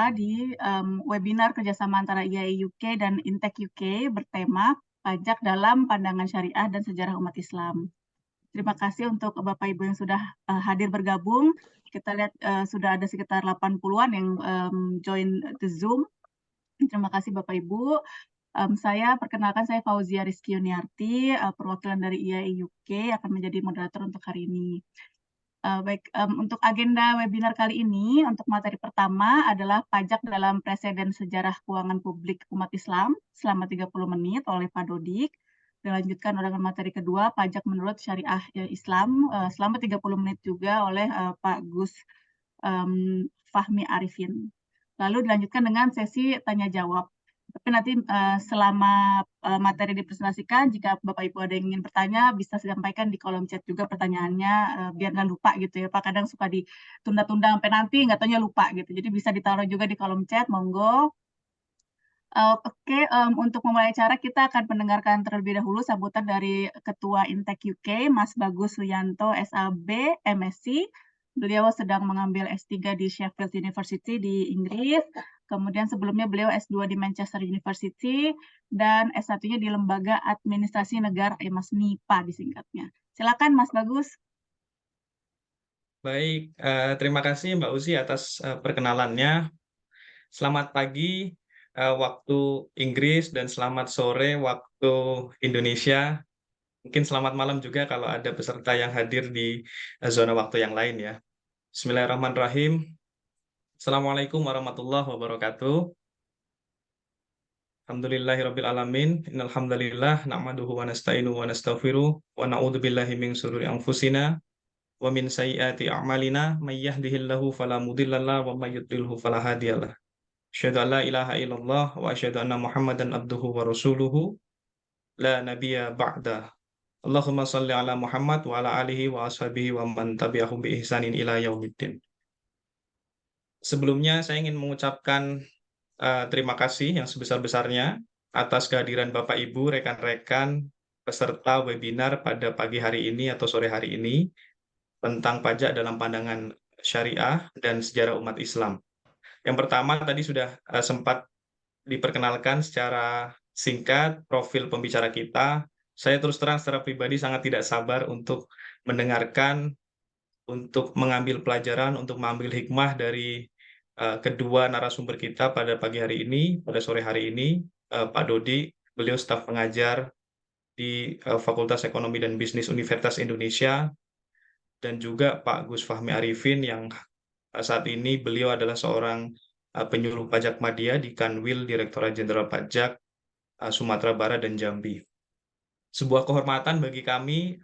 kita di webinar kerjasama antara IAI UK dan Intech UK bertema pajak dalam pandangan syariah dan sejarah umat Islam. Terima kasih untuk Bapak Ibu yang sudah hadir bergabung. Kita lihat sudah ada sekitar 80-an yang join the Zoom. Terima kasih Bapak Ibu. Saya perkenalkan, saya Fauzia Rizky Yuniarti, perwakilan dari IAI UK akan menjadi moderator untuk hari ini. Baik, untuk agenda webinar kali ini, untuk materi pertama adalah pajak dalam preseden sejarah keuangan publik umat Islam selama 30 menit oleh Pak Dodik. Dilanjutkan dengan materi kedua, pajak menurut syariah Islam selama 30 menit juga oleh Pak Gus Fahmi Arifin. Lalu dilanjutkan dengan sesi tanya-jawab. Tapi nanti selama materi dipresentasikan, jika Bapak Ibu ada yang ingin bertanya, bisa disampaikan di kolom chat juga pertanyaannya, biar nggak lupa gitu ya Pak. Kadang suka ditunda-tunda sampai nanti, nggak taunya lupa gitu. Jadi bisa ditaruh juga di kolom chat, monggo. Oke, untuk memulai acara kita akan mendengarkan terlebih dahulu sambutan dari Ketua Intech UK, Mas Bagus Suyanto, SAB, MSc. Beliau sedang mengambil S3 di Sheffield University di Inggris. Kemudian sebelumnya beliau S2 di Manchester University dan S1-nya di Lembaga Administrasi Negara, Mas MIPA disingkatnya. Silakan Mas Bagus. Baik, terima kasih Mbak Uzi atas perkenalannya. Selamat pagi waktu Inggris dan selamat sore waktu Indonesia. Mungkin selamat malam juga kalau ada peserta yang hadir di zona waktu yang lain ya. Bismillahirrahmanirrahim. Assalamualaikum warahmatullahi wabarakatuh. Alhamdulillahirabbil alamin. Innal hamdalillah nahmaduhu wa nasta'inuhu wa nastaghfiruh wa na'udzu billahi min syururi anfusina wa min sayyiati a'malina may yahdihillahu fala mudhillalah wa may yudlilhu fala hadiyalah. Asyhadu an la ilaha illallah wa asyhadu anna Muhammadan abduhu wa rasuluhu la nabiyya ba'da. Allahumma shalli ala Muhammad wa ala alihi wa ashabihi wa man tabi'ahum bi ihsanin ila yaumiddin. Sebelumnya saya ingin mengucapkan terima kasih yang sebesar-besarnya atas kehadiran Bapak Ibu, rekan-rekan peserta webinar pada pagi hari ini atau sore hari ini tentang pajak dalam pandangan syariah dan sejarah umat Islam. Yang pertama tadi sudah sempat diperkenalkan secara singkat profil pembicara kita. Saya terus terang secara pribadi sangat tidak sabar untuk mendengarkan, untuk mengambil pelajaran, untuk mengambil hikmah dari kedua narasumber kita pada pagi hari ini, pada sore hari ini, Pak Dodi, beliau staf pengajar di Fakultas Ekonomi dan Bisnis Universitas Indonesia, dan juga Pak Gus Fahmi Arifin yang saat ini beliau adalah seorang penyuluh pajak Madya di Kanwil Direktorat Jenderal Pajak Sumatera Barat dan Jambi. Sebuah kehormatan bagi kami,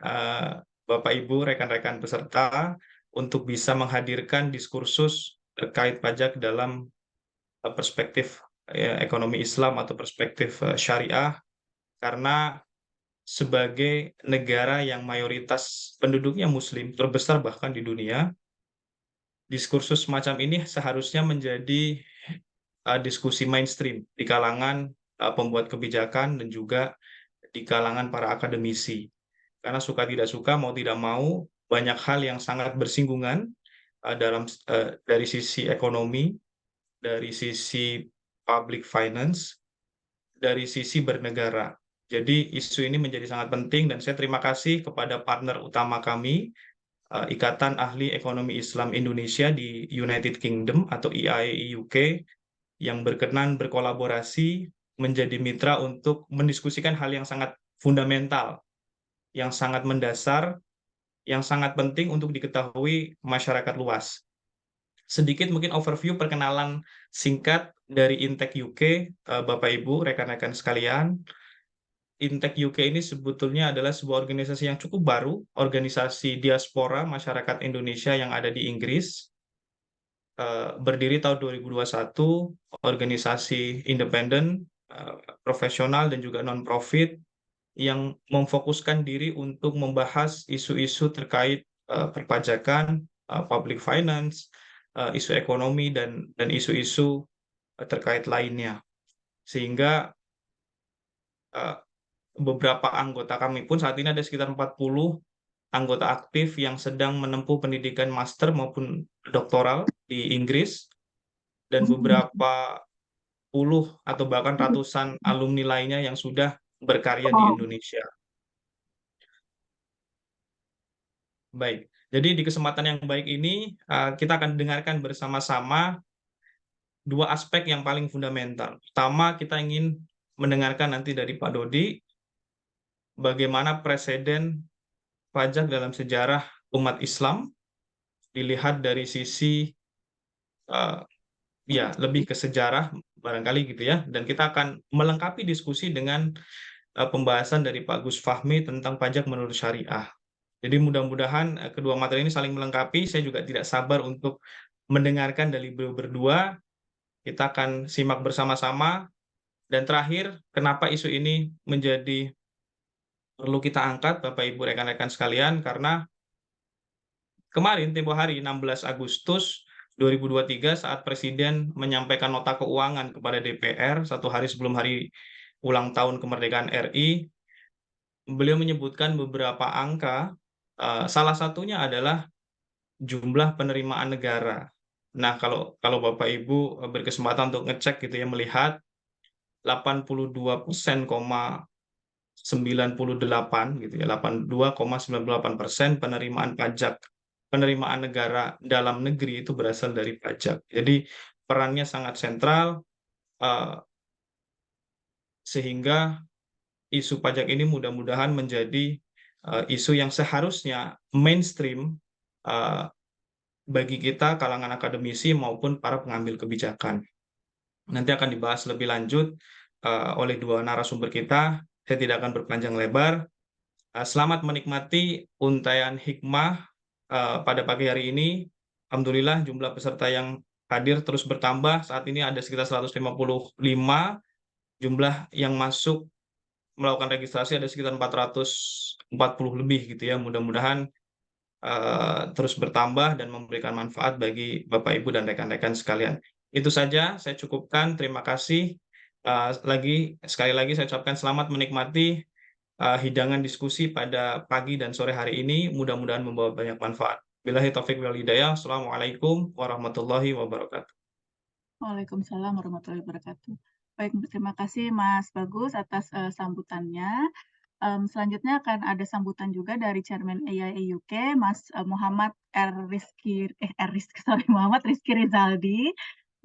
Bapak Ibu, rekan-rekan peserta, untuk bisa menghadirkan diskursus terkait pajak dalam perspektif ekonomi Islam atau perspektif syariah, karena sebagai negara yang mayoritas penduduknya Muslim, terbesar bahkan di dunia, diskursus semacam ini seharusnya menjadi diskusi mainstream di kalangan pembuat kebijakan dan juga di kalangan para akademisi. Karena suka tidak suka, mau tidak mau, banyak hal yang sangat bersinggungan dari sisi ekonomi, dari sisi public finance, dari sisi bernegara. Jadi isu ini menjadi sangat penting dan saya terima kasih kepada partner utama kami, Ikatan Ahli Ekonomi Islam Indonesia di United Kingdom atau IAI UK, yang berkenan berkolaborasi menjadi mitra untuk mendiskusikan hal yang sangat fundamental, yang sangat mendasar, yang sangat penting untuk diketahui masyarakat luas. Sedikit mungkin overview perkenalan singkat dari Intech UK, Bapak Ibu, rekan-rekan sekalian. Intech UK ini sebetulnya adalah sebuah organisasi yang cukup baru, organisasi diaspora masyarakat Indonesia yang ada di Inggris. Berdiri tahun 2021, organisasi independen, profesional dan juga non-profit yang memfokuskan diri untuk membahas isu-isu terkait perpajakan, public finance, isu ekonomi dan isu-isu terkait lainnya. Sehingga beberapa anggota kami pun saat ini ada sekitar 40 anggota aktif yang sedang menempuh pendidikan master maupun doktoral di Inggris. dan beberapa puluh atau bahkan ratusan alumni lainnya yang sudah berkarya di Oh, Indonesia. Baik, jadi di kesempatan yang baik ini kita akan dengarkan bersama-sama dua aspek yang paling fundamental. Pertama, kita ingin mendengarkan nanti dari Pak Dodi bagaimana presiden pajak dalam sejarah umat Islam dilihat dari sisi eh, ya lebih ke sejarah barangkali gitu ya. Dan kita akan melengkapi diskusi dengan pembahasan dari Pak Gus Fahmi tentang pajak menurut syariah. Jadi mudah-mudahan kedua materi ini saling melengkapi. Saya juga tidak sabar untuk mendengarkan dari beliau berdua. Kita akan simak bersama-sama. Dan terakhir, kenapa isu ini menjadi perlu kita angkat, Bapak Ibu rekan-rekan sekalian, karena kemarin, tempo hari 16 Agustus 2023, saat Presiden menyampaikan nota keuangan kepada DPR, satu hari sebelum hari ulang tahun kemerdekaan RI, beliau menyebutkan beberapa angka, salah satunya adalah jumlah penerimaan negara. Nah, kalau Bapak Ibu berkesempatan untuk ngecek gitu ya, melihat 82,98 gitu ya, 82,98% penerimaan negara dalam negeri itu berasal dari pajak. Jadi perannya sangat sentral, eh, sehingga isu pajak ini mudah-mudahan menjadi isu yang seharusnya mainstream eh, bagi kita kalangan akademisi maupun para pengambil kebijakan. Nanti akan dibahas lebih lanjut oleh dua narasumber kita. Saya tidak akan berpanjang lebar. Selamat menikmati untayan hikmah pada pagi hari ini. Alhamdulillah jumlah peserta yang hadir terus bertambah. Saat ini ada sekitar 155. Jumlah yang masuk melakukan registrasi ada sekitar 440 lebih gitu ya. Mudah-mudahan terus bertambah dan memberikan manfaat bagi Bapak Ibu dan rekan-rekan sekalian. Itu saja, saya cukupkan. Terima kasih. Sekali lagi saya ucapkan selamat menikmati hidangan diskusi pada pagi dan sore hari ini. Mudah-mudahan membawa banyak manfaat. Billahi taufiq wal hidayah. Assalamualaikum warahmatullahi wabarakatuh. Waalaikumsalam warahmatullahi wabarakatuh. Baik, terima kasih Mas Bagus atas sambutannya. Selanjutnya akan ada sambutan juga dari Chairman AIA UK, Mas Muhammad Muhammad Rizky Rizaldi.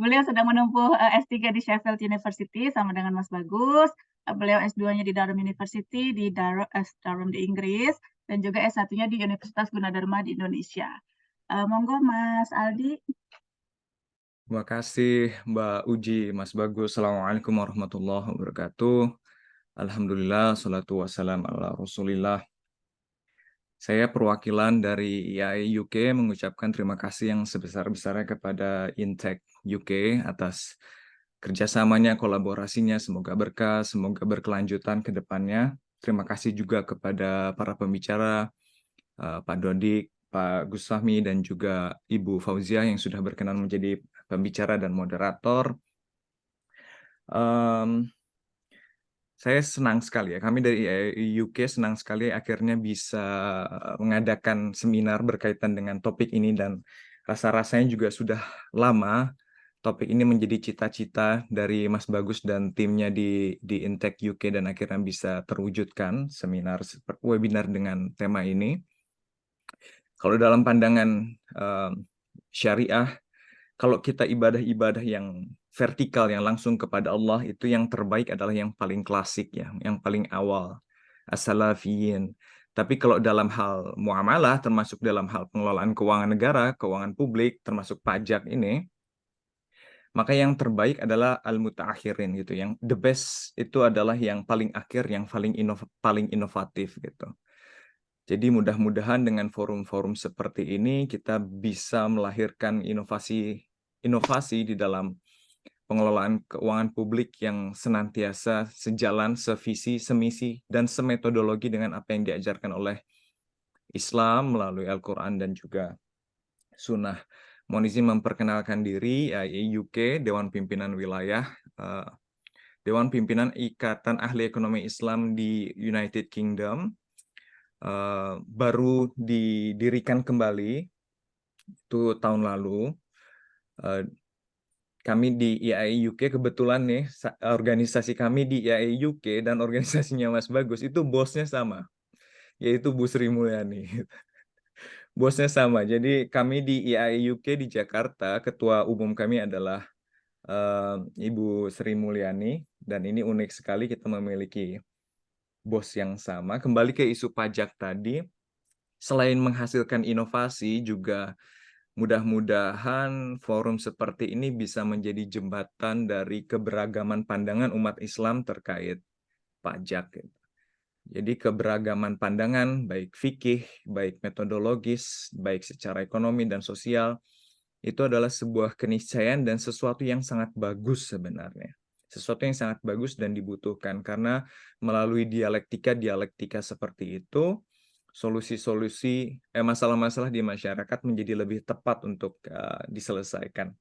Beliau sedang menempuh S3 di Sheffield University sama dengan Mas Bagus. Beliau S2-nya di Durham University di Durham di Inggris dan juga S1-nya di Universitas Gunadarma di Indonesia. Monggo Mas Aldi. Terima kasih Mbak Uji, Mas Bagus. Assalamualaikum warahmatullahi wabarakatuh. Alhamdulillah, salatu wassalam ala Rasulillah. Saya perwakilan dari IAI UK mengucapkan terima kasih yang sebesar-besarnya kepada Intech UK atas kerjasamanya, kolaborasinya. Semoga berkah, semoga berkelanjutan ke depannya. Terima kasih juga kepada para pembicara, Pak Dodik, Pak Gus Fahmi, dan juga Ibu Fauzia yang sudah berkenan menjadi pembicara dan moderator. Saya senang sekali ya, kami dari UK senang sekali akhirnya bisa mengadakan seminar berkaitan dengan topik ini, dan rasa-rasanya juga sudah lama topik ini menjadi cita-cita dari Mas Bagus dan timnya di Intech UK, dan akhirnya bisa terwujudkan seminar webinar dengan tema ini. Kalau dalam pandangan syariah, kalau kita ibadah-ibadah yang vertikal, yang langsung kepada Allah, itu yang terbaik adalah yang paling klasik ya, yang paling awal, as-salafiyin. Tapi kalau dalam hal muamalah, termasuk dalam hal pengelolaan keuangan negara, keuangan publik, termasuk pajak ini, maka yang terbaik adalah al-mutaakhirin gitu. Yang the best itu adalah yang paling akhir, yang paling inovatif gitu. Jadi mudah-mudahan dengan forum-forum seperti ini kita bisa melahirkan inovasi di dalam pengelolaan keuangan publik yang senantiasa sejalan, sevisi, semisi, dan semetodologi dengan apa yang diajarkan oleh Islam melalui Al-Quran dan juga Sunnah. Mohon izin memperkenalkan diri, UK, Dewan Pimpinan Wilayah, Dewan Pimpinan Ikatan Ahli Ekonomi Islam di United Kingdom, baru didirikan kembali itu tahun lalu. kami di IAI UK kebetulan nih, organisasi kami di IAI UK dan organisasinya Mas Bagus itu bosnya sama, yaitu Bu Sri Mulyani. Bosnya sama. Jadi kami di IAI UK di Jakarta, ketua umum kami adalah Ibu Sri Mulyani, dan ini unik sekali kita memiliki bos yang sama. Kembali ke isu pajak tadi, selain menghasilkan inovasi, juga mudah-mudahan forum seperti ini bisa menjadi jembatan dari keberagaman pandangan umat Islam terkait pajak. Jadi keberagaman pandangan, baik fikih, baik metodologis, baik secara ekonomi dan sosial, itu adalah sebuah keniscayaan dan sesuatu yang sangat bagus sebenarnya. Sesuatu yang sangat bagus dan dibutuhkan, karena melalui dialektika seperti itu, solusi-solusi masalah-masalah di masyarakat menjadi lebih tepat untuk diselesaikan.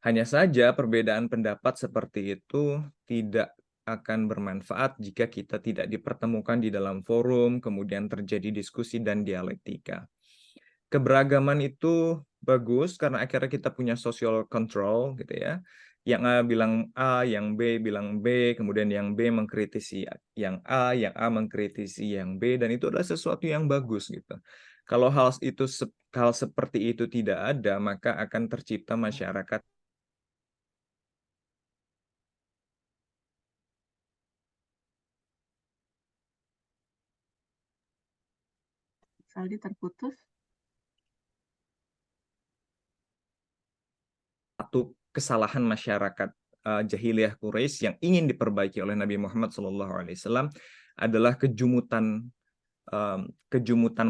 Hanya saja perbedaan pendapat seperti itu tidak akan bermanfaat jika kita tidak dipertemukan di dalam forum, kemudian terjadi diskusi dan dialektika. Keberagaman itu bagus karena akhirnya kita punya social control gitu ya. Yang A bilang A, yang B bilang B, kemudian yang B mengkritisi yang A mengkritisi yang B, dan itu adalah sesuatu yang bagus gitu. Kalau hal seperti itu tidak ada, maka akan tercipta masyarakat Saldi terputus. satu kesalahan masyarakat jahiliyah Quraisy yang ingin diperbaiki oleh Nabi Muhammad SAW adalah kejumutan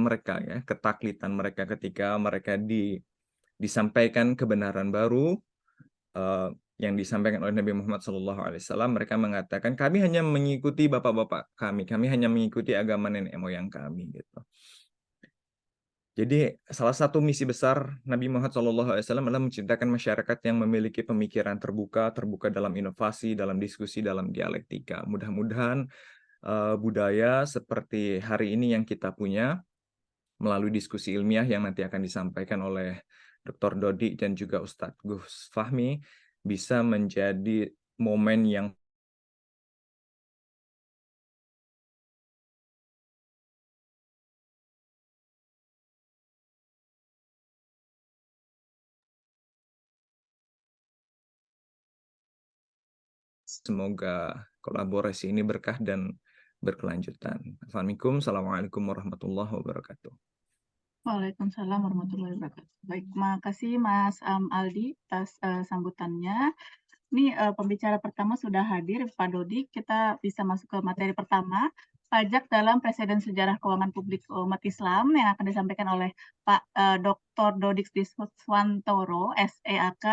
mereka ya, ketaklitan mereka ketika mereka disampaikan kebenaran baru yang disampaikan oleh Nabi Muhammad SAW. Mereka mengatakan kami hanya mengikuti bapak-bapak kami hanya mengikuti agama nenek moyang kami gitu. Jadi salah satu misi besar Nabi Muhammad SAW adalah menciptakan masyarakat yang memiliki pemikiran terbuka dalam inovasi, dalam diskusi, dalam dialektika. Mudah-mudahan budaya seperti hari ini yang kita punya melalui diskusi ilmiah yang nanti akan disampaikan oleh Dr. Dodi dan juga Ustadz Gus Fahmi bisa menjadi momen yang semoga kolaborasi ini berkah dan berkelanjutan. Assalamualaikum warahmatullahi wabarakatuh. Waalaikumsalam warahmatullahi wabarakatuh. Baik, makasih Mas Aldi atas sambutannya. Ini pembicara pertama sudah hadir, Pak Dodi. Kita bisa masuk ke materi pertama, pajak dalam preseden sejarah keuangan publik umat Islam yang akan disampaikan oleh Pak Dr. Dodik Diswantoro, SEAK,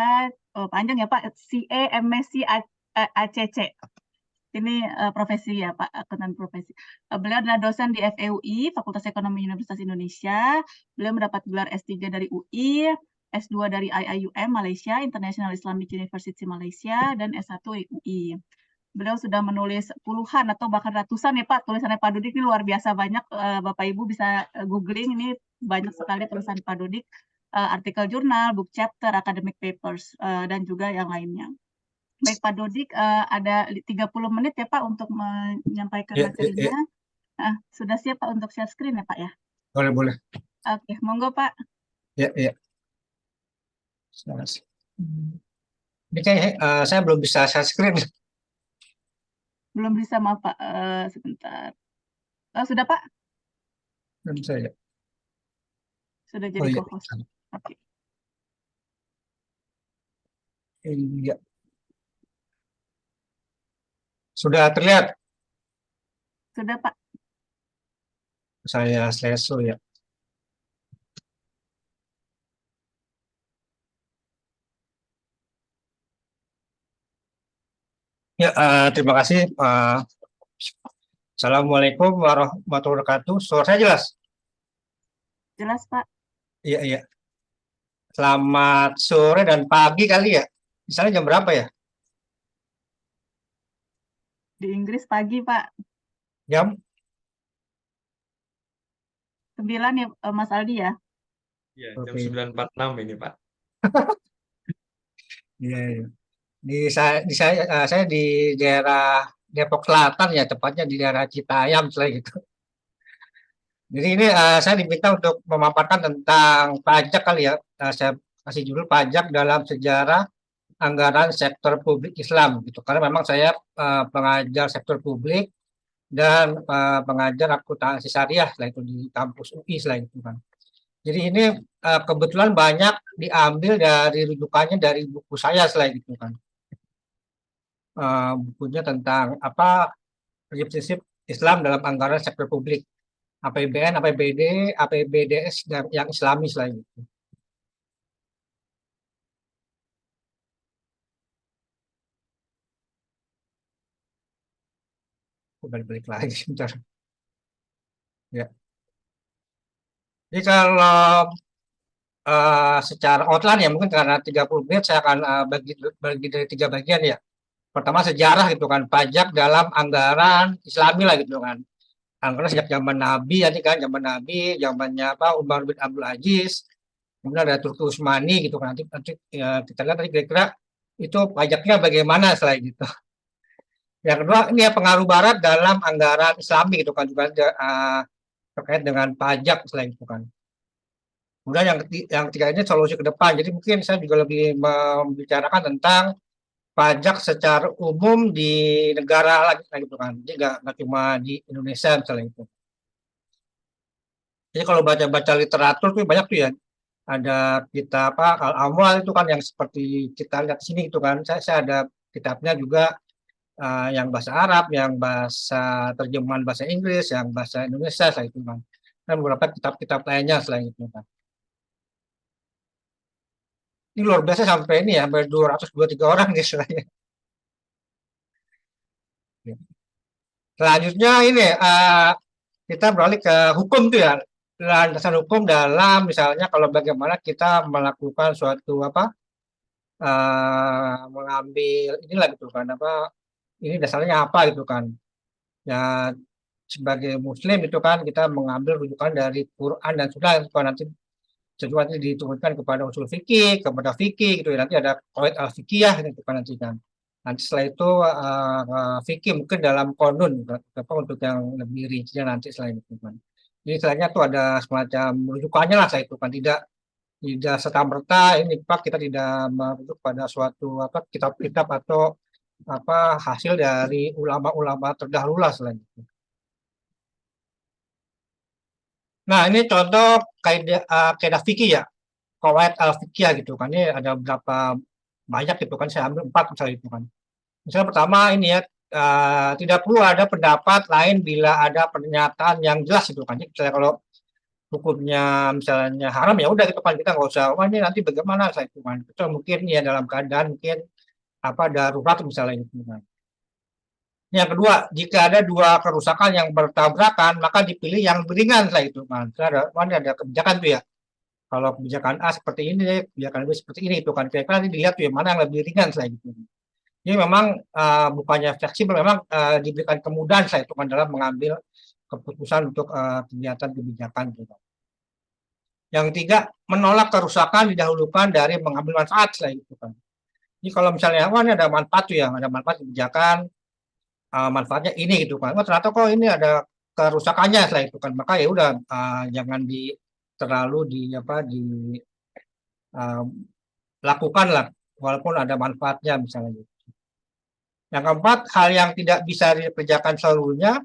panjang ya Pak, CA, MSc, ACC. Ini profesi ya Pak, akuntan profesi. Beliau adalah dosen di FEUI, Fakultas Ekonomi Universitas Indonesia. Beliau mendapat gelar S3 dari UI, S2 dari IIUM Malaysia, International Islamic University Malaysia, dan S1 UI. Beliau sudah menulis puluhan atau bahkan ratusan ya Pak, tulisannya Pak Dodik ini luar biasa banyak. Bapak Ibu bisa googling, ini banyak sekali tulisan Pak Dodik, artikel jurnal, book chapter, academic papers, dan juga yang lainnya. Baik Pak Dodik, ada 30 menit ya Pak untuk menyampaikan materinya. Sudah siap Pak untuk share screen ya Pak ya? Boleh. Oke, monggo Pak. Ya. Ini kayak saya belum bisa share screen. Belum bisa maaf Pak, sebentar. Sudah Pak? Belum bisa ya. Sudah jadi co-host. Oke. Iya. Sudah terlihat? Sudah Pak. Saya slideshow ya. Ya, terima kasih. Assalamualaikum warahmatullahi wabarakatuh. Suara saya jelas? Jelas Pak. Iya. Selamat sore dan pagi kali ya. Misalnya jam berapa ya? Di Inggris pagi Pak. Jam 9 ya Mas Aldi ya? Iya, jam 9.46 ini Pak. Iya, iya. Saya di daerah Depok Selatan ya, tepatnya di daerah Citayam selain itu. Jadi ini saya diminta untuk memaparkan tentang pajak kali ya. Saya kasih judul pajak dalam sejarah anggaran sektor publik Islam gitu. Karena memang saya pengajar sektor publik dan pengajar akuntansi syariah setelah itu di kampus UI setelah itu kan. Jadi ini kebetulan banyak diambil dari rujukannya dari buku saya setelah itu kan. Bukunya tentang apa prinsip Islam dalam anggaran sektor publik. APBN, APBD, APBDS dan yang Islami selain itu. Balik-balik lagi sebentar. Ya. Jadi kalau secara outline ya mungkin karena 30 menit saya akan bagi dari 3 bagian ya. Pertama sejarah gitu kan, pajak dalam anggaran Islami lah gitu kan. Anggaran sejak zaman Nabi ya kan, zaman Nabi, zamannya apa Umar bin Abdul Aziz, kemudian ada Turki Utsmani gitu kan. Nanti ya, kita lihat tadi kira-kira itu pajaknya bagaimana selain gitu. Yang kedua ini ya pengaruh Barat dalam anggaran Islami gitu kan juga terkait dengan pajak selain itu kan. Kemudian yang ketiga ini solusi ke depan. Jadi mungkin saya juga lebih membicarakan tentang pajak secara umum di negara lagi gitu kan. Jadi nggak cuma di Indonesia misalnya itu. Jadi kalau baca-baca literatur tuh banyak tuh ya. Ada kitab apa Al-Amwal itu kan yang seperti kita lihat di sini itu kan. Saya ada kitabnya juga yang bahasa Arab, yang bahasa terjemahan bahasa Inggris, yang bahasa Indonesia selain itu kan. Dan beberapa kitab-kitab lainnya selain itu kan. Ini luar biasa sampai ini ya, sampai 223 orang nih istilahnya. Selanjutnya ini kita beralih ke hukum tuh ya. Landasan hukum dalam misalnya kalau bagaimana kita melakukan suatu apa mengambil inilah gitu kan apa ini dasarnya apa gitu kan. Ya sebagai muslim itu kan kita mengambil rujukan dari Quran dan Sunnah itu kan nanti sesuatu diturunkan kepada usul fikih, kepada fikih gitu ya. Nanti ada qawaid al-fikiyah gitu kan nanti kan. Nanti setelah itu fikih mungkin dalam konun apa untuk yang lebih rincinya nanti selain itu kan. Jadi selainnya tuh ada semacam rujukannya lah saya itu kan tidak serta merta ini Pak kita tidak merujuk pada suatu apa kitab-kitab atau apa hasil dari ulama-ulama terdahulu lah selain itu. Nah ini contoh kaidah fikih ya, qawaid al-fikih gitu kan. Ini ada berapa banyak gitu kan, saya ambil 4 misalnya itu kan. Misalnya pertama ini ya, tidak perlu ada pendapat lain bila ada pernyataan yang jelas itu kan. Jadi misalnya kalau hukumnya misalnya haram ya udah gitu kan kita nggak usah wah ini nanti bagaimana saya itu kan. Itu mungkin ya dalam keadaan mungkin apa darurat misalnya itu kan. Yang kedua, jika ada 2 kerusakan yang bertabrakan maka dipilih yang ringan lah itu kan. Ada kebijakan tuh ya. Kalau kebijakan A seperti ini, kebijakan B seperti ini itu kan. Kira-kira nanti dilihat tuh ya mana yang lebih ringan selain itu. Jadi memang bukannya fleksibel, memang diberikan kemudahan saya itu kan dalam mengambil keputusan untuk kegiatan kebijakan gitu. Yang ketiga, menolak kerusakan didahulukan dari mengambil manfaat selain itu kan. Jadi kalau misalnya wah ini ada manfaat tuh ya, ada manfaat kebijakan, manfaatnya ini gitu kan. Wah ternyata kok ini ada kerusakannya selain itu kan. Maka ya udah jangan terlalu lakukan lah walaupun ada manfaatnya misalnya gitu. Yang keempat, hal yang tidak bisa dikerjakan seluruhnya,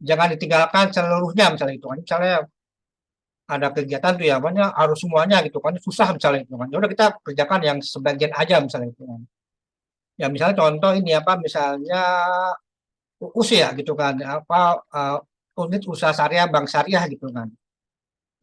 jangan ditinggalkan seluruhnya misalnya itu kan. Misalnya ada kegiatan tuh ya, banyak harus semuanya gitu kan, susah misalnya itu kan. Ya udah kita kerjakan yang sebagian aja misalnya itu kan. Ya misalnya contoh ini apa, misalnya UUS ya gitu kan, apa unit usaha syariah bank syariah gitu kan.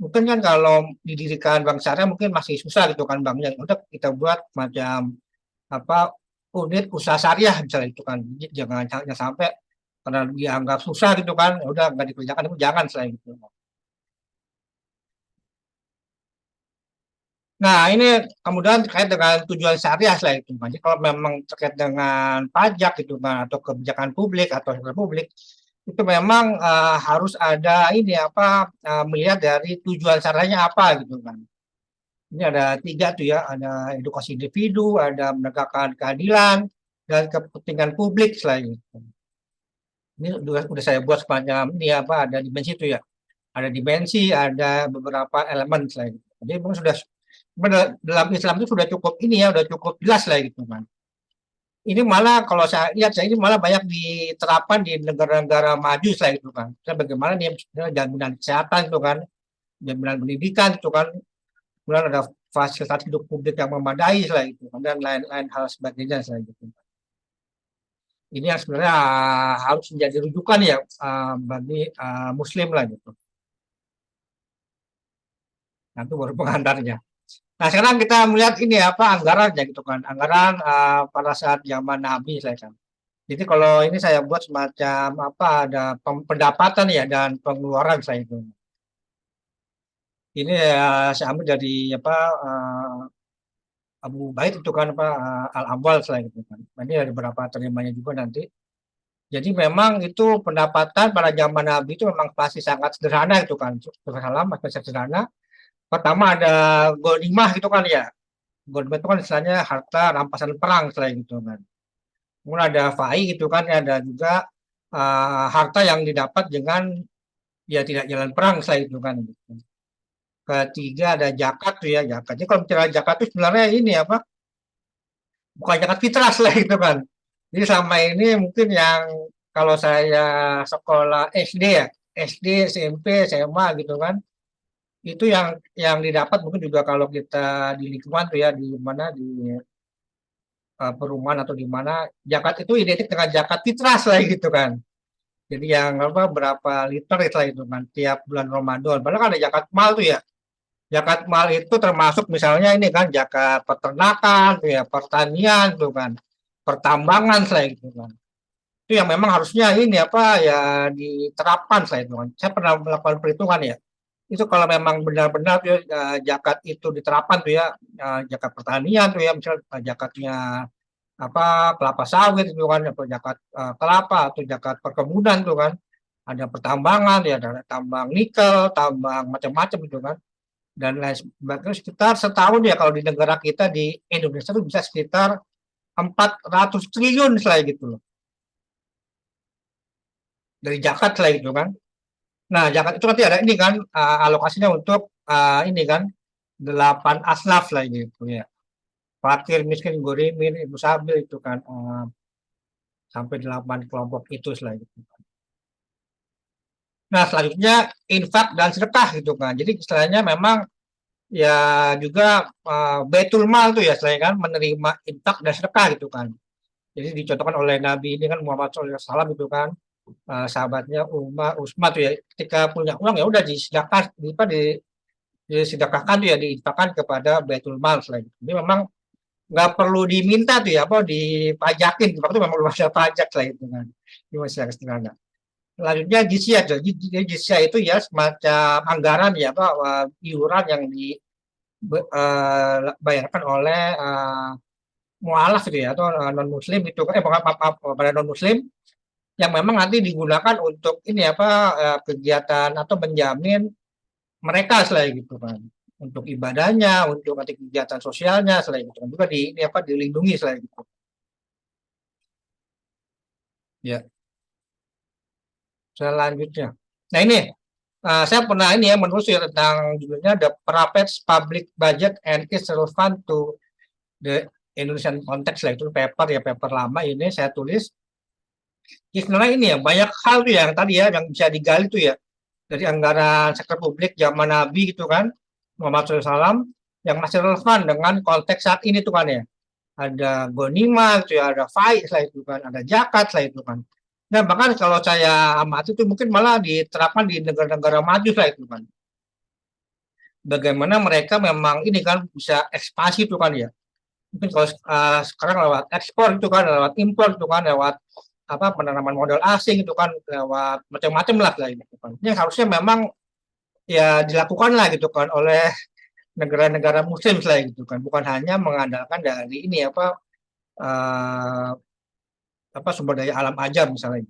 Mungkin kan kalau didirikan bank syariah mungkin masih susah gitu kan banknya. Udah kita buat macam apa unit usaha syariah misalnya itu kan jangan sampai karena dianggap susah gitu kan ya udah nggak dikerjakan itu jangan selain itu. Nah ini kemudian terkait dengan tujuan syariah selain itu. Jadi kalau memang terkait dengan pajak gitu kan atau kebijakan publik atau sektor publik itu memang harus ada ini apa melihat dari tujuan syariahnya apa gitu kan. Ini ada 3 tuh ya, ada edukasi individu, ada menegakkan keadilan, dan kepentingan publik selain itu. Ini udah saya buat semacam ini apa, ada dimensi itu ya. Ada dimensi, ada beberapa elemen selain itu. Jadi memang sudah dalam Islam itu sudah cukup ini ya, udah cukup jelas lah gitu kan. Ini malah kalau saya lihat ini malah banyak diterapkan di negara-negara maju lah itu kan. Bagaimana nih jaminan kesehatan itu kan, jaminan pendidikan itu kan, kemudian ada fasilitas hidup publik yang memadai lah itu kan, dan lain-lain hal sebagainya lah gitu. Ini yang sebenarnya harus menjadi rujukan ya bagi Muslim lah gitu. Nah, itu baru pengantarnya. Nah, sekarang kita melihat ini apa anggarannya gitu kan. Anggaran pada saat zaman Nabi saya kan. Jadi kalau ini saya buat semacam apa ada pendapatan ya dan pengeluaran saya itu. Ini saya ambil dari apa Abu Baid itu kan apa Al-Amwal selain itu kan. Ini ada beberapa terimanya juga nanti. Jadi memang itu pendapatan pada zaman Nabi itu memang pasti sangat sederhana itu kan. Sederhana, masih sederhana. Pertama ada ghanimah gitu kan ya. Ghanimah itu kan istilahnya harta rampasan perang selain itu kan. Kemudian ada fai gitu kan, ada juga harta yang didapat dengan ya tidak jalan perang selain itu kan. Gitu. Ketiga ada zakat tuh ya, zakat. Jadi kalau bicara zakat itu sebenarnya ini apa? Bukan zakat fitrah lah itu kan. Jadi sama ini mungkin yang kalau saya sekolah SD ya, SD, SMP, SMA gitu kan, itu yang didapat mungkin juga kalau kita di lingkungan tuh ya, di mana di perumahan atau di mana zakat itu identik dengan zakat fitrah lah gitu kan. Jadi yang apa berapa liter lah itu kan tiap bulan Ramadan. Padahal kan ada zakat mal tuh ya. Zakat mal itu termasuk misalnya ini kan zakat peternakan tuh ya, pertanian tuh kan, pertambangan lah itu kan. Itu yang memang harusnya ini apa ya diterapkan lah itu kan. Saya pernah melakukan perhitungan ya. Itu kalau memang benar-benar tuh ya, zakat itu diterapkan tuh ya, zakat pertanian tuh ya, misalnya zakatnya apa kelapa sawit itu kan, atau zakat kelapa atau zakat perkebunan tuh kan, ada pertambangan ya, ada tambang nikel, tambang macam-macam itu kan, dan lain sebagainya. Sekitar setahun ya kalau di negara kita di Indonesia itu bisa sekitar 400 triliun selain gitu loh dari zakat selain itu kan. Nah, zakat itu nanti ada ini kan alokasinya untuk ini kan 8 asnaf lah gitu ya. Fakir, miskin, gorimin, ibu sabil itu kan sampai 8 kelompok itu lah gitu. Nah, selanjutnya infak dan sedekah gitu kan. Jadi istilahnya memang ya juga Baitul Mal tuh ya selain kan menerima infak dan sedekah gitu kan. Jadi dicontohkan oleh Nabi ini kan Muhammad SAW itu kan sahabatnya Utsman tuh ya ketika punya uang ya udah disedekah disedekahkan tuh ya diinfakkan kepada Baitul Mal selain itu. Jadi memang nggak perlu diminta tuh ya apa dipajakin waktu memang belum ada pajak lah itu kan di masyarakat sederhana. Selanjutnya jizyah, jadi jizyah itu ya semacam anggaran ya apa iuran yang dibayarkan oleh mualaf gitu ya atau non muslim itu maaf pada non muslim yang memang nanti digunakan untuk ini apa kegiatan atau menjamin mereka selain gitu kan untuk ibadahnya, untuk nanti kegiatan sosialnya selain itu juga ini apa dilindungi selain itu. Ya. Selanjutnya. Nah ini saya pernah ini ya menelusuri tentang judulnya The Prophet's Public Budget and its Relevant to the Indonesian Context lah itu paper ya paper lama ini saya tulis. Ya, sebenarnya ini ya banyak hal tuh yang tadi ya yang bisa digali tuh ya dari anggaran sektor publik zaman Nabi gitu kan Muhammad SAW yang masih relevan dengan konteks saat ini tuh kan ya ada ghanimah gitu ya ada fai lah itu kan ada zakat lah itu kan dan bahkan kalau saya amati itu mungkin malah diterapkan di negara-negara maju lah itu kan bagaimana mereka memang ini kan bisa ekspansi itu kan ya mungkin kalau sekarang lewat ekspor itu kan lewat impor itu kan lewat apa penanaman modal asing itu kan lewat macam-macam lah gitu kan ini harusnya memang ya dilakukan lah gitu kan oleh negara-negara muslim lah gitu kan bukan hanya mengandalkan dari ini apa sumber daya alam aja misalnya.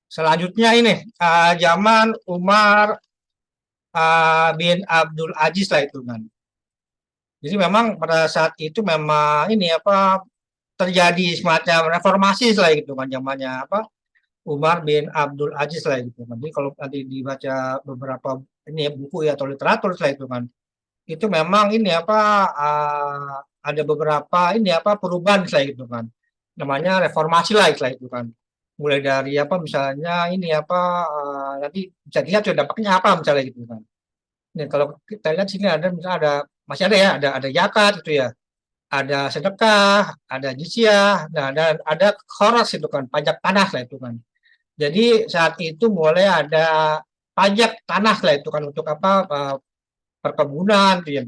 Selanjutnya ini zaman Umar bin Abdul Aziz lah itu kan. Jadi memang pada saat itu memang ini apa terjadi semacam reformasi lah gitu kan zamannya apa Umar bin Abdul Aziz lah gitu kan. Jadi kalau nanti dibaca beberapa ini ya, buku ya atau literatur lah itu kan, itu memang ini apa ada beberapa ini apa perubahan lah gitu kan. Namanya reformasi lah itu kan. Mulai dari apa misalnya ini apa nanti bisa dilihat tuh dampaknya apa misalnya gitu kan. Nih kalau kita lihat sini ada misalnya ada masih ada ya ada zakat itu ya. Ada sedekah, ada jizyah, nah dan ada khoras itu kan, pajak tanah lah itu kan. Jadi saat itu mulai ada pajak tanah lah itu kan untuk apa perkebunan, tuh, ya,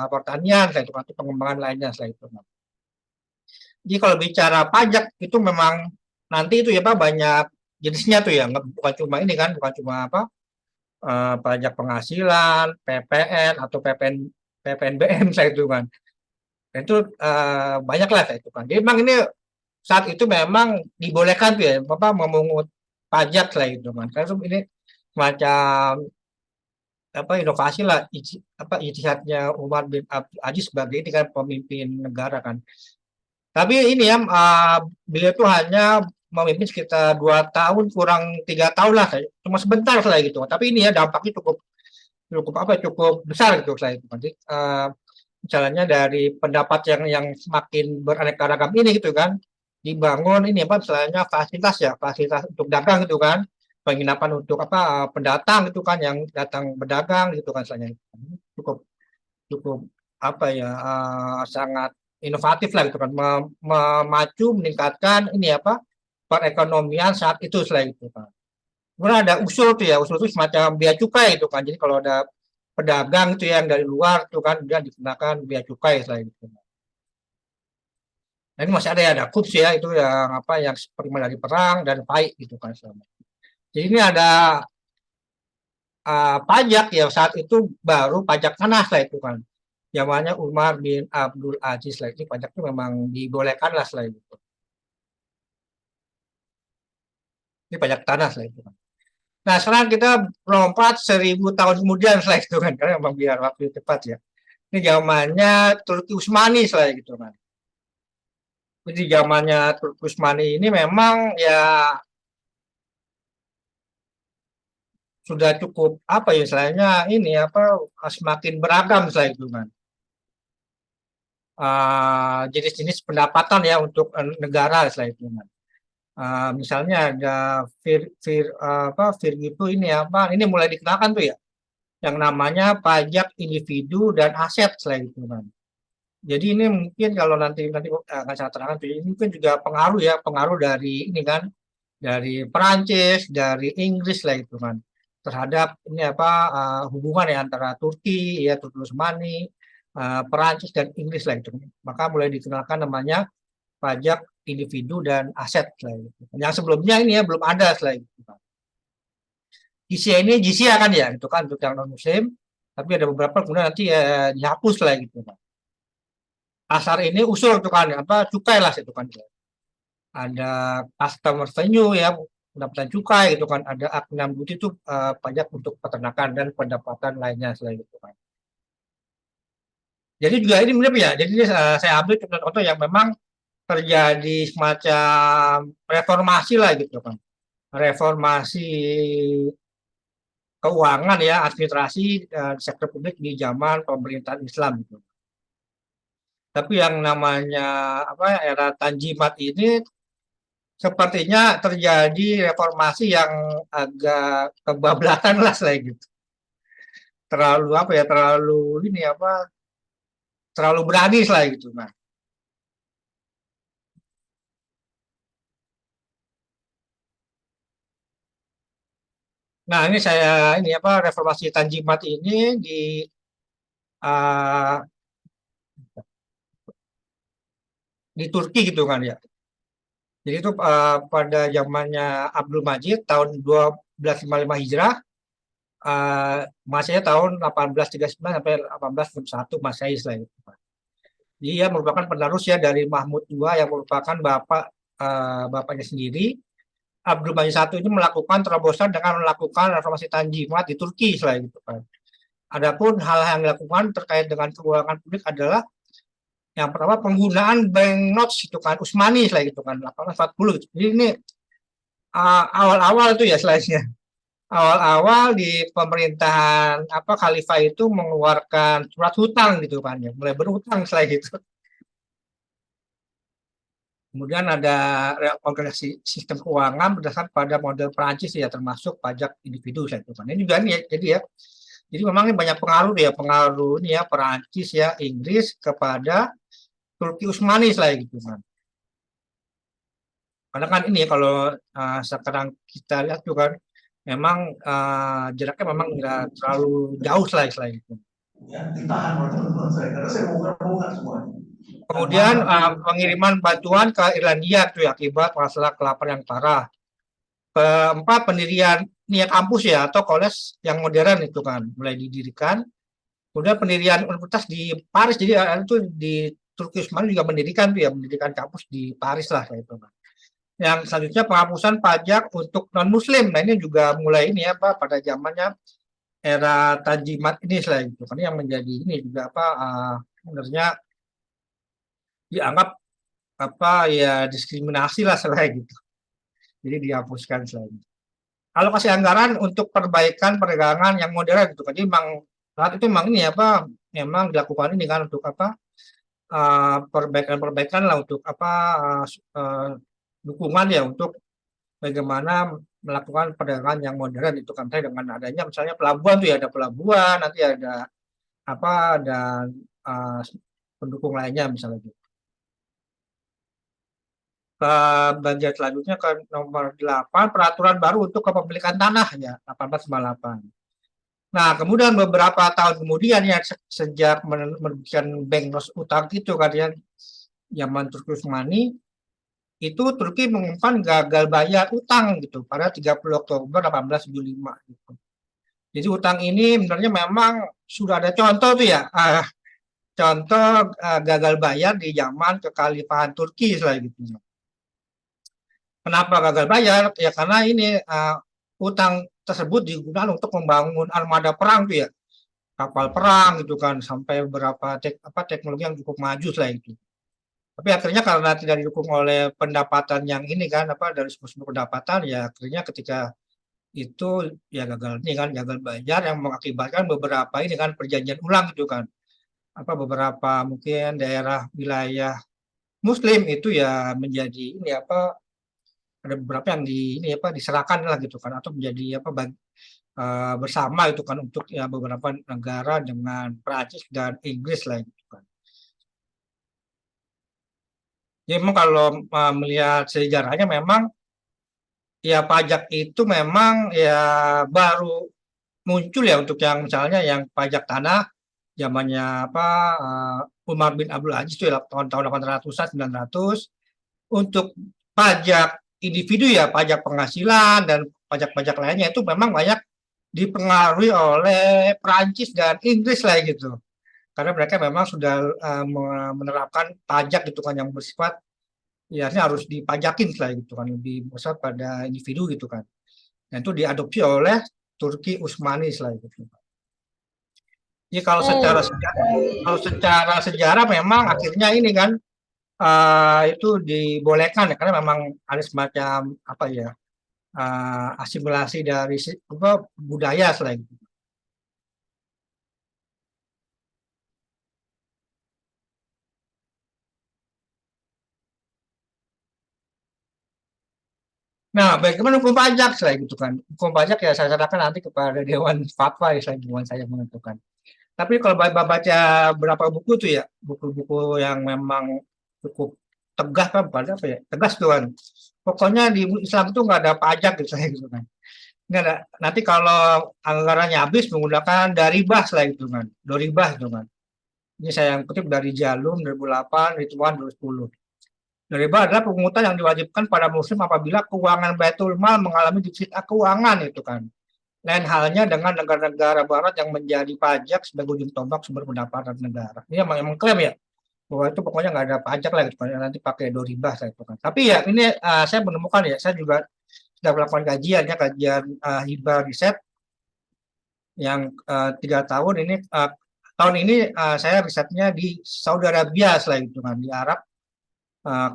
pertanian, lah itu kan, untuk pengembangan lainnya lah itu. Kan. Jadi kalau bicara pajak itu memang nanti itu ya Pak banyak jenisnya tuh ya, bukan cuma ini kan, bukan cuma apa pajak penghasilan, PPN atau PPNBM saya itu kan. Itu banyak lah saya itu kan. Jadi memang ini saat itu memang dibolehkan tuh ya, Bapak memungut pajak lah itu kan. Karena ini semacam apa inovasi lah apa ijtihadnya Umar bin Abdul Aziz sebagai ini kan pemimpin negara kan. Tapi ini ya beliau itu hanya memimpin sekitar 2 tahun kurang 3 tahun lah, cuma sebentar lah gitu. Tapi ini ya dampaknya cukup besar gitu saya itu. Jadi misalnya dari pendapat yang semakin beraneka ragam ini gitu kan, dibangun ini apa misalnya fasilitas untuk dagang gitu kan, penginapan untuk apa pendatang gitu kan yang datang berdagang gitu kan misalnya cukup cukup apa ya sangat inovatif lah gitu kan memacu meningkatkan ini apa perekonomian saat itu selain itu kan. Kemudian ada usul tuh ya, usul itu semacam bea cukai itu kan. Jadi kalau ada pedagang itu yang dari luar tuh kan dia dikenakan bea cukai selain itu. Nah, ini masih ada ya, ada KUPS ya itu yang apa yang seperti dari perang dan PAI gitu kan selama. Jadi ini ada pajak ya saat itu baru pajak tanah lah itu kan. Zamannya Umar bin Abdul Aziz lah ini pajak itu memang dibolehkan lah selain itu. Ini pajak tanah lah itu kan. Nah sekarang kita lompat 1000 tahun kemudian setelah itu kan karena memang biar waktu cepat ya. Ini zamannya Turki Utsmani setelah gitu kan. Jadi zamannya Turki Utsmani ini memang ya sudah cukup apa ya istilahnya ini apa semakin beragam setelah itu kan. Jenis-jenis pendapatan ya untuk negara setelah itu kan. Misalnya ada itu ini apa ini mulai dikenalkan tuh ya yang namanya pajak individu dan aset selain itu kan. Jadi ini mungkin kalau nanti akan saya terangkan tuh ini mungkin juga pengaruh dari ini kan dari Perancis, dari Inggris lah itu kan terhadap ini apa hubungan ya antara Turki ya Turki Utsmani, Perancis dan Inggris lah itu. Maka mulai dikenalkan namanya pajak individu dan aset lah itu. Yang sebelumnya ini ya belum ada selain itu. Jizya kan ya itu kan untuk yang non muslim tapi ada beberapa kemudian nanti ya dihapus lah gitu kan. Asar ini usul itu kan apa cukai lah itu kan. Ada custom revenue ya pendapatan cukai gitu kan ada aknam duty itu pajak untuk peternakan dan pendapatan lainnya selain itu kan. Jadi juga ini mirip ya. Jadi saya ambil contoh yang memang terjadi semacam reformasi lah gitu kan. Reformasi keuangan ya, administrasi sektor publik di zaman pemerintahan Islam gitu. Tapi yang namanya apa era Tanzimat ini sepertinya terjadi reformasi yang agak kebablasan lah saya gitu. Terlalu apa ya, terlalu ini apa, terlalu berani lah gitu. Nah ini saya ini apa reformasi Tanzimat ini di Turki gitu kan ya. Jadi itu pada zamannya Abdul Majid tahun 1255 Hijrah, Masehi tahun 1839 sampai 1861 Masehi lah itu. Dia merupakan penerus ya dari Mahmud II yang merupakan bapaknya sendiri. Abdul Majid I ini melakukan terobosan dengan melakukan reformasi Tanzimat di Turki selain itu kan. Adapun hal yang dilakukan terkait dengan keuangan publik adalah yang pertama penggunaan banknotes itu kan Utsmani lah gitu kan 1840 gitu. Jadi ini awal-awal itu ya slide-nya. Awal-awal di pemerintahan Khalifah itu mengeluarkan surat hutang gitu kan ya, mulai berhutang setelah itu. Kemudian ada reorganisasi sistem keuangan berdasarkan pada model Perancis ya, termasuk pajak individu saya itu kan. Ini juga nih ya, jadi memang ini banyak pengaruh ya, Perancis ya, Inggris kepada Turki Utsmani lah gitu kan. Karena kan ini kalau sekarang kita lihat juga kan, memang jaraknya memang nggak terlalu jauh selain itu. Ya, ditahan oleh teman-teman saya karena saya bongkar semuanya. Kemudian pengiriman bantuan ke Irlandia tuh ya, akibat masalah kelaparan yang parah. Keempat, pendirian kampus ya atau college yang modern itu kan mulai didirikan. Kemudian pendirian universitas di Paris, jadi itu di Turki Utsmani juga mendirikan kampus di Paris lah itu kan. Yang selanjutnya penghapusan pajak untuk non Muslim. Nah ini juga mulai ini pada zamannya era Tanzimat ini lah itu kan yang menjadi ini juga sebenarnya dianggap ya diskriminasi lah selain gitu. Jadi dihapuskan selain. Kalau kasih anggaran untuk perbaikan perdagangan yang modern gitu kan. Jadi memang saat itu memang ini memang dilakukan ini kan untuk perbaikan lah untuk dukungan ya untuk bagaimana melakukan perdagangan yang modern itu kan dengan adanya misalnya pelabuhan tuh ya, ada pelabuhan, nanti ada dan pendukung lainnya misalnya gitu. Ke bagian selanjutnya ke nomor 8, peraturan baru untuk kepemilikan tanah ya 1898. Nah, kemudian beberapa tahun kemudian ya sejak menerbitkan banknotes utang itu kan ya zaman Turki Utsmani, itu Turki mengumumkan gagal bayar utang gitu pada 30 Oktober 1875 gitu. Jadi utang ini sebenarnya memang sudah ada contoh tuh ya, contoh gagal bayar di zaman kekhalifahan Turki gitu. Kenapa gagal bayar? Ya karena ini utang tersebut digunakan untuk membangun armada perang tuh ya, kapal perang gitu kan, sampai beberapa teknologi yang cukup maju lah itu. Tapi akhirnya karena tidak didukung oleh pendapatan yang ini kan dari sumber pendapatan ya akhirnya ketika itu ya gagal bayar yang mengakibatkan beberapa ini kan perjanjian ulang gitu kan. Beberapa mungkin daerah wilayah Muslim itu ya menjadi ini ada beberapa yang diserahkan lah gitu kan atau menjadi bersama itu kan untuk ya beberapa negara dengan Prancis dan Inggris lah gitu kan. Jadi memang kalau melihat sejarahnya memang ya pajak itu memang ya baru muncul ya untuk yang misalnya yang pajak tanah zamannya Umar bin Abdul Aziz itu ya tahun 800-an 900. Untuk pajak individu ya pajak penghasilan dan pajak-pajak lainnya itu memang banyak dipengaruhi oleh Prancis dan Inggris lah gitu. Karena mereka memang sudah menerapkan pajak gitu kan yang bersifat ya harus dipajakin lah gitu kan, lebih besar pada individu gitu kan. Dan itu diadopsi oleh Turki Utsmani lah gitu. Jadi kalau secara sejarah memang akhirnya ini kan itu dibolehkan ya, karena memang ada semacam asimilasi dari budaya selain itu. Nah, bagaimana hukum pajak selain itu kan? Hukum pajak ya saya serahkan nanti kepada Dewan Fatwa ya selain Dewan saya menentukan. Tapi kalau baca beberapa buku tuh ya, buku-buku yang memang cukup tegas kan, tegas tuh kan. Pokoknya di Islam itu nggak ada pajak gitu kan. Nggak ada. Nanti kalau anggarannya habis menggunakan daribah lah gitu kan, doribah gitu kan. Ini saya yang kutip dari Jalum 2008, Ridwan 2010. Daribah adalah pungutan yang diwajibkan pada muslim apabila keuangan Baitul Mal mengalami defisit keuangan itu kan. Lain halnya dengan negara-negara barat yang menjadi pajak sebagai ujung tombak sumber pendapatan negara. Ini emang klaim ya bahwa itu pokoknya nggak ada pajak lah gitu kan, nanti pakai doribah saya itu kan. Tapi ya ini saya menemukan ya, saya juga sudah melakukan kajian hibah riset yang 3 tahun ini tahun ini saya risetnya di Saudi Arabia selain itu kan di Arab.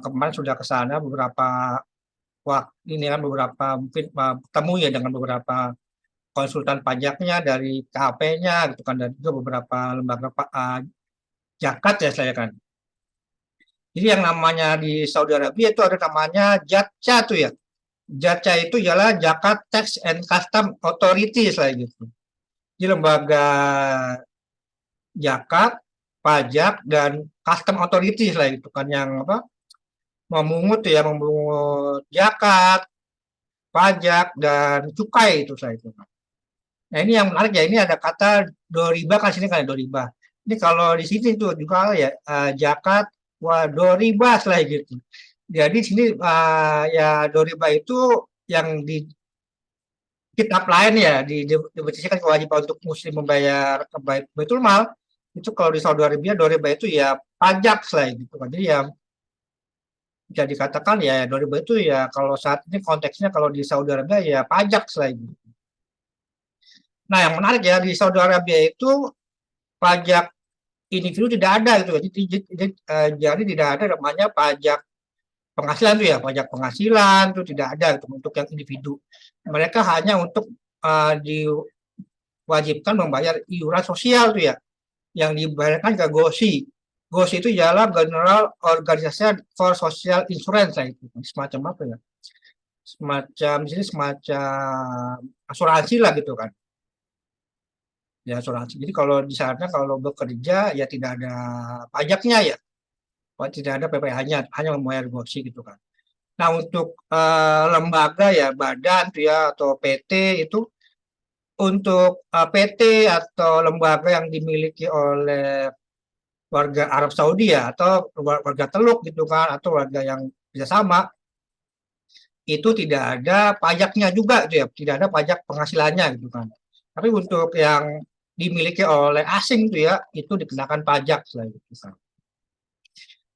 Kemarin sudah ke sana beberapa waktu ini kan beberapa mungkin bertemu ya dengan beberapa konsultan pajaknya dari KAP-nya gitu kan dan juga beberapa lembaga zakat ya saya kan. Jadi yang namanya di Saudi Arabia itu ada namanya JATCA tuh ya. JATCA itu ialah Zakat Tax and Custom Authority saya gitu. Jadi lembaga zakat, pajak dan custom authority lah itu kan yang apa memungut zakat, pajak dan cukai itu saya itu. Nah ini yang menarik ya ini ada kata doriba kan sini kan doriba. Ini kalau di sini tuh juga ya zakat wa doriba lah gitu. Jadi sini ya doriba itu yang di kitab lain ya dibacakan kewajiban untuk muslim membayar ke Baitul Mal itu kalau di Saudi Arabia doriba itu ya pajak selain gitu kan. Jadi ya bisa dikatakan ya doriba itu ya kalau saat ini konteksnya kalau di Saudi Arabia ya pajak selain gitu. Nah yang menarik ya di Saudi Arabia itu pajak individu tidak ada gitu. Jadi tidak ada namanya pajak penghasilan itu ya pajak penghasilan itu tidak ada gitu, untuk yang individu. Mereka hanya untuk diwajibkan membayar iuran sosial tuh ya yang dibayarkan ke GOSI. GOSI itu ialah General Organization for Social Insurance lah itu semacam apa ya? Semacam asuransi lah gitu kan. Ya asuransi. Jadi kalau di sana kalau bekerja ya tidak ada pajaknya ya. Tidak ada PPh-nya, hanya membayar GOSI gitu kan. Nah untuk lembaga ya badan tuh ya atau PT itu untuk PT atau lembaga yang dimiliki oleh warga Arab Saudi ya atau warga Teluk gitu kan atau warga yang kerjasama itu tidak ada pajaknya juga gitu ya, tidak ada pajak penghasilannya gitu kan. Tapi untuk yang dimiliki oleh asing tuh ya itu dikenakan pajak selain itu kan.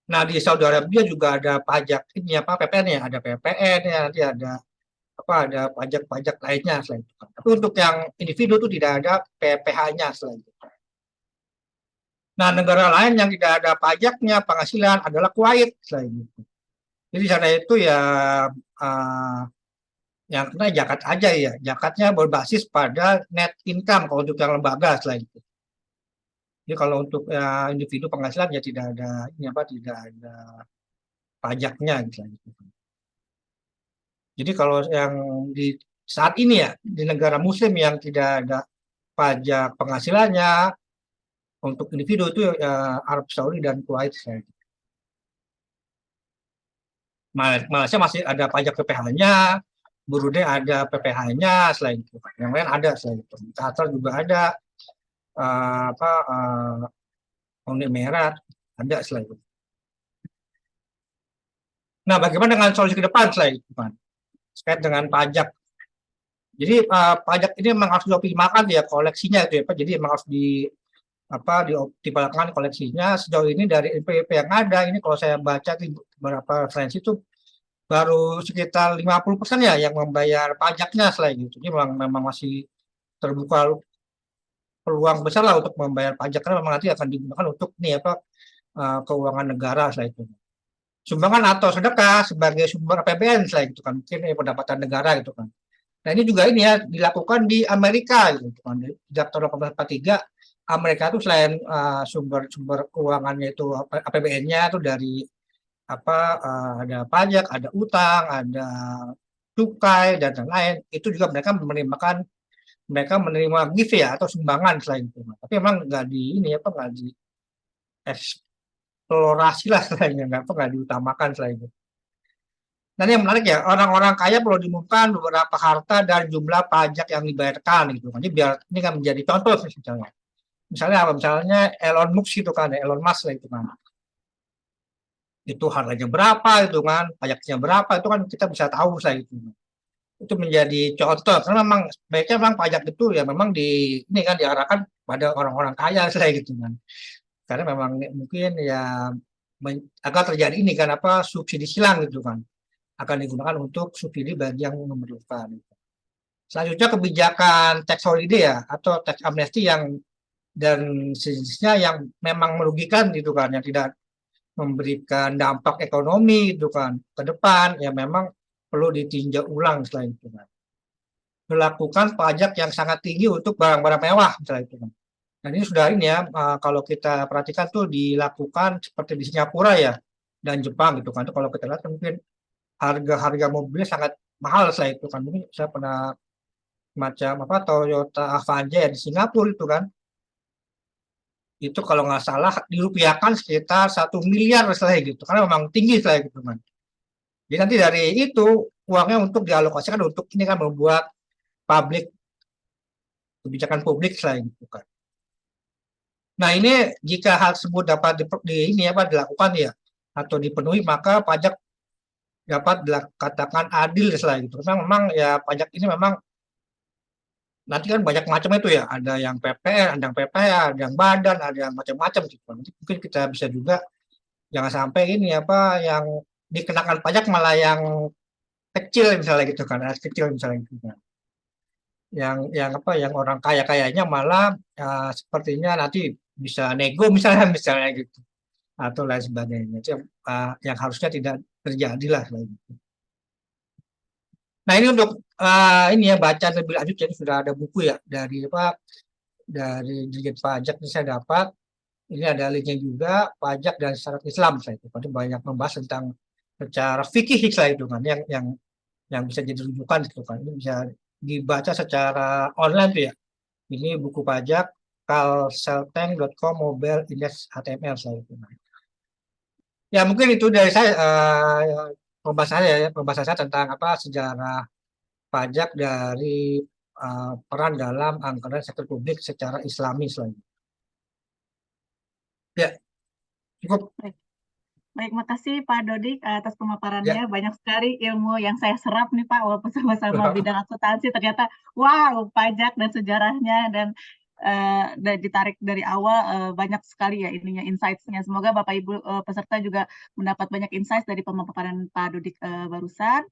Nah di Saudi Arabia juga ada pajak ini apa PPN ya, ada PPN ya, nanti ada apa ada pajak-pajak lainnya selain itu. Tapi untuk yang individu itu tidak ada PPh-nya selain itu. Nah negara lain yang tidak ada pajaknya penghasilan adalah Kuwait selain itu. Jadi di sana itu ya yang kena zakat aja ya, zakatnya berbasis pada net income kalau untuk yang lembaga selain itu. Jadi kalau untuk individu penghasilan ya tidak ada ini apa tidak ada pajaknya gitu. Jadi kalau yang di saat ini ya di negara muslim yang tidak ada pajak penghasilannya untuk individu itu Arab Saudi dan Kuwait saya. Malaysia masih ada pajak PPh-nya, Brunei ada PPh-nya selain itu. Yang lain ada selain itu. Qatar juga ada Uni Emirat ada selain itu. Nah, bagaimana dengan solusi ke depan selain itu, Pak? Terkait dengan pajak. Jadi pajak ini memang harus dioptimalkan ya koleksinya itu ya, Pak. Jadi memang harus dioptimalkan koleksinya. Sejauh ini dari NPWP yang ada, ini kalau saya baca di beberapa referensi itu baru sekitar 50% ya yang membayar pajaknya selain itu. Jadi memang masih terbuka peluang besar lah untuk membayar pajak karena memang nanti akan digunakan untuk keuangan negara selain itu. Sumbangan atau sedekah sebagai sumber APBN selain itu kan mungkin pendapatan negara gitu kan. Nah ini juga ini ya dilakukan di Amerika gitu kan. Sejak tahun 1843 Amerika itu selain sumber keuangannya itu APBN-nya itu dari ada pajak, ada utang, ada cukai dan lain-lain. Itu juga mereka menerima gift ya atau sumbangan selain itu. Tapi memang nggak di eksplorasi lah selainnya nggak diutamakan selain itu. Nah ini yang menarik ya orang-orang kaya perlu diumumkan beberapa harta dan jumlah pajak yang dibayarkan gitu. Jadi biar ini kan menjadi contoh misalnya. Misalnya Elon Musk itu kan, Elon Musk lah itu kan. Itu harganya berapa itu kan, pajaknya berapa itu kan kita bisa tahu saya itu. Itu menjadi contoh karena memang baiknya memang pajak itu ya memang ini kan diarahkan pada orang-orang kaya saya gitu kan. Karena memang mungkin ya akan terjadi ini kan subsidi silang gitu kan. Akan digunakan untuk subsidi bagi yang memerlukan. Selanjutnya kebijakan tax holiday ya atau tax amnesty yang dan sejenisnya yang memang merugikan gitu kan, yang tidak memberikan dampak ekonomi gitu kan ke depan, ya memang perlu ditinjau ulang setelah itu kan. Melakukan pajak yang sangat tinggi untuk barang-barang mewah misalnya itu kan. Dan ini sudah ini ya, kalau kita perhatikan tuh dilakukan seperti di Singapura ya dan Jepang gitu kan. Itu kalau kita lihat mungkin harga-harga mobilnya sangat mahal saya itu kan. Mungkin saya pernah macam apa Toyota Avanza ya di Singapura itu kan. Itu kalau nggak salah dirupiahkan sekitar 1 miliar misalnya gitu. Karena memang tinggi saya gitu kan. Jadi nanti dari itu uangnya untuk dialokasikan untuk ini kan membuat publik kebijakan publik selain itu kan. Nah ini jika hal tersebut dapat ini apa dilakukan ya atau dipenuhi maka pajak dapat dikatakan adil selain itu. Karena memang ya pajak ini memang nanti kan banyak macam itu ya. Ada yang PPN, ada yang PPH, ada yang badan, ada yang macam-macam gitu. Nanti mungkin kita bisa juga jangan sampai ini apa yang dikenakan pajak malah yang kecil misalnya gitu kan, kecil misalnya gitu kan. Yang apa yang orang kaya-kayanya malah sepertinya nanti bisa nego misalnya misalnya gitu atau lain sebagainya. Itu yang harusnya tidak terjadi lah gitu. Nah ini untuk ini ya bacaan lebih lanjut, jadi sudah ada buku ya dari apa dari Dirjen Pajak ini saya dapat. Ini ada linknya juga pajak dan syarat Islam saya itu. Itu banyak membahas tentang secara fikih lah itu kan yang bisa jadi rujukan gitu kan. Ini bisa dibaca secara online tuh ya. Ini buku pajak kalselteng.com mobile index HTML saya itu. Ya mungkin itu dari saya pembahasan saya tentang apa sejarah pajak dari peran dalam anggaran sektor publik secara Islami selanjutnya. Ya, cukup. Baik, makasih Pak Dodik atas pemaparannya. Ya. Banyak sekali ilmu yang saya serap nih Pak, walaupun sama-sama bidang akuntansi, ternyata wow, pajak dan sejarahnya dan ditarik dari awal banyak sekali ya ininya insights-nya. Semoga Bapak Ibu peserta juga mendapat banyak insights dari pemaparan Pak Dodik barusan.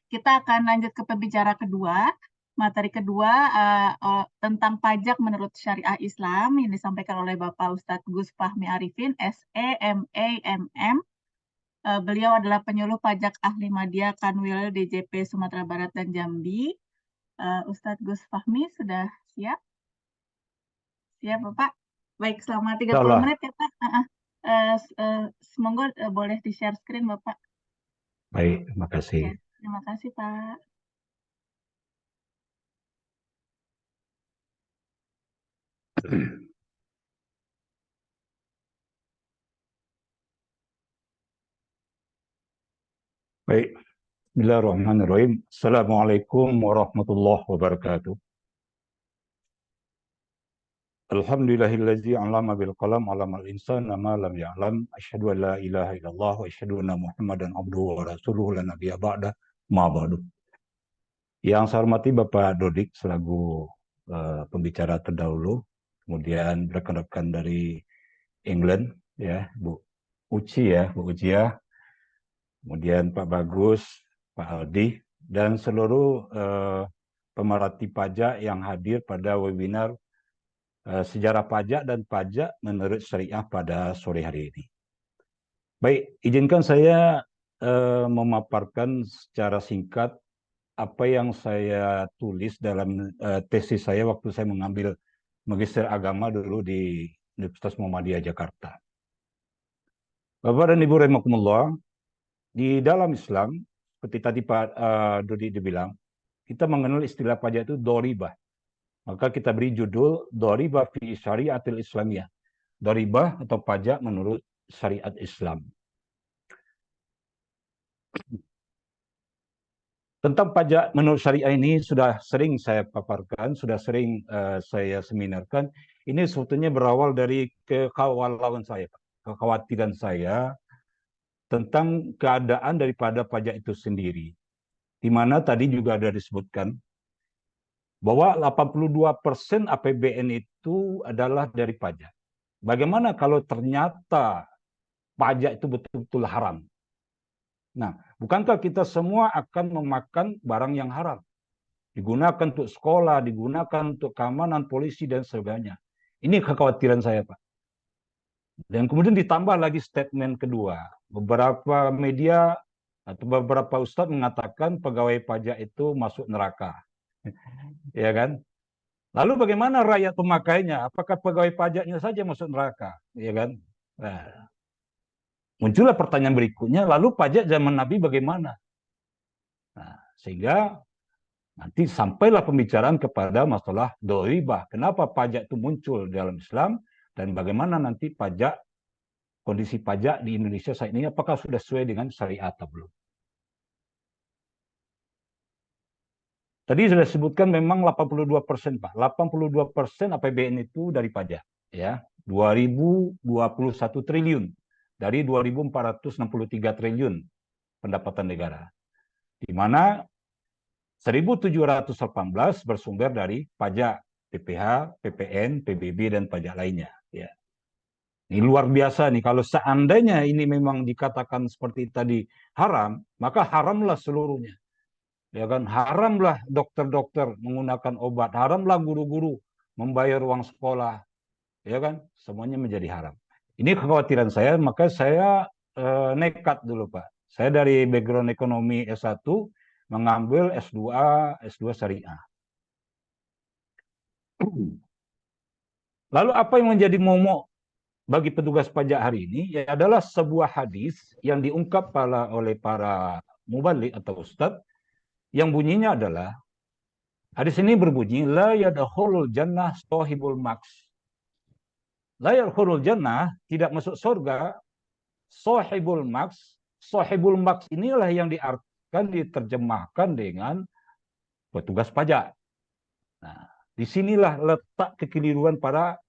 Kita akan lanjut ke pembicara kedua. Materi kedua tentang pajak menurut syariah Islam yang disampaikan oleh Bapak Ustadz Gus Fahmi Arifin, SEMAMM. Beliau adalah penyuluh pajak ahli Madya Kanwil DJP Sumatera Barat dan Jambi. Ustadz Gus Fahmi sudah siap? Siap Bapak? Baik, selama 30 menit ya Pak. Semoga boleh di-share screen Bapak. Baik, terima kasih. Ya, terima kasih Pak. Baik, Bismillahirrahmanirrahim. Assalamualaikum warahmatullahi wabarakatuh. Alhamdulillahillazi 'allama bil qalam 'allamal insana ma lam ya'lam. Asyhadu an la ilaha illallah wa asyhadu anna Muhammadan abduhu wa rasuluhu la nabiyya ba'da ma ba'du. Yang saya hormati Bapak Dodik selaku pembicara terdahulu, kemudian rekan-rekan dari England ya, Bu Uci ya, Bu Ucia, kemudian Pak Bagus, Pak Aldi, dan seluruh pemerhati pajak yang hadir pada webinar sejarah pajak dan pajak menurut syariah pada sore hari ini. Baik, izinkan saya memaparkan secara singkat apa yang saya tulis dalam tesis saya waktu saya mengambil magister agama dulu di Universitas Muhammadiyah Jakarta. Bapak dan Ibu rahimakumullah, di dalam Islam, seperti tadi Pak Dodi dibilang, kita mengenal istilah pajak itu doribah. Maka kita beri judul doribah fi syariatil Islamiyah. Doribah atau pajak menurut syariat Islam. Tentang pajak menurut syariah ini sudah sering saya paparkan, sudah sering saya seminarkan. Ini sebetulnya berawal dari kekhawatiran saya tentang keadaan daripada pajak itu sendiri. Di mana tadi juga ada disebutkan bahwa 82% APBN itu adalah dari pajak. Bagaimana kalau ternyata pajak itu betul-betul haram? Nah, bukankah kita semua akan memakan barang yang haram? digunakan untuk sekolah, digunakan untuk keamanan polisi dan sebagainya. Ini kekhawatiran saya, Pak. Dan kemudian ditambah lagi statement kedua. Beberapa media atau beberapa ustadz mengatakan pegawai pajak itu masuk neraka. Ya kan? Lalu bagaimana rakyat pemakainya? Apakah pegawai pajaknya saja masuk neraka? Ya kan? Nah, muncullah pertanyaan berikutnya, lalu pajak zaman Nabi bagaimana? Nah, sehingga nanti sampailah pembicaraan kepada masalah doribah. Kenapa pajak itu muncul dalam Islam dan bagaimana nanti pajak, kondisi pajak di Indonesia saat ini apakah sudah sesuai dengan syariat atau belum? Tadi sudah disebutkan memang 82%, Pak. 82% APBN itu dari pajak, ya. 2021 triliun dari 2.463 triliun pendapatan negara. Di mana 1.718 bersumber dari pajak PPH, PPN, PBB dan pajak lainnya, ya. Ini luar biasa nih, kalau seandainya ini memang dikatakan seperti tadi haram, maka haramlah seluruhnya. Ya kan, haramlah dokter-dokter menggunakan obat, haramlah guru-guru membayar uang sekolah, ya kan, semuanya menjadi haram. Ini kekhawatiran saya, maka saya nekat dulu, Pak. Saya dari background ekonomi S1 mengambil S2 syariah. Lalu apa yang menjadi momok bagi petugas pajak hari ini? Ya adalah sebuah hadis yang diungkap oleh para mubalik atau ustadz, yang bunyinya adalah, hadis ini berbunyi, la yadkhulul jannah shahibul maks. La yadkhulul jannah, tidak masuk surga, shahibul maks. Shahibul maks inilah yang diartikan, diterjemahkan dengan petugas pajak. Nah, disinilah letak kekeliruan para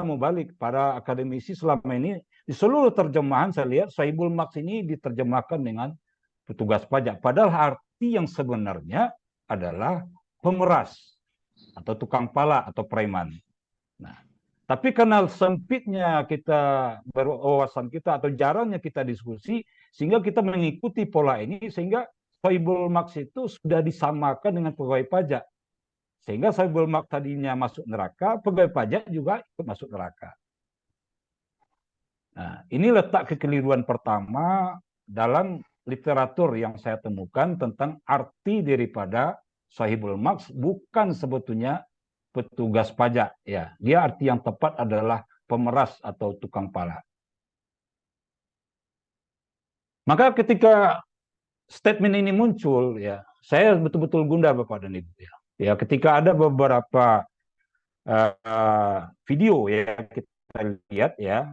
mubalik, para akademisi selama ini. Di seluruh terjemahan saya lihat shahibul maks ini diterjemahkan dengan petugas pajak. Padahal arti yang sebenarnya adalah pemeras atau tukang pala atau preman. Nah, tapi karena sempitnya kita berwawasan kita atau jarangnya kita diskusi, sehingga kita mengikuti pola ini, sehingga shahibul maks itu sudah disamakan dengan pegawai pajak. Sehingga shahibul maks tadinya masuk neraka, pegawai pajak juga ikut masuk neraka. Nah, ini letak kekeliruan pertama dalam literatur yang saya temukan tentang arti daripada shahibul maks, bukan sebetulnya petugas pajak, ya. Dia arti yang tepat adalah pemeras atau tukang pala. Maka ketika statement ini muncul, ya, saya betul-betul gundah, Bapak dan Ibu, ya. Ya, ketika ada beberapa video yang kita lihat, ya,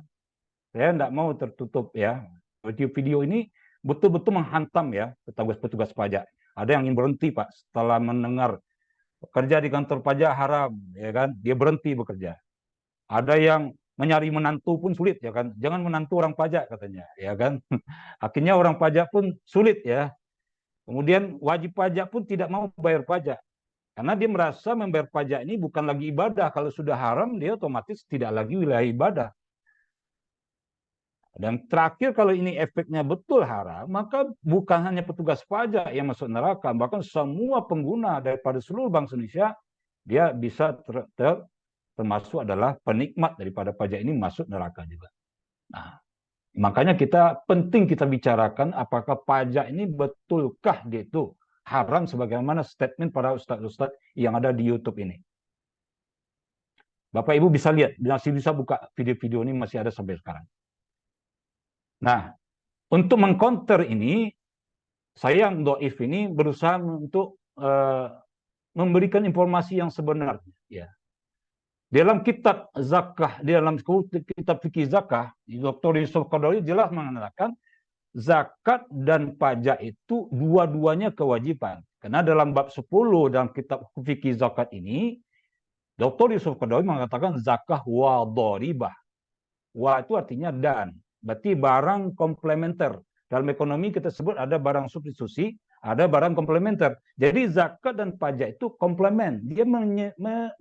saya tidak mau tertutup, ya. Video ini betul-betul menghantam, ya, petugas pajak. Ada yang ingin berhenti, Pak, setelah mendengar bekerja di kantor pajak haram, ya kan, dia berhenti bekerja. Ada yang mencari menantu pun sulit, ya kan, jangan menantu orang pajak katanya, ya kan. Akhirnya orang pajak pun sulit, ya. Kemudian wajib pajak pun tidak mau bayar pajak karena dia merasa membayar pajak ini bukan lagi ibadah. Kalau sudah haram, dia otomatis tidak lagi wilayah ibadah. Dan terakhir, kalau ini efeknya betul haram, maka bukan hanya petugas pajak yang masuk neraka, bahkan semua pengguna daripada seluruh bangsa Indonesia, dia bisa termasuk adalah penikmat daripada pajak ini masuk neraka juga. Nah, makanya penting kita bicarakan apakah pajak ini betulkah dia itu haram sebagaimana statement para ustadz-ustadz yang ada di YouTube ini. Bapak Ibu bisa lihat, masih bisa buka video-video ini, masih ada sampai sekarang. Nah, untuk mengcounter ini, saya yang doif ini berusaha untuk memberikan informasi yang sebenarnya. Ya. Dalam kitab zakah, dalam kitab fikih zakah, Dr. Yusuf Qaradawi jelas mengatakan zakat dan pajak itu dua-duanya kewajiban. Karena dalam bab 10 dalam kitab fikih zakat ini, Dr. Yusuf Qaradawi mengatakan zakah wa dharibah. Wa itu artinya dan. Berarti barang komplementer. Dalam ekonomi kita sebut ada barang substitusi, ada barang komplementer. Jadi zakat dan pajak itu komplement, dia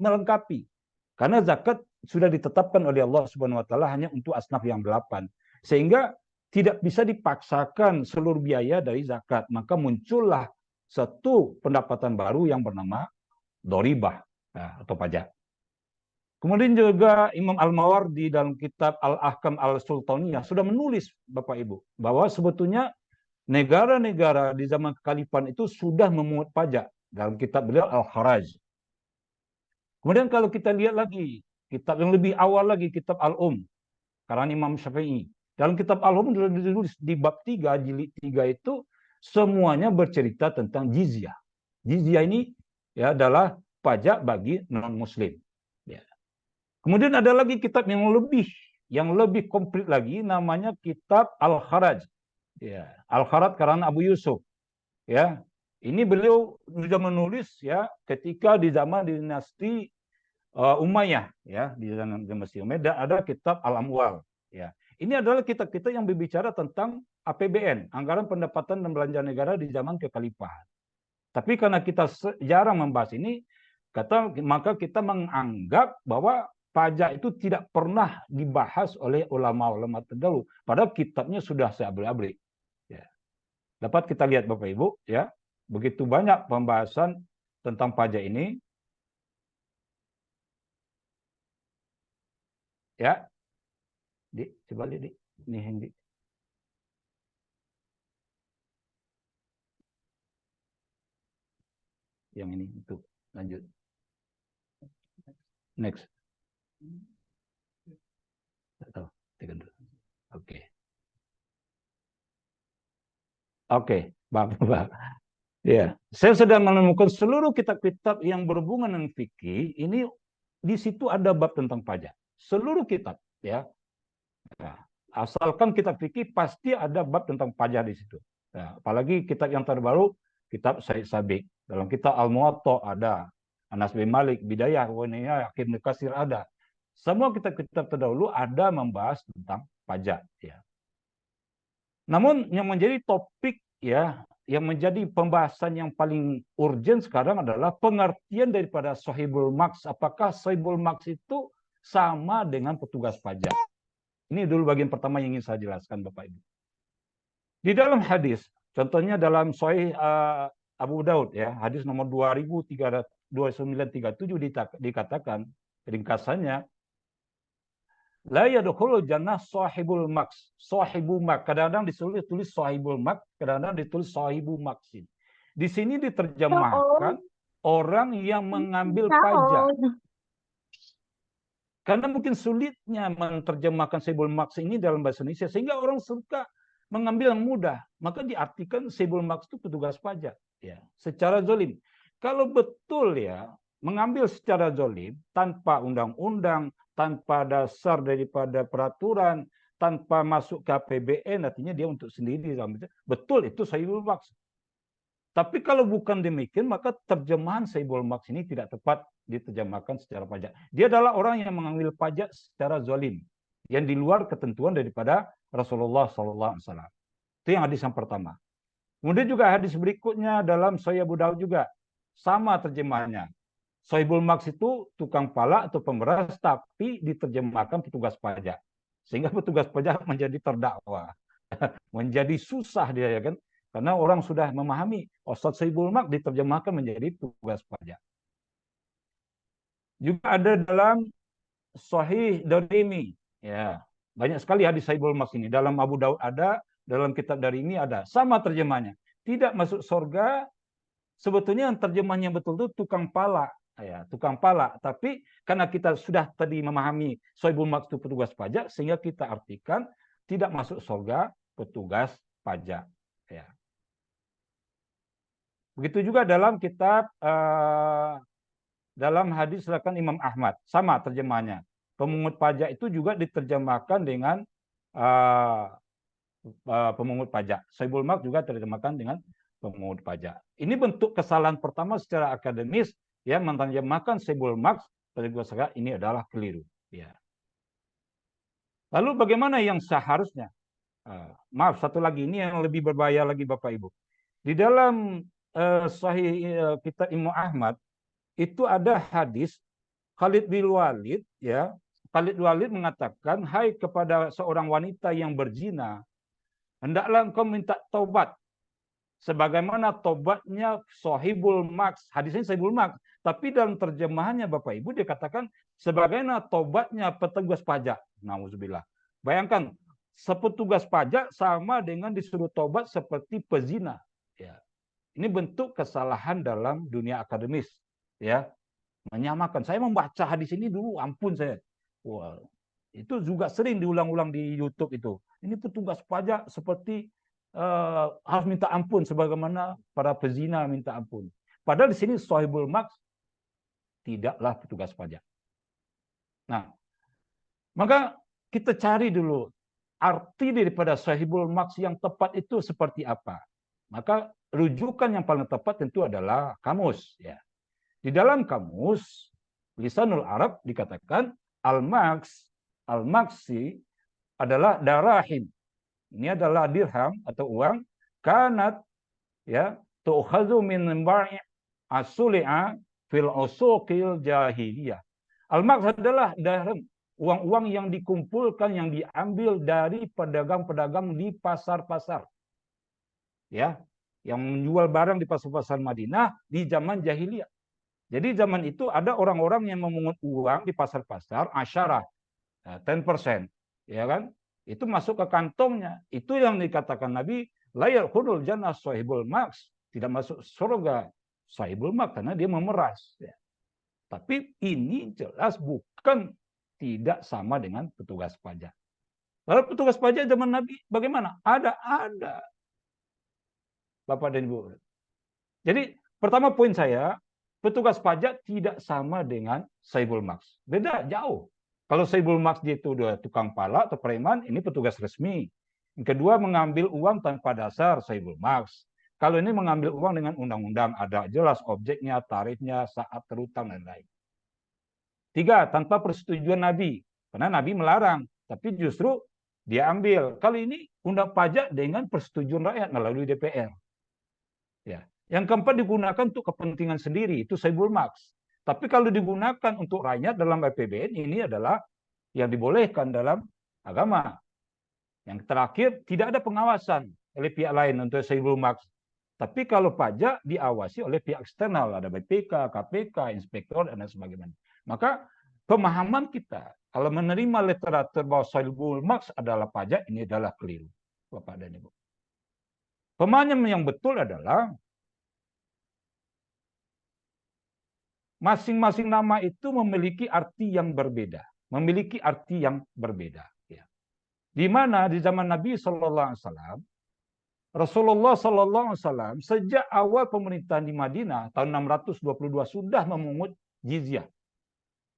melengkapi. Karena zakat sudah ditetapkan oleh Allah Subhanahu wa taala hanya untuk asnaf yang 8. Sehingga tidak bisa dipaksakan seluruh biaya dari zakat. Maka muncullah satu pendapatan baru yang bernama doribah atau pajak. Kemudian juga Imam Al-Mawardi dalam kitab Al-Ahkam Al-Sultaniyah sudah menulis, Bapak Ibu, bahwa sebetulnya negara-negara di zaman kekhalifahan itu sudah memungut pajak dalam kitab beliau Al-Kharaj. Kemudian kalau kita lihat lagi kitab yang lebih awal lagi, kitab karena Imam Syafi'i. Dalam kitab Al-Um ditulis di bab 3, jilid 3 itu semuanya bercerita tentang jizyah. Jizyah ini ya adalah pajak bagi non-muslim. Ya. Kemudian ada lagi kitab yang lebih komplit lagi, namanya kitab Al-Kharaj. Ya, Al-Kharaj karena Abu Yusuf. Ya. Ini beliau sudah menulis ya ketika di zaman dinasti Umayyah, ya, di zaman dinasti Umayyah ada kitab Al-Amwal. Ya. Ini adalah kitab-kitab yang berbicara tentang APBN, anggaran pendapatan dan belanja negara di zaman kekhalifahan. Tapi karena kita jarang membahas ini, maka kita menganggap bahwa pajak itu tidak pernah dibahas oleh ulama-ulama terdahulu. Padahal kitabnya sudah seabri-abri. Ya. Dapat kita lihat Bapak Ibu, ya, begitu banyak pembahasan tentang pajak ini. Ya, coba lihat ini Hendy. Yang ini itu lanjut. Next. Oke. Oke, Bapak. Ya, saya sedang menemukan seluruh kitab-kitab yang berhubungan dengan fikih ini, di situ ada bab tentang pajak. Seluruh kitab, ya. Nah, asalkan kitab fikih pasti ada bab tentang pajak di situ. Nah, apalagi kitab yang terbaru, kitab Said Sabiq. Dalam kitab Al-Muwatta ada, Anas bin Malik, Bidayah, Waniyah, Ibnu Katsir ada. Semua kitab-kitab terdahulu ada membahas tentang pajak, ya. Namun yang menjadi topik, ya, yang menjadi pembahasan yang paling urgent sekarang adalah pengertian daripada sahibul maks. Apakah sahibul maks itu sama dengan petugas pajak? Ini dulu bagian pertama yang ingin saya jelaskan, Bapak Ibu. Di dalam hadis, contohnya dalam Sahih Abu Daud, ya, hadis nomor 2937 dikatakan, ringkasannya, la yadkhulul jannah sahibul maks. Sahibu maks. Kadang-kadang ditulis sahibul maks, kadang-kadang ditulis sahibu maksin. Di sini diterjemahkan orang yang mengambil pajak. Karena mungkin sulitnya menerjemahkan sahibul maks ini dalam bahasa Indonesia, sehingga orang suka mengambil yang mudah. Maka diartikan sahibul maks itu petugas pajak, ya, secara zalim. Kalau betul, ya, mengambil secara zalim tanpa undang-undang, tanpa dasar daripada peraturan, tanpa masuk ke APBN, artinya dia untuk sendiri. Betul, itu sahibul maks. Tapi kalau bukan demikian, maka terjemahan sahibul maks ini tidak tepat diterjemahkan secara pajak. Dia adalah orang yang mengambil pajak secara zalim, yang di luar ketentuan daripada Rasulullah SAW. Itu yang hadis yang pertama. Kemudian juga hadis berikutnya dalam Sahih Abu Daud juga sama terjemahannya. Sahibul maks itu tukang pala atau pemeras, tapi diterjemahkan petugas pajak. Sehingga petugas pajak menjadi terdakwa. Menjadi susah dia, ya kan? Karena orang sudah memahami, sahibul maks diterjemahkan menjadi petugas pajak. Juga ada dalam Sahih Darimi. Ya, banyak sekali hadis sahibul maks ini. Dalam Abu Daud ada, dalam kitab Darimi ada. Sama terjemahnya. Tidak masuk surga, sebetulnya yang terjemahnya betul itu tukang pala. Ya, tukang pala. Tapi karena kita sudah tadi memahami sahibul maks itu petugas pajak, sehingga kita artikan tidak masuk surga petugas pajak. Ya. Begitu juga dalam kitab, dalam hadis silakan Imam Ahmad, sama terjemahnya. Pemungut pajak itu juga diterjemahkan dengan pemungut pajak. Sahibul maks juga terjemahkan dengan pemungut pajak. Ini bentuk kesalahan pertama secara akademis, ya, menerjemahkan sahibul maks ini adalah keliru. Ya. Lalu bagaimana yang seharusnya? Maaf, satu lagi, ini yang lebih berbahaya lagi Bapak Ibu. Di dalam Sahih kitab Imam Ahmad itu ada hadis Khalid bin Walid, ya. Khalid bin Walid mengatakan, hai kepada seorang wanita yang berzina, hendaklah engkau minta taubat sebagaimana tobatnya sahibul maks. Hadisnya sahibul maks, tapi dalam terjemahannya Bapak Ibu dikatakan sebagaimana tobatnya petugas pajak. Nauzubillah. Bayangkan, sepetugas pajak sama dengan disuruh tobat seperti pezina. Ya. Ini bentuk kesalahan dalam dunia akademis. Ya, menyamakan. Saya membaca hadis ini dulu, ampun saya. Wah, itu juga sering diulang-ulang di YouTube itu. Ini petugas pajak seperti harus minta ampun sebagaimana para pezina minta ampun. Padahal di sini sahibul maks tidaklah petugas pajak. Nah, maka kita cari dulu arti daripada sahibul maks yang tepat itu seperti apa. Maka rujukan yang paling tepat tentu adalah kamus. Ya. Di dalam kamus Lisanul Arab dikatakan al-maksi adalah darahim. Ini adalah dirham atau uang kanat ya tu'khadhu min bai' as-suli'a fil usuqil jahiliyah. Al-maks adalah dirham, uang-uang yang dikumpulkan, yang diambil dari pedagang-pedagang di pasar-pasar. Ya, yang menjual barang di pasar-pasar Madinah di zaman jahiliyah. Jadi zaman itu ada orang-orang yang memungut uang di pasar-pasar, asyarah, 10%, ya kan? Itu masuk ke kantongnya. Itu yang dikatakan Nabi, la yadkhulul jannah sahibul maks, tidak masuk surga sahibul maks karena dia memeras. Ya. Tapi ini jelas bukan tidak sama dengan petugas pajak. Lalu petugas pajak zaman Nabi bagaimana? Ada. Bapak dan Ibu. Jadi pertama poin saya, petugas pajak tidak sama dengan sahibul maks. Beda jauh. Kalau sahibul maks dia itu udah tukang pala atau preman, ini petugas resmi. Yang kedua, mengambil uang tanpa dasar, sahibul maks. Kalau ini mengambil uang dengan undang-undang, ada jelas objeknya, tarifnya, saat terutang, dan lain. Tiga, tanpa persetujuan Nabi. Karena Nabi melarang, tapi justru dia ambil. Kali ini undang pajak dengan persetujuan rakyat melalui DPR. Ya. Yang keempat, digunakan untuk kepentingan sendiri, itu sahibul maks. Tapi kalau digunakan untuk rakyat dalam APBN, ini adalah yang dibolehkan dalam agama. Yang terakhir, tidak ada pengawasan oleh pihak lain untuk sahibul maks. Tapi kalau pajak diawasi oleh pihak eksternal, ada BPK, KPK, inspektor, dan sebagainya. Maka pemahaman kita, kalau menerima literatur bahwa sahibul maks adalah pajak, ini adalah keliru, Bapak dan Ibu. Pemahaman yang betul adalah masing-masing nama itu memiliki arti yang berbeda. Memiliki arti yang berbeda. Ya. Di mana di zaman Nabi SAW, Rasulullah SAW sejak awal pemerintahan di Madinah, tahun 622 sudah memungut jizyah.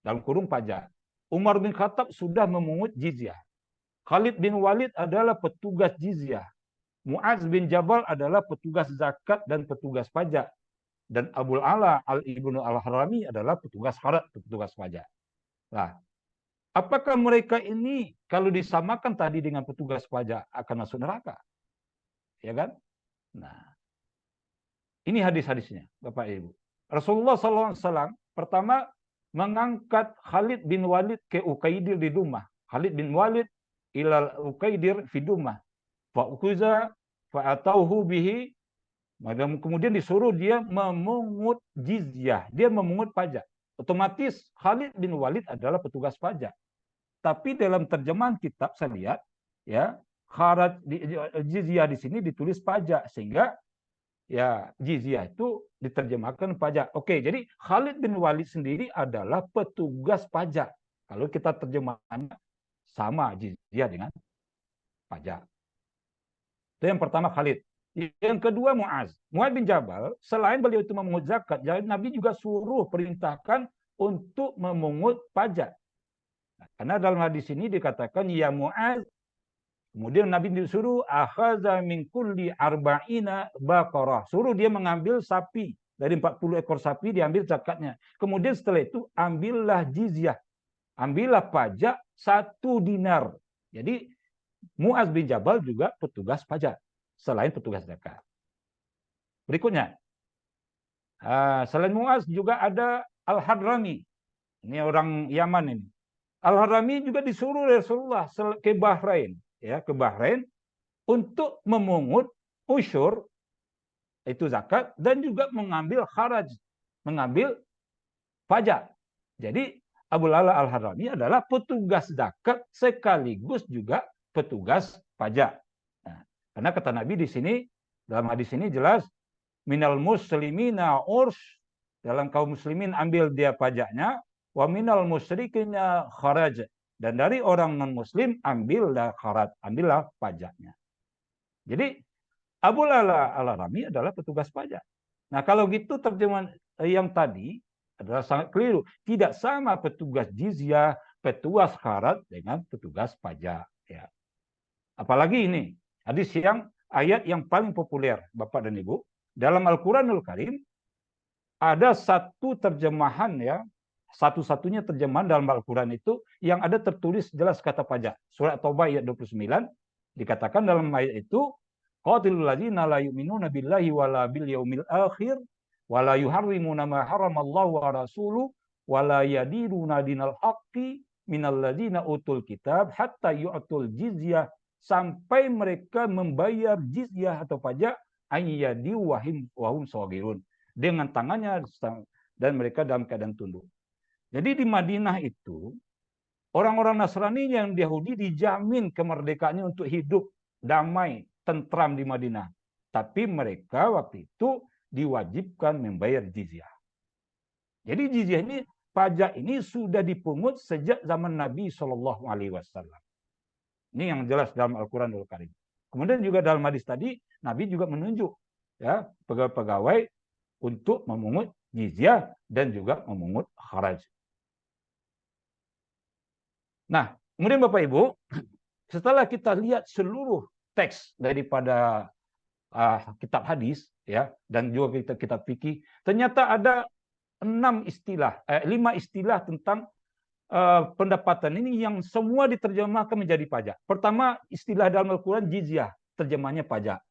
Dalam kurung pajak. Umar bin Khattab sudah memungut jizyah. Khalid bin Walid adalah petugas jizyah. Mu'az bin Jabal adalah petugas zakat dan petugas pajak. Dan Abul Ala al-Ibnu al-Harami adalah petugas harat, petugas pajak. Nah, apakah mereka ini kalau disamakan tadi dengan petugas pajak akan masuk neraka? Ya kan? Nah, ini hadis-hadisnya, Bapak Ibu. Rasulullah SAW pertama mengangkat Khalid bin Walid ke Ukaidir di Dumah. Khalid bin Walid ilal Ukaidir fi Dumah. Fa'ukuza fa'atauhu bihi. Kemudian disuruh dia memungut jizyah, dia memungut pajak. Otomatis Khalid bin Walid adalah petugas pajak. Tapi dalam terjemahan kitab saya lihat, ya kharat jizyah di sini ditulis pajak, sehingga ya jizyah itu diterjemahkan pajak. Oke, jadi Khalid bin Walid sendiri adalah petugas pajak. Kalau kita terjemahkannya sama jizyah dengan pajak. Itu yang pertama Khalid. Yang kedua Mu'az. Mu'az bin Jabal, selain beliau itu memungut zakat, Nabi juga suruh perintahkan untuk memungut pajak. Nah, karena dalam hadis ini dikatakan, ya Mu'az, kemudian Nabi disuruh, akhaza min kulli arba'ina baqarah. Suruh dia mengambil sapi. Dari 40 ekor sapi diambil zakatnya. Kemudian setelah itu, ambillah jizyah. Ambillah pajak 1 dinar. Jadi, Mu'az bin Jabal juga petugas pajak. Selain petugas zakat. Berikutnya, selain Mu'az juga ada Al-Hadrami. Ini orang Yaman ini. Al-Hadrami juga disuruh Rasulullah ke Bahrain, ya, ke Bahrain untuk memungut usyur itu zakat, dan juga mengambil kharaj, mengambil pajak. Jadi Abu Lala Al-Hadrami adalah petugas zakat sekaligus juga petugas pajak. Nah, karena kata Nabi di sini, dalam hadis ini jelas, minal muslimina urs, dalam kaum muslimin ambil dia pajaknya, wa minal musyrikina kharaj, dan dari orang non muslim ambillah kharaj, ambillah pajaknya. Jadi Abu Lala Al-Hadrami adalah petugas pajak. Nah, kalau gitu terjemahan yang tadi adalah sangat keliru. Tidak sama petugas jizyah, petugas kharaj dengan petugas pajak. Ya. Apalagi ini, hadis yang ayat yang paling populer, Bapak dan Ibu. Dalam Al-Quranul Karim, ada satu terjemahan, ya, satu-satunya terjemahan dalam Al-Quran itu yang ada tertulis jelas kata pajak. Surat Taubah ayat 29, dikatakan dalam ayat itu, qatilul ladzina la yu'minuna billahi wala bil yaumil akhir wala yuharrimuna ma haramallahu wa rasuluhu wala yadiruna dinal haqqi minal ladzina utul kitab hatta yu'tul jizyah, sampai mereka membayar jizyah atau pajak ayyadi wahum shagirun, dengan tangannya dan mereka dalam keadaan tunduk. Jadi di Madinah itu orang-orang Nasrani yang Yahudi dijamin kemerdekaannya untuk hidup damai, tentram di Madinah. Tapi mereka waktu itu diwajibkan membayar jizyah. Jadi jizyah ini, pajak ini sudah dipungut sejak zaman Nabi SAW. Ini yang jelas dalam Al-Quranul Karim. Kemudian juga dalam hadis tadi, Nabi juga menunjuk, ya, pegawai-pegawai untuk memungut jizyah dan juga memungut kharaj. Nah, kemudian Bapak Ibu, setelah kita lihat seluruh teks daripada kitab hadis, ya, dan juga kita fikih, ternyata ada 5 istilah tentang pendapatan ini yang semua diterjemahkan menjadi pajak. Pertama, istilah dalam Al-Quran jizyah, terjemahnya pajak.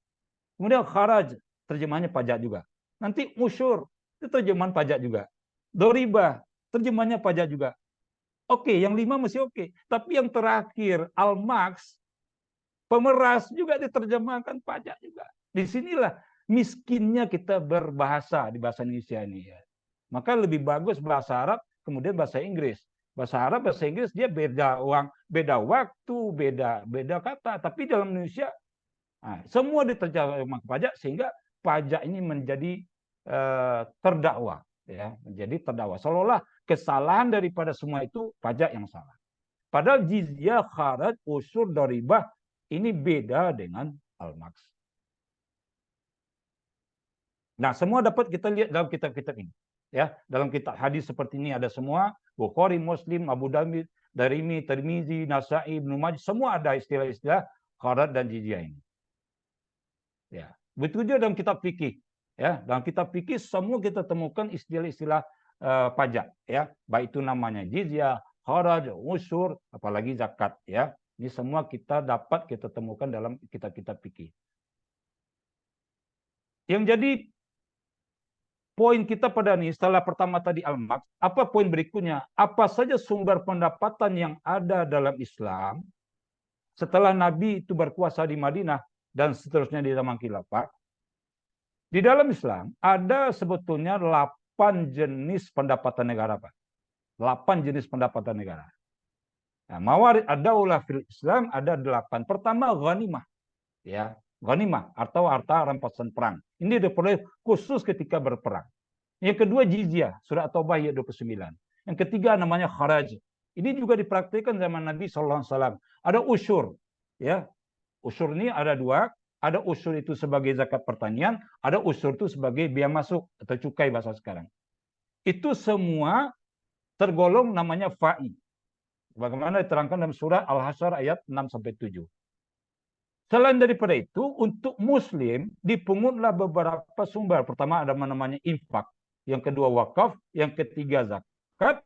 Kemudian kharaj, terjemahnya pajak juga. Nanti usyur, itu terjemahan pajak juga. Doribah, terjemahnya pajak juga. Oke, yang 5 masih oke. Tapi yang terakhir, al-maks, pemeras juga diterjemahkan pajak juga. Disinilah miskinnya kita berbahasa di bahasa Indonesia ini. Ya. Maka lebih bagus bahasa Arab, kemudian bahasa Inggris. Bahasa Arab, bahasa Inggris dia beda uang, beda waktu, beda kata. Tapi dalam Indonesia, semua diterjemahkan pajak, sehingga pajak ini menjadi terdakwa. Ya, menjadi terdakwa. Seolah-olah kesalahan daripada semua itu pajak yang salah. Padahal jizyah, kharaj, usyur, doribah ini beda dengan al-maks. Nah, semua dapat kita lihat dalam kitab-kitab ini. Ya, dalam kitab hadis seperti ini ada semua, Bukhari, Muslim, Abu Dawud, Darimi, Tirmizi, Nasa'i, Ibnu Majah, semua ada istilah-istilah kharaj dan jizyah ini. Ya, betul juga dalam kitab fikih. Ya, dalam kitab fikih semua kita temukan istilah-istilah pajak, ya, baik itu namanya jizyah, kharaj, usyur, apalagi zakat, ya. Ini semua kita temukan dalam kitab-kitab fikih. Yang jadi poin kita pada ini, setelah pertama tadi al-maks, apa poin berikutnya? Apa saja sumber pendapatan yang ada dalam Islam setelah Nabi itu berkuasa di Madinah dan seterusnya di zaman khilafah? Di dalam Islam ada sebetulnya 8 jenis pendapatan negara, Pak. 8 jenis pendapatan negara. Nah, mawarid ad-daulah fil Islam ada 8. Pertama, ghanimah. Ya, ghanimah atau harta rampasan perang. Ini diperoleh khusus ketika berperang. Yang kedua, jizyah, surat Taubah ayat 29. Yang ketiga namanya kharaj. Ini juga dipraktikkan zaman Nabi SAW. Ada usyur. Ya, usyur ini ada 2. Ada usyur itu sebagai zakat pertanian, ada usyur itu sebagai biaya masuk atau cukai bahasa sekarang. Itu semua tergolong namanya fa'i. Bagaimana diterangkan dalam surah Al-Hasyr ayat 6-7. Selain daripada itu, untuk muslim dipungutlah beberapa sumber. Pertama ada namanya infak, yang kedua wakaf, yang ketiga zakat,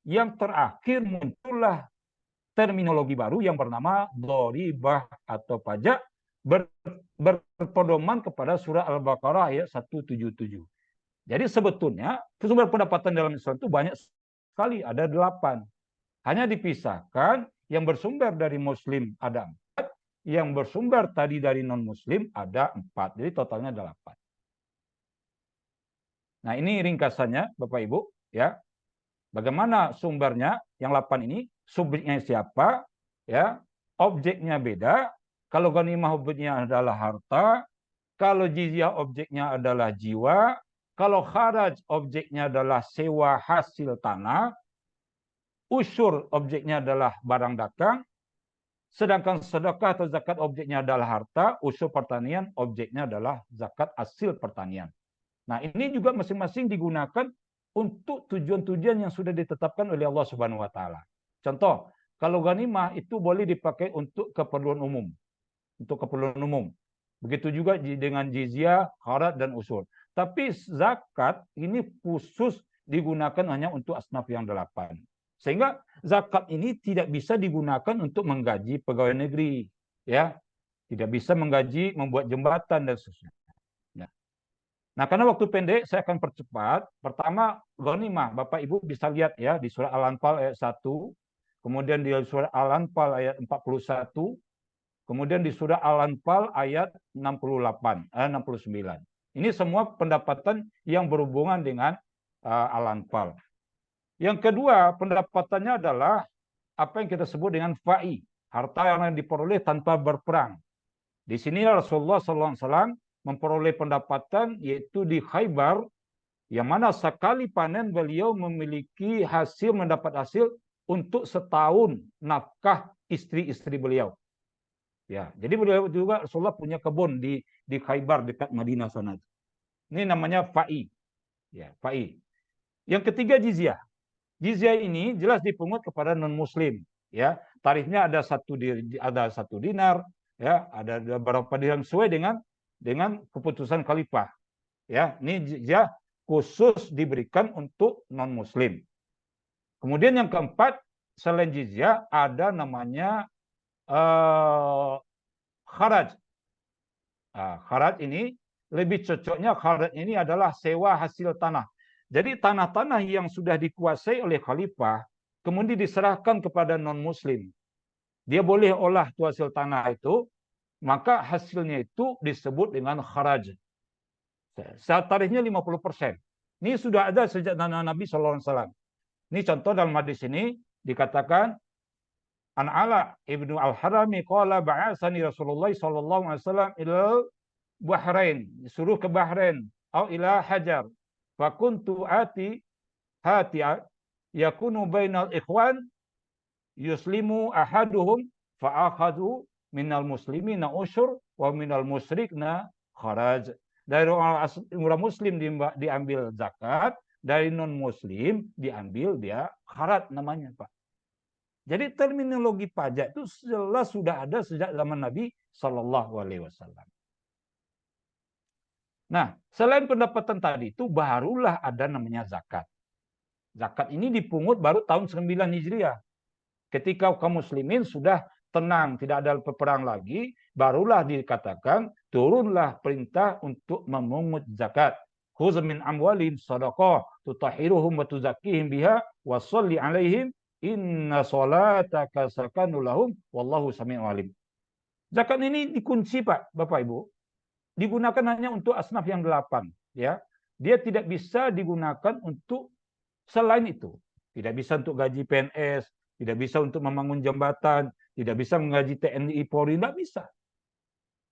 yang terakhir muncullah terminologi baru yang bernama doribah atau pajak, berpedoman kepada surah Al-Baqarah ayat 177. Jadi sebetulnya sumber pendapatan dalam Islam itu banyak sekali, ada 8. Hanya dipisahkan yang bersumber dari muslim ada 4, yang bersumber tadi dari non-muslim ada 4. Jadi totalnya ada 8. Nah, ini ringkasannya Bapak Ibu ya. Bagaimana sumbernya yang 8 ini? Subjeknya siapa? Ya, objeknya beda. Kalau ghanimah objeknya adalah harta, kalau jizyah objeknya adalah jiwa, kalau kharaj objeknya adalah sewa hasil tanah, usyur objeknya adalah barang dagang, sedangkan sedekah atau zakat objeknya adalah harta, usyur pertanian objeknya adalah zakat hasil pertanian. Nah, ini juga masing-masing digunakan untuk tujuan-tujuan yang sudah ditetapkan oleh Allah Subhanahu wa taala. Contoh, kalau ghanimah itu boleh dipakai untuk keperluan umum. Untuk keperluan umum. Begitu juga dengan jizyah, kharaj dan usyur. Tapi zakat ini khusus digunakan hanya untuk asnaf yang 8. Sehingga zakat ini tidak bisa digunakan untuk menggaji pegawai negeri, ya. Tidak bisa menggaji, membuat jembatan dan seterusnya. Nah, karena waktu pendek, saya akan percepat. Pertama, ghanimah. Bapak Ibu bisa lihat ya di surah Al-Anfal ayat 1, kemudian di surah Al-Anfal ayat 41, kemudian di surah Al-Anfal ayat 68, 69. Ini semua pendapatan yang berhubungan dengan Al-Anfal. Yang kedua, pendapatannya adalah apa yang kita sebut dengan fa'i, harta yang diperoleh tanpa berperang. Di sini Rasulullah SAW memperoleh pendapatan yaitu di Khaybar, yang mana sekali panen beliau memiliki hasil, mendapat hasil untuk setahun nafkah istri-istri beliau. Ya, jadi beliau juga Rasulullah punya kebun di Khaybar dekat Madinah sana. Ini namanya fa'i. Ya, fa'i. Yang ketiga jizyah. Jizyah ini jelas dipungut kepada non muslim, ya. Tarifnya ada satu dinar, ya, ada beberapa dinar sesuai dengan keputusan khalifah. Ya, ini jizyah khusus diberikan untuk non muslim. Kemudian yang keempat, selain jizyah ada namanya kharaj. Kharaj ini lebih cocoknya, kharaj ini adalah sewa hasil tanah. Jadi tanah-tanah yang sudah dikuasai oleh khalifah kemudian diserahkan kepada non muslim. Dia boleh olah tu hasil tanah itu, maka hasilnya itu disebut dengan kharaj. Tarifnya 50%. Ini sudah ada sejak Nabi SAW. Ini contoh dalam hadis ini dikatakan An Ala ibnu Al-Harami qala ba'asani Rasulullah sallallahu alaihi wasallam ila Bahrain, disuruh ke Bahrain, atau ila Hajar. Fa kuntu ati yakunu bainal ikhwan yuslimu ahaduhum fa akhadhu minal muslimina usyur wa minal musyrikna kharaj. Dari orang muslim diambil zakat, dari non muslim diambil dia kharaj namanya, Pak. Jadi terminologi pajak itu jelas sudah ada sejak zaman Nabi Shallallahu Alaihi Wasallam. Nah, selain pendapatan tadi itu barulah ada namanya zakat. Zakat ini dipungut baru tahun 9 Hijriah. Ketika kaum muslimin sudah tenang, tidak ada peperang lagi, barulah dikatakan turunlah perintah untuk memungut zakat. Khudz min amwalihim shadaqah tutahhiruhum wa tuzakkihim biha wa shalli 'alaihim inna sholataka sakanun lahum wallahu sami'un alim. Zakat ini dikunci, Pak, Bapak Ibu. Digunakan hanya untuk asnaf yang 8, ya. Dia tidak bisa digunakan untuk selain itu. Tidak bisa untuk gaji PNS, tidak bisa untuk membangun jembatan, tidak bisa menggaji TNI Polri, tidak bisa.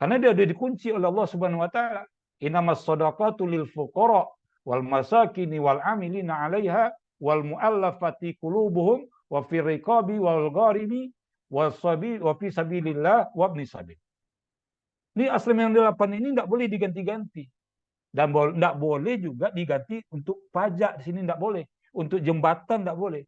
Karena dia sudah dikunci oleh Allah Subhanahu wa taala. Innamas shadaqatu lil fuqara wal masakini wal amilina 'alaiha wal mu'allafati qulubuhum wa fi riqabi wal gharimi wa fi sabilillah wa ibnis sabil. Ini aslam yang 8 ini tidak boleh diganti-ganti. Dan tidak boleh juga diganti untuk pajak di sini, tidak boleh. Untuk jembatan tidak boleh.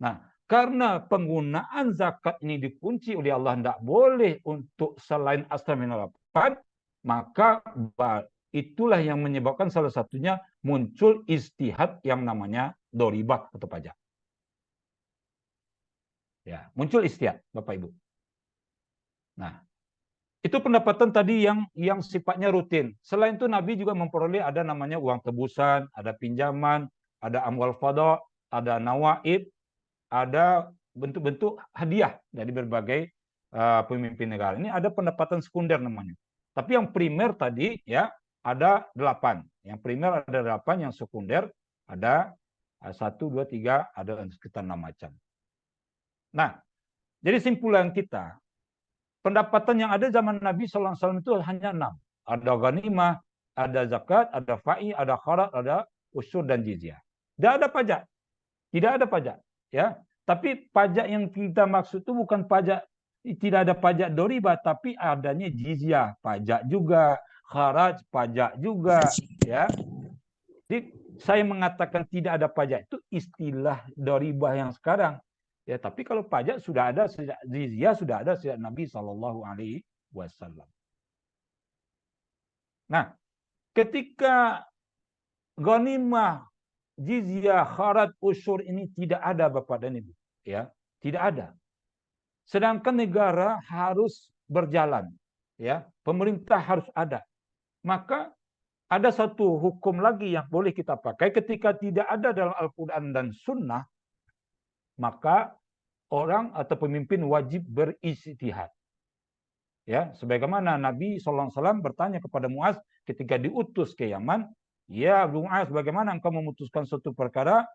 Nah, karena penggunaan zakat ini dikunci oleh Allah, tidak boleh untuk selain aslam yang 8, maka itulah yang menyebabkan salah satunya muncul istihad yang namanya doribah atau pajak. Ya, muncul istihad, Bapak Ibu. Nah, itu pendapatan tadi yang sifatnya rutin. Selain itu Nabi juga memperoleh ada namanya uang tebusan, ada pinjaman, ada amwal fadha, ada nawaib, ada bentuk-bentuk hadiah dari berbagai pemimpin negara. Ini ada pendapatan sekunder namanya. Tapi yang primer tadi ya ada 8. Yang primer ada 8, yang sekunder ada 1, 2, 3, ada sekitar 6 macam. Nah, jadi simpulan kita, pendapatan yang ada zaman Nabi SAW itu hanya 6. Ada ghanimah, ada zakat, ada fa'i, ada kharat, ada usyur dan jizyah. Tidak ada pajak. Tidak ada pajak. Ya. Tapi pajak yang kita maksud itu bukan pajak, tidak ada pajak doribah, tapi adanya jizyah, pajak juga, kharaj, pajak juga. Ya. Jadi saya mengatakan tidak ada pajak itu istilah doribah yang sekarang. Ya, tapi kalau pajak sudah ada sejak jizyah sudah ada sejak Nabi SAW. Nah, ketika ghanimah, jizyah, kharat, usyur ini tidak ada Bapak dan Ibu, ya, tidak ada. Sedangkan negara harus berjalan, ya, pemerintah harus ada. Maka ada satu hukum lagi yang boleh kita pakai ketika tidak ada dalam Al-Quran dan Sunnah, maka orang atau pemimpin wajib berijtihad. Ya, sebagaimana Nabi SAW bertanya kepada Muaz ketika diutus ke Yaman, ya Muaz, bagaimana engkau memutuskan suatu perkara?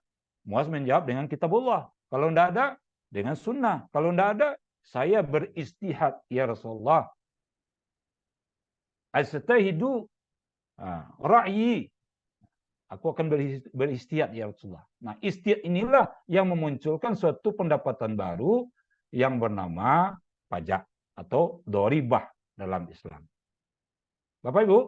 Muaz menjawab dengan kitabullah. Kalau tidak ada, dengan sunnah. Kalau tidak ada, saya beristihad ya Rasulullah. Astahidu ra'yi. Aku akan beristihad ya Rasulullah. Nah, istihad inilah yang memunculkan suatu pendapatan baru yang bernama pajak atau doribah dalam Islam. Bapak Ibu,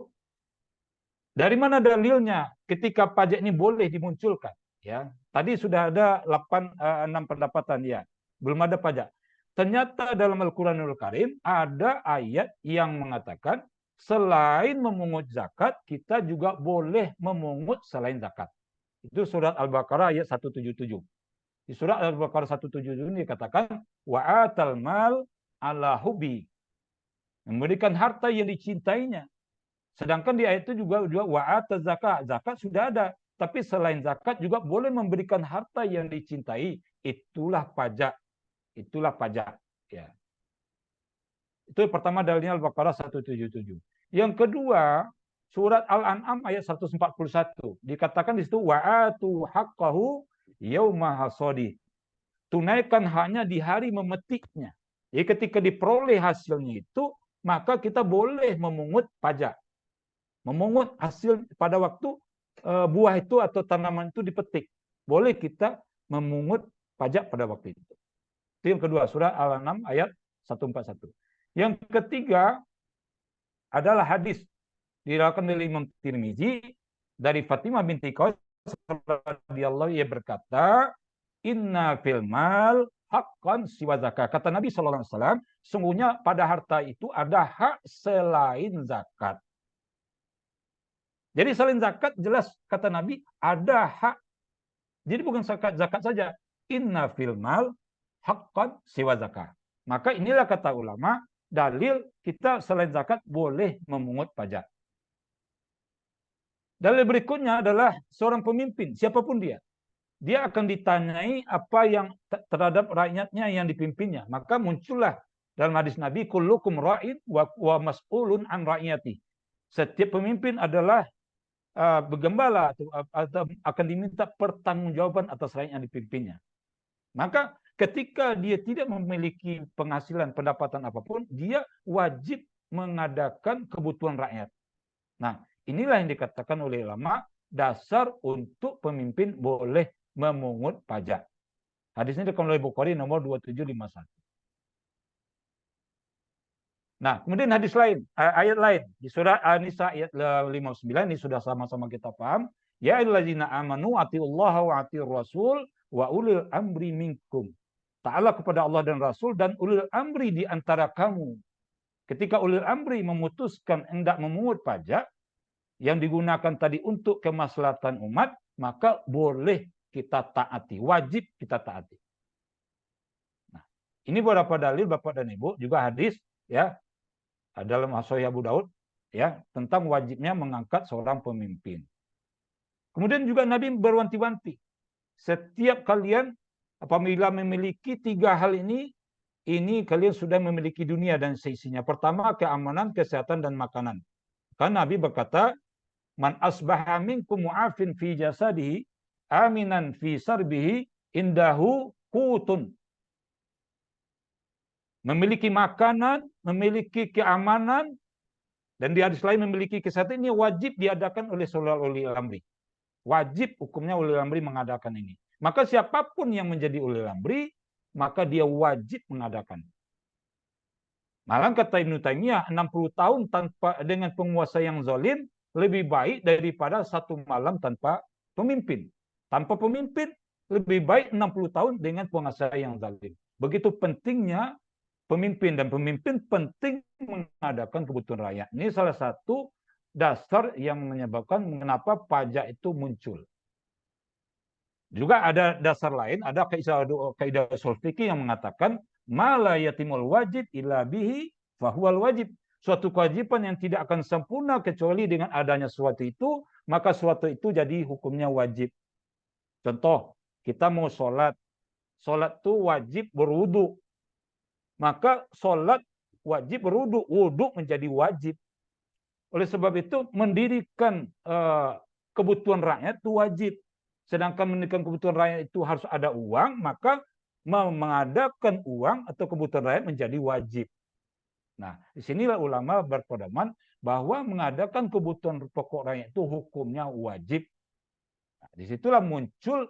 dari mana dalilnya ketika pajak ini boleh dimunculkan? Ya, tadi sudah ada 6 pendapatan ya, belum ada pajak. Ternyata dalam Al-Quranul Karim ada ayat yang mengatakan selain memungut zakat, kita juga boleh memungut selain zakat. Itu surat Al-Baqarah ayat 177. Di surat Al-Baqarah 177 ini dikatakan wa'atal mal ala hubi, memberikan harta yang dicintainya. Sedangkan di ayat itu juga wa'ata zakat. Zakat sudah ada. Tapi selain zakat juga boleh memberikan harta yang dicintai. Itulah pajak. Itulah pajak. Ya. Itu pertama dalilnya Al-Baqarah 177. Yang kedua, surat Al-An'am ayat 141. Dikatakan di situ wa'atu haqqahu yauma hasadi. Tunaikan hanya di hari memetiknya. Jadi ketika diperoleh hasilnya itu, maka kita boleh memungut pajak. Memungut hasil pada waktu buah itu atau tanaman itu dipetik. Boleh kita memungut pajak pada waktu itu. Itu yang kedua, surah Al-An'am ayat 141. Yang ketiga adalah hadis diriwayatkan oleh Imam Tirmizi dari Fatimah binti Qais radhiyallahu anha berkata, "Inna fil mal haqqan siwa zakat." Kata Nabi sallallahu alaihi wasallam, sungguhnya pada harta itu ada hak selain zakat. Jadi selain zakat jelas kata Nabi ada hak. Jadi bukan zakat saja. Inna fil mal haqqan siwa zakat. Maka inilah kata ulama dalil kita selain zakat boleh memungut pajak. Dalil berikutnya adalah seorang pemimpin, siapapun dia. Dia akan ditanyai apa yang terhadap rakyatnya yang dipimpinnya. Maka muncullah dalam hadis Nabi, kullukum ra'in wa mas'ulun an ra'iyati. Setiap pemimpin adalah bergembala atau akan diminta pertanggungjawaban atas rakyat yang dipimpinnya. Maka ketika dia tidak memiliki penghasilan pendapatan apapun, dia wajib mengadakan kebutuhan rakyat. Nah, inilah yang dikatakan oleh ulama dasar untuk pemimpin boleh memungut pajak. Hadis ini dikatakan oleh Bukhari nomor 2751. Nah, kemudian hadis lain, ayat lain di surah An-Nisa ayat 59 ini sudah sama-sama kita paham. Ya ayyuhallazina amanu atiullaha wa atiur rasul wa ulil amri minkum. Ta'ala kepada Allah dan Rasul dan ulil amri di antara kamu. Ketika ulil amri memutuskan hendak memungut pajak yang digunakan tadi untuk kemaslahatan umat, maka boleh kita taati, wajib kita taati. Nah, ini beberapa dalil Bapak dan Ibu, juga hadis ya dalam Sahih Abu Daud ya tentang wajibnya mengangkat seorang pemimpin. Kemudian juga Nabi berwanti-wanti, setiap kalian apabila memiliki 3 hal ini kalian sudah memiliki dunia dan seisinya. Pertama, keamanan, kesehatan dan makanan. Kan Nabi berkata, Man asbaha minkum mu'afin fi jasadihi aminan fi sarbihi indahu qutun. Memiliki makanan, memiliki keamanan, dan di hadis lain memiliki kesehatan, ini wajib diadakan oleh seorang ulil amri. Wajib hukumnya ulil amri mengadakan ini. Maka siapapun yang menjadi ulil amri, maka dia wajib mengadakan. Malah kata Ibnu Taimiyah, 60 tahun tanpa dengan penguasa yang zalim lebih baik daripada 1 malam tanpa pemimpin. Tanpa pemimpin lebih baik 60 tahun dengan penguasa yang zalim. Begitu pentingnya pemimpin, dan pemimpin penting mengadakan kebutuhan rakyat. Ini salah satu dasar yang menyebabkan mengapa pajak itu muncul. Juga ada dasar lain, ada kaidah ushul fikih yang mengatakan mala yatimul wajib illa bihi fahuwal wajib. Suatu kewajiban yang tidak akan sempurna kecuali dengan adanya sesuatu itu, maka sesuatu itu jadi hukumnya wajib. Contoh, kita mau sholat. Sholat itu wajib berwudu. Maka sholat wajib berwudu. Wudu menjadi wajib. Oleh sebab itu, mendirikan kebutuhan rakyat itu wajib. Sedangkan mendirikan kebutuhan rakyat itu harus ada uang, maka mengadakan uang atau kebutuhan rakyat menjadi wajib. Nah, disinilah ulama berpedoman bahwa mengadakan kebutuhan pokok rakyat itu hukumnya wajib. Nah, disitulah muncul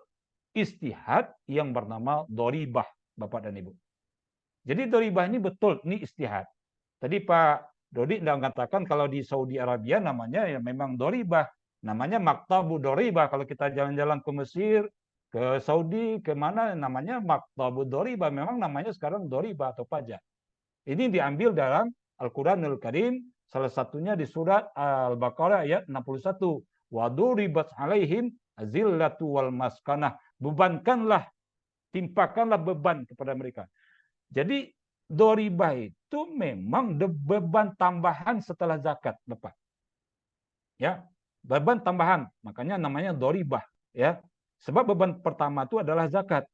istihad yang bernama doribah, Bapak dan Ibu. Jadi doribah ini betul, ini istihad. Tadi Pak Dodi sudah mengatakan kalau di Saudi Arabia namanya ya memang doribah. Namanya maktabu doribah. Kalau kita jalan-jalan ke Mesir, ke Saudi, kemana namanya maktabu doribah. Memang namanya sekarang doribah atau pajak. Ini diambil dalam Al-Quranul Karim, salah satunya di surat Al-Baqarah ayat 61. Waduribat alaihim azillatu wal maskanah. Bebankanlah, timpakanlah beban kepada mereka. Jadi doribah itu memang beban tambahan setelah zakat, Bapak. Ya, beban tambahan, makanya namanya doribah. Ya, sebab beban pertama itu adalah zakat.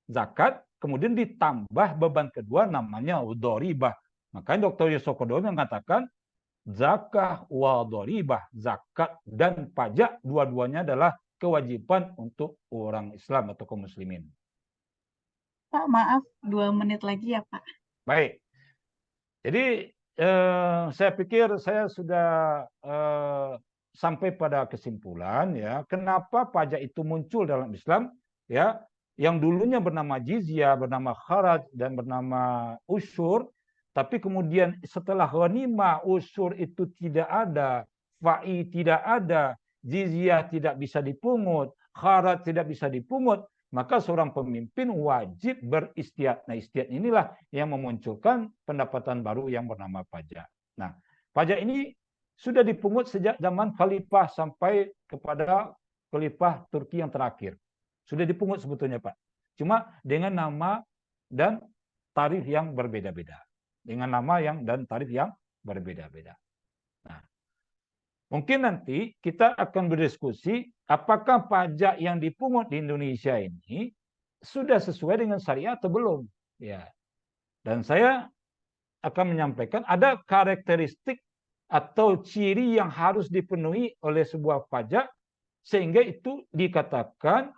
Zakat, kemudian ditambah beban kedua namanya doribah. Makanya Dr. Yusuf Qaradawi mengatakan zakah wa doribah, zakat dan pajak dua-duanya adalah kewajiban untuk orang Islam atau kaum muslimin. Pak, maaf 2 menit lagi ya Pak. Baik. Jadi saya pikir saya sudah sampai pada kesimpulan ya, kenapa pajak itu muncul dalam Islam ya, yang dulunya bernama jizyah, bernama kharaj dan bernama usyur, tapi kemudian setelah ghanimah usyur itu tidak ada, fa'i tidak ada, jizyah tidak bisa dipungut, kharaj tidak bisa dipungut, maka seorang pemimpin wajib beristiad. Nah, istiad inilah yang memunculkan pendapatan baru yang bernama pajak. Nah, pajak ini sudah dipungut sejak zaman khalifah sampai kepada khalifah Turki yang terakhir. Sudah dipungut sebetulnya, Pak. Cuma dengan nama dan tarif yang berbeda-beda. Dengan nama dan tarif yang berbeda-beda. Nah, mungkin nanti kita akan berdiskusi apakah pajak yang dipungut di Indonesia ini sudah sesuai dengan syariat atau belum. Ya. Dan saya akan menyampaikan ada karakteristik atau ciri yang harus dipenuhi oleh sebuah pajak sehingga itu dikatakan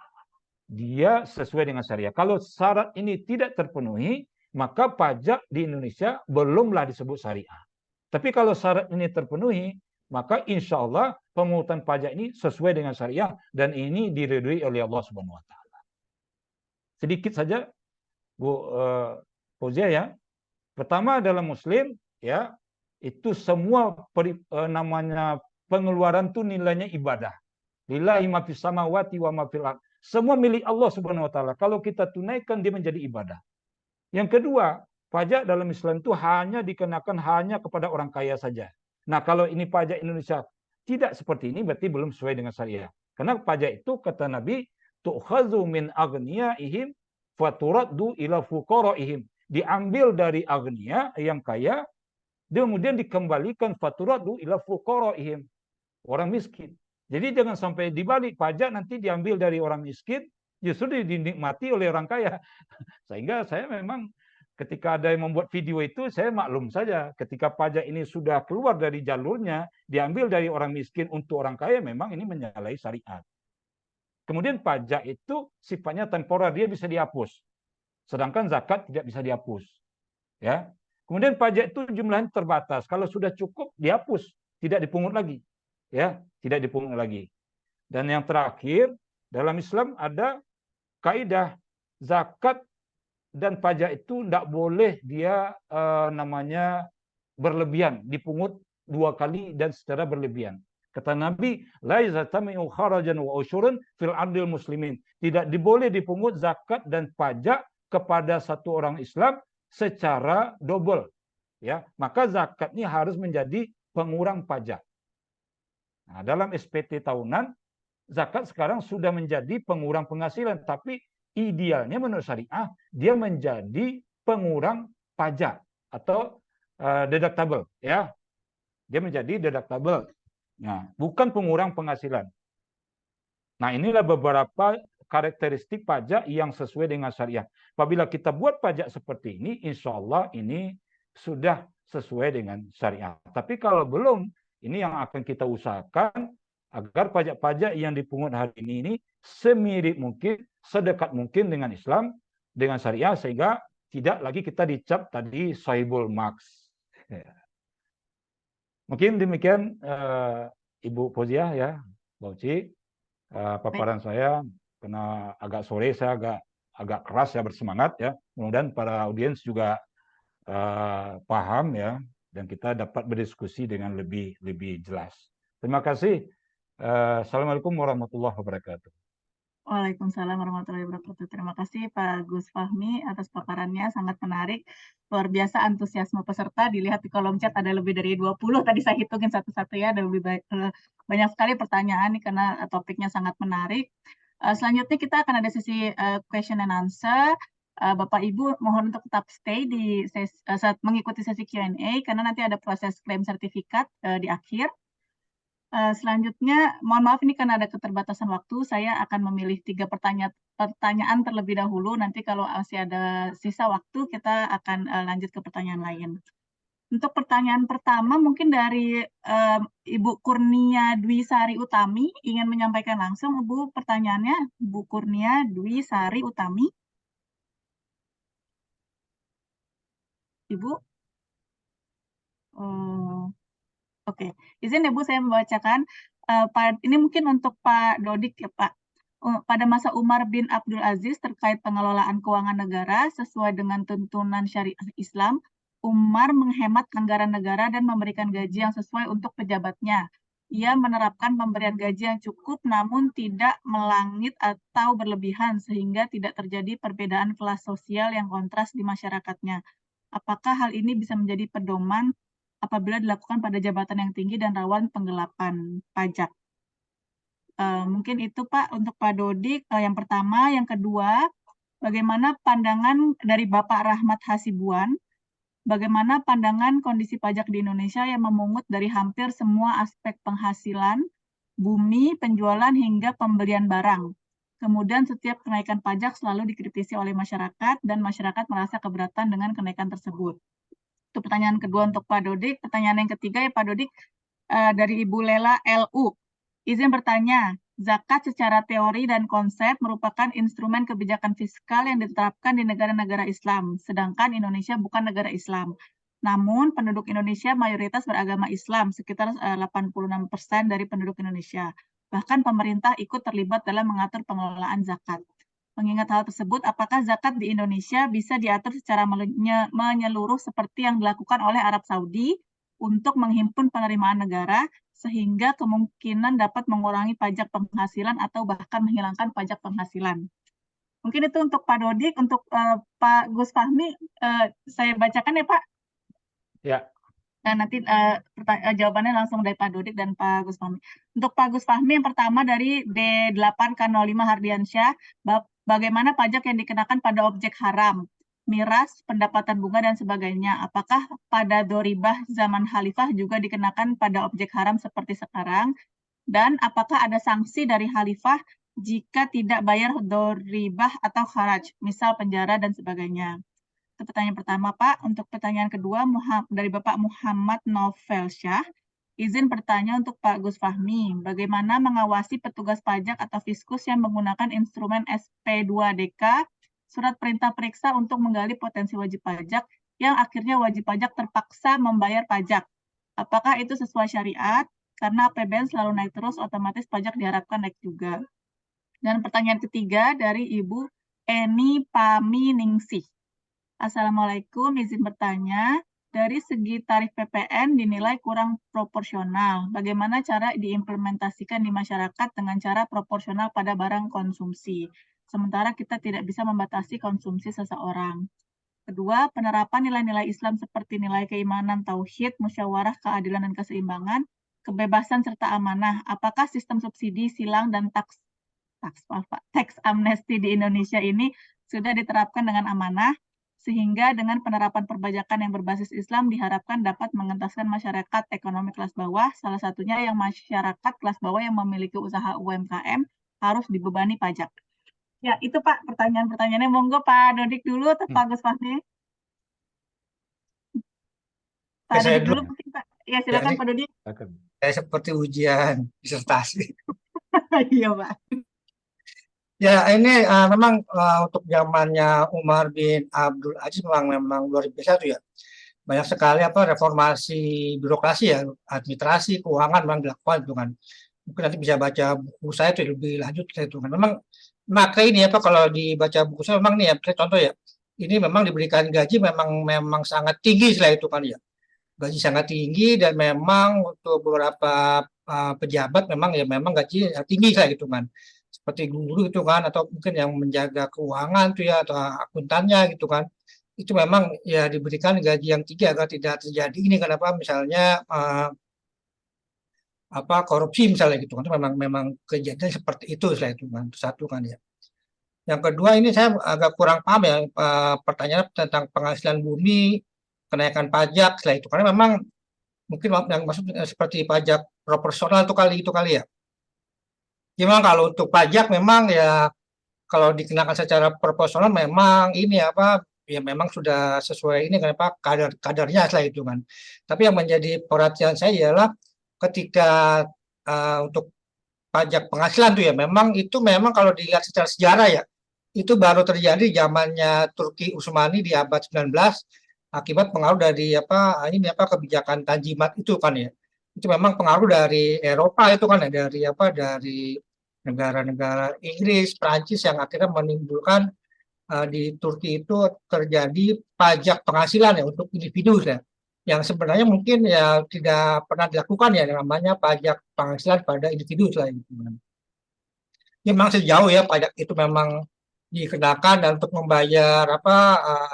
dia sesuai dengan syariat. Kalau syarat ini tidak terpenuhi, maka pajak di Indonesia belumlah disebut syariah. Tapi kalau syarat ini terpenuhi, maka insya Allah pemungutan pajak ini sesuai dengan syariah dan ini diridhoi oleh Allah Subhanahu Wa Taala. Sedikit saja, Bu Fauzia ya. Pertama dalam Muslim ya, itu semua namanya pengeluaran itu nilainya ibadah. Lillahi ma fis samawati wa ma fil ardh. Semua milik Allah Subhanahu Wa Taala. Kalau kita tunaikan dia menjadi ibadah. Yang kedua, pajak dalam Islam itu hanya dikenakan hanya kepada orang kaya saja. Nah, kalau ini pajak Indonesia tidak seperti ini, berarti belum sesuai dengan syariah. Karena pajak itu, kata Nabi, tu'khazu min aghniyaihim faturaddu ila fuqaraihim. Diambil dari agniya yang kaya, kemudian dikembalikan faturaddu ila fuqaraihim. Orang miskin. Jadi jangan sampai dibalik pajak nanti diambil dari orang miskin, justru dinikmati oleh orang kaya. Sehingga saya memang Ketika ada yang membuat video itu, saya maklum saja. Ketika pajak ini sudah keluar dari jalurnya, diambil dari orang miskin untuk orang kaya, memang ini menyalahi syariat. Kemudian pajak itu sifatnya temporer, dia bisa dihapus. Sedangkan zakat tidak bisa dihapus. Ya. Kemudian pajak itu jumlahnya terbatas. Kalau sudah cukup, dihapus, tidak dipungut lagi. Ya, tidak dipungut lagi. Dan yang terakhir, dalam Islam ada kaidah zakat dan pajak itu tidak boleh dia namanya berlebihan, dipungut 2 kali dan secara berlebihan. Kata Nabi, la yaztami'u kharajan wa usyurun fil ardil muslimin. Tidak boleh dipungut zakat dan pajak kepada satu orang Islam secara double. Ya, maka zakat ini harus menjadi pengurang pajak. Nah, dalam SPT tahunan, zakat sekarang sudah menjadi pengurang penghasilan, tapi idealnya menurut syariah dia menjadi pengurang pajak atau deductible, ya. Dia menjadi deductible. Nah, bukan pengurang penghasilan. Nah, inilah beberapa karakteristik pajak yang sesuai dengan syariah. Apabila kita buat pajak seperti ini, insya Allah ini sudah sesuai dengan syariah. Tapi kalau belum, ini yang akan kita usahakan agar pajak-pajak yang dipungut hari ini semirip mungkin, sedekat mungkin dengan Islam, dengan syariah, sehingga tidak lagi kita dicap tadi sahibul maks. Mungkin demikian Ibu Fauziah ya, Bauci, paparan saya, karena agak sore saya agak keras ya, bersemangat ya. Mudah-mudahan para audiens juga paham ya, dan kita dapat berdiskusi dengan lebih jelas. Terima kasih. Assalamualaikum warahmatullahi wabarakatuh. Waalaikumsalam warahmatullahi wabarakatuh. Terima kasih Pak Gus Fahmi atas paparannya, sangat menarik. Luar biasa antusiasme peserta, dilihat di kolom chat ada lebih dari 20, tadi saya hitungin satu-satu ya, ada lebih banyak sekali pertanyaan nih karena topiknya sangat menarik. Selanjutnya kita akan ada sesi question and answer. Bapak Ibu mohon untuk tetap stay di saat mengikuti sesi Q&A karena nanti ada proses klaim sertifikat di akhir. Selanjutnya, mohon maaf ini karena ada keterbatasan waktu, saya akan memilih 3 pertanyaan terlebih dahulu. Nanti kalau masih ada sisa waktu, kita akan lanjut ke pertanyaan lain. Untuk pertanyaan pertama, mungkin dari Ibu Kurnia Dwi Sari Utami, ingin menyampaikan langsung, Ibu, pertanyaannya, Bu Kurnia Dwi Sari Utami. Ibu? Oke, izin ya Bu, saya membacakan. Ini mungkin untuk Pak Dodik ya Pak. Pada masa Umar bin Abdul Aziz terkait pengelolaan keuangan negara sesuai dengan tuntunan syariah Islam, Umar menghemat anggaran negara dan memberikan gaji yang sesuai untuk pejabatnya. Ia menerapkan pemberian gaji yang cukup namun tidak melangit atau berlebihan sehingga tidak terjadi perbedaan kelas sosial yang kontras di masyarakatnya. Apakah hal ini bisa menjadi pedoman apabila dilakukan pada jabatan yang tinggi dan rawan penggelapan pajak? Mungkin itu Pak untuk Pak Dodik yang pertama. Yang kedua, bagaimana pandangan dari Bapak Rahmat Hasibuan, bagaimana pandangan kondisi pajak di Indonesia yang memungut dari hampir semua aspek penghasilan, bumi, penjualan, hingga pembelian barang. Kemudian setiap kenaikan pajak selalu dikritisi oleh masyarakat dan masyarakat merasa keberatan dengan kenaikan tersebut. Itu pertanyaan kedua untuk Pak Dodik. Pertanyaan yang ketiga ya Pak Dodik, dari Ibu Lela LU. Izin bertanya, zakat secara teori dan konsep merupakan instrumen kebijakan fiskal yang diterapkan di negara-negara Islam, sedangkan Indonesia bukan negara Islam. Namun penduduk Indonesia mayoritas beragama Islam, sekitar 86% dari penduduk Indonesia. Bahkan pemerintah ikut terlibat dalam mengatur pengelolaan zakat. Mengingat hal tersebut, apakah zakat di Indonesia bisa diatur secara menyeluruh seperti yang dilakukan oleh Arab Saudi untuk menghimpun penerimaan negara, sehingga kemungkinan dapat mengurangi pajak penghasilan atau bahkan menghilangkan pajak penghasilan? Mungkin itu untuk Pak Dodik. Untuk Pak Gus Fahmi, saya bacakan ya Pak. Ya. Dan nanti jawabannya langsung dari Pak Dodik dan Pak Gus Fahmi. Untuk Pak Gus Fahmi, yang pertama dari D8K05 Hardiansyah, bagaimana pajak yang dikenakan pada objek haram, miras, pendapatan bunga, dan sebagainya? Apakah pada doribah zaman Khalifah juga dikenakan pada objek haram seperti sekarang? Dan apakah ada sanksi dari Khalifah jika tidak bayar doribah atau kharaj, misal penjara dan sebagainya? Itu pertanyaan pertama, Pak. Untuk pertanyaan kedua dari Bapak Muhammad Novelsyah. Izin bertanya untuk Pak Gus Fahmi, bagaimana mengawasi petugas pajak atau fiskus yang menggunakan instrumen SP2DK, surat perintah periksa untuk menggali potensi wajib pajak, yang akhirnya wajib pajak terpaksa membayar pajak. Apakah itu sesuai syariat? Karena APBN selalu naik terus, otomatis pajak diharapkan naik juga. Dan pertanyaan ketiga dari Ibu Eni Paminingsih. Assalamualaikum, izin bertanya. Dari segi tarif PPN dinilai kurang proporsional. Bagaimana cara diimplementasikan di masyarakat dengan cara proporsional pada barang konsumsi? Sementara kita tidak bisa membatasi konsumsi seseorang. Kedua, penerapan nilai-nilai Islam seperti nilai keimanan, tauhid, musyawarah, keadilan, dan keseimbangan, kebebasan serta amanah. Apakah sistem subsidi, silang, dan tax amnesty di Indonesia ini sudah diterapkan dengan amanah? Sehingga dengan penerapan perpajakan yang berbasis Islam diharapkan dapat mengentaskan masyarakat ekonomi kelas bawah, salah satunya yang masyarakat kelas bawah yang memiliki usaha UMKM harus dibebani pajak. Ya, itu Pak pertanyaan-pertanyaannya. Monggo Pak Dodik dulu atau Pak Gus Fahmi? Pak saya Dodik dulu. dulu mungkin Pak. Ya, silakan ini Pak Dodik. saya seperti ujian disertasi. Iya Pak. Ya, ini memang untuk zamannya Umar bin Abdul Aziz memang luar biasa tuh ya. Banyak sekali reformasi birokrasi ya, administrasi, keuangan memang dilakukan itu kan. Mungkin nanti bisa baca buku saya itu lebih lanjut itu kan. Memang maka ini kalau dibaca buku saya memang nih ya, saya contoh ya. Ini memang diberikan gaji memang sangat tinggi setelah itu kan ya. Gaji sangat tinggi dan memang untuk beberapa pejabat memang gaji tinggi setelah itu kan. Seperti guru itu kan, atau mungkin yang menjaga keuangan tuh ya, atau akuntannya gitu kan, itu memang ya diberikan gaji yang tinggi agar tidak terjadi ini kenapa misalnya korupsi misalnya gitu kan, itu memang kejadian seperti itu setelah itu kan, satu kan ya. Yang kedua ini saya agak kurang paham ya pertanyaan tentang penghasilan bumi, kenaikan pajak setelah itu, karena memang mungkin yang maksud seperti pajak proporsional itu kali ya. Memang kalau untuk pajak memang ya kalau dikenakan secara proporsional memang ini ya memang sudah sesuai ini kenapa kadarnya setelah itu kan. Tapi yang menjadi perhatian saya ialah ketika untuk pajak penghasilan tuh ya memang kalau dilihat secara sejarah ya itu baru terjadi zamannya Turki Utsmani di abad 19 akibat pengaruh dari kebijakan Tanzimat itu kan ya. Itu memang pengaruh dari Eropa itu kan ya, dari negara-negara Inggris, Prancis yang akhirnya menimbulkan di Turki itu terjadi pajak penghasilan ya untuk individu ya, yang sebenarnya mungkin ya tidak pernah dilakukan ya namanya pajak penghasilan pada individu selain itu. Memang sejauh ya pajak itu memang dikenakan dan untuk membayar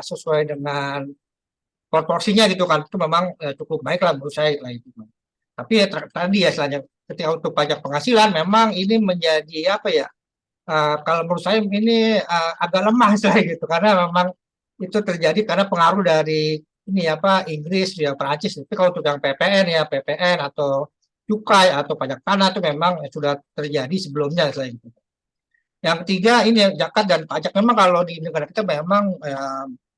sesuai dengan proporsinya gitu kan, itu memang cukup baik lah menurut saya lah itu. Tapi ya tadi ya selanjutnya ketika untuk pajak penghasilan memang ini menjadi kalau menurut saya ini agak lemah saya gitu, karena memang itu terjadi karena pengaruh dari ini Inggris ya, Perancis. Tapi kalau untuk yang PPN atau cukai atau pajak tanah itu memang sudah terjadi sebelumnya selain itu. Yang ketiga ini zakat dan pajak, memang kalau di negara kita memang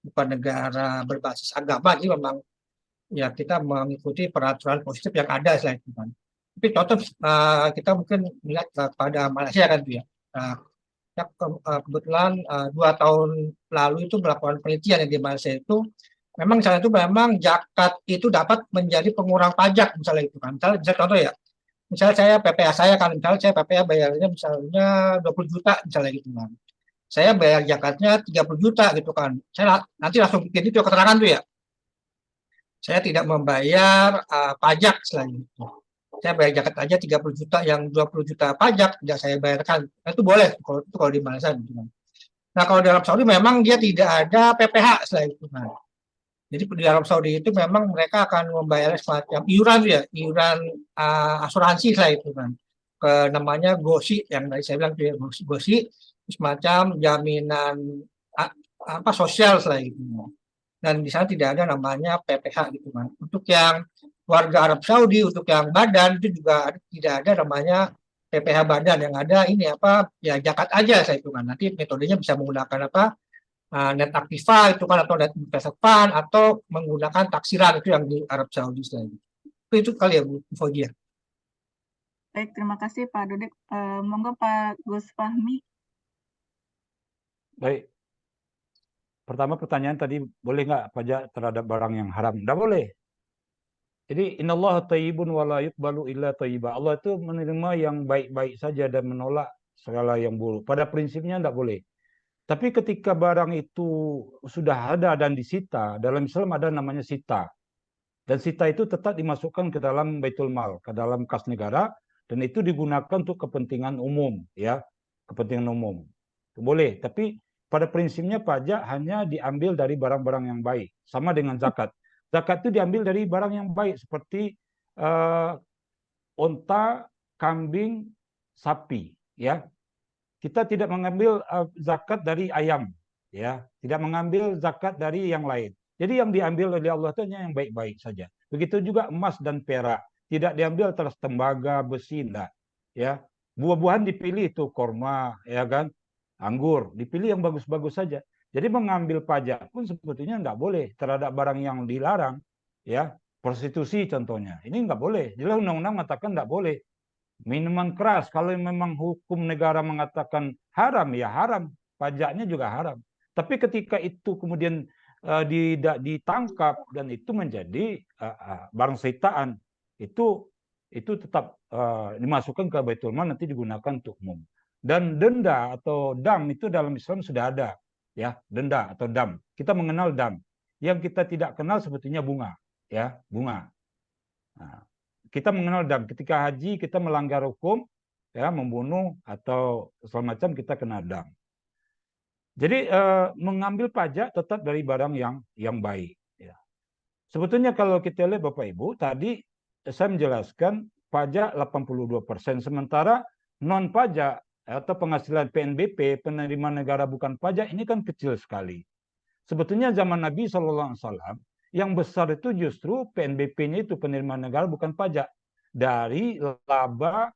bukan negara berbasis agama, jadi memang ya kita mengikuti peraturan positif yang ada selain itu kan. Tapi contoh kita mungkin lihat pada Malaysia kan tuh ya. Kebetulan 2 tahun lalu itu melakukan penelitian di Malaysia itu memang misalnya itu memang zakat itu dapat menjadi pengurang pajak misalnya itu kan. Misalnya contoh ya. Misalnya saya PPh saya kan, misalnya saya PPh bayarnya misalnya 20 juta misalnya gitu kan. Saya bayar zakatnya 30 juta gitu kan. Saya nanti langsung bikin itu keterangan tuh ya. Saya tidak membayar pajak selain itu. Saya bayar zakat aja 30 juta, yang 20 juta pajak tidak saya bayarkan. Nah, itu boleh kalau di Malaysia gitu kan. Nah, kalau di Arab Saudi memang dia tidak ada PPh selain itu kan. Jadi di Arab Saudi itu memang mereka akan membayar semacam iuran asuransi selain itu kan. Namanya GOSI yang tadi saya bilang itu GOSI, semacam jaminan sosial selain itu. Dan di sana tidak ada namanya PPh gitu kan. Untuk yang warga Arab Saudi, untuk yang badan itu juga tidak ada namanya PPh badan, yang ada ini ya zakat aja saya itu kan. Nanti metodenya bisa menggunakan net aktiva itu kan, atau net investor fund, atau menggunakan taksiran itu yang di Arab Saudi istilahnya. Itu kali ya Bu info dia. Baik, terima kasih Pak Dudek. Monggo Pak Gus Fahmi. Baik. Pertama pertanyaan tadi, boleh nggak pajak terhadap barang yang haram? Nggak boleh. Jadi innallaha thayyibun wa la yuqbalu illa thayyiba. Allah itu menerima yang baik-baik saja dan menolak segala yang buruk. Pada prinsipnya nggak boleh. Tapi ketika barang itu sudah ada dan disita, dalam Islam ada namanya sita. Dan sita itu tetap dimasukkan ke dalam Baitul Mal, ke dalam kas negara, dan itu digunakan untuk kepentingan umum, ya, kepentingan umum. Boleh, tapi pada prinsipnya pajak hanya diambil dari barang-barang yang baik, sama dengan zakat. Zakat itu diambil dari barang yang baik seperti onta, kambing, sapi, ya. Kita tidak mengambil zakat dari ayam, ya, tidak mengambil zakat dari yang lain. Jadi yang diambil oleh Allah itu hanya yang baik-baik saja. Begitu juga emas dan perak, tidak diambil atas tembaga, besi, enggak, ya. Buah-buahan dipilih itu korma, ya kan, anggur, dipilih yang bagus-bagus saja. Jadi mengambil pajak pun sebetulnya enggak boleh terhadap barang yang dilarang, ya. Prostitusi contohnya, ini enggak boleh. Jelas undang-undang mengatakan enggak boleh. Minuman keras, kalau memang hukum negara mengatakan haram, ya haram. Pajaknya juga haram. Tapi ketika itu kemudian ditangkap dan itu menjadi barang sitaan, itu tetap dimasukkan ke Baitul Mal, nanti digunakan untuk umum. Dan denda atau dam itu dalam Islam sudah ada, ya, denda atau dam. Kita mengenal dam. Yang kita tidak kenal sebetulnya bunga, ya, bunga. Nah, kita mengenal dam. Ketika haji kita melanggar hukum, ya, membunuh atau segala macam, kita kena dam. Jadi mengambil pajak tetap dari barang yang baik. Ya. Sebetulnya kalau kita lihat Bapak Ibu, tadi saya menjelaskan pajak 82%, sementara non pajak atau penghasilan PNBP, penerimaan negara bukan pajak, ini kan kecil sekali. Sebetulnya zaman Nabi SAW, yang besar itu justru PNBP-nya itu penerimaan negara bukan pajak, dari laba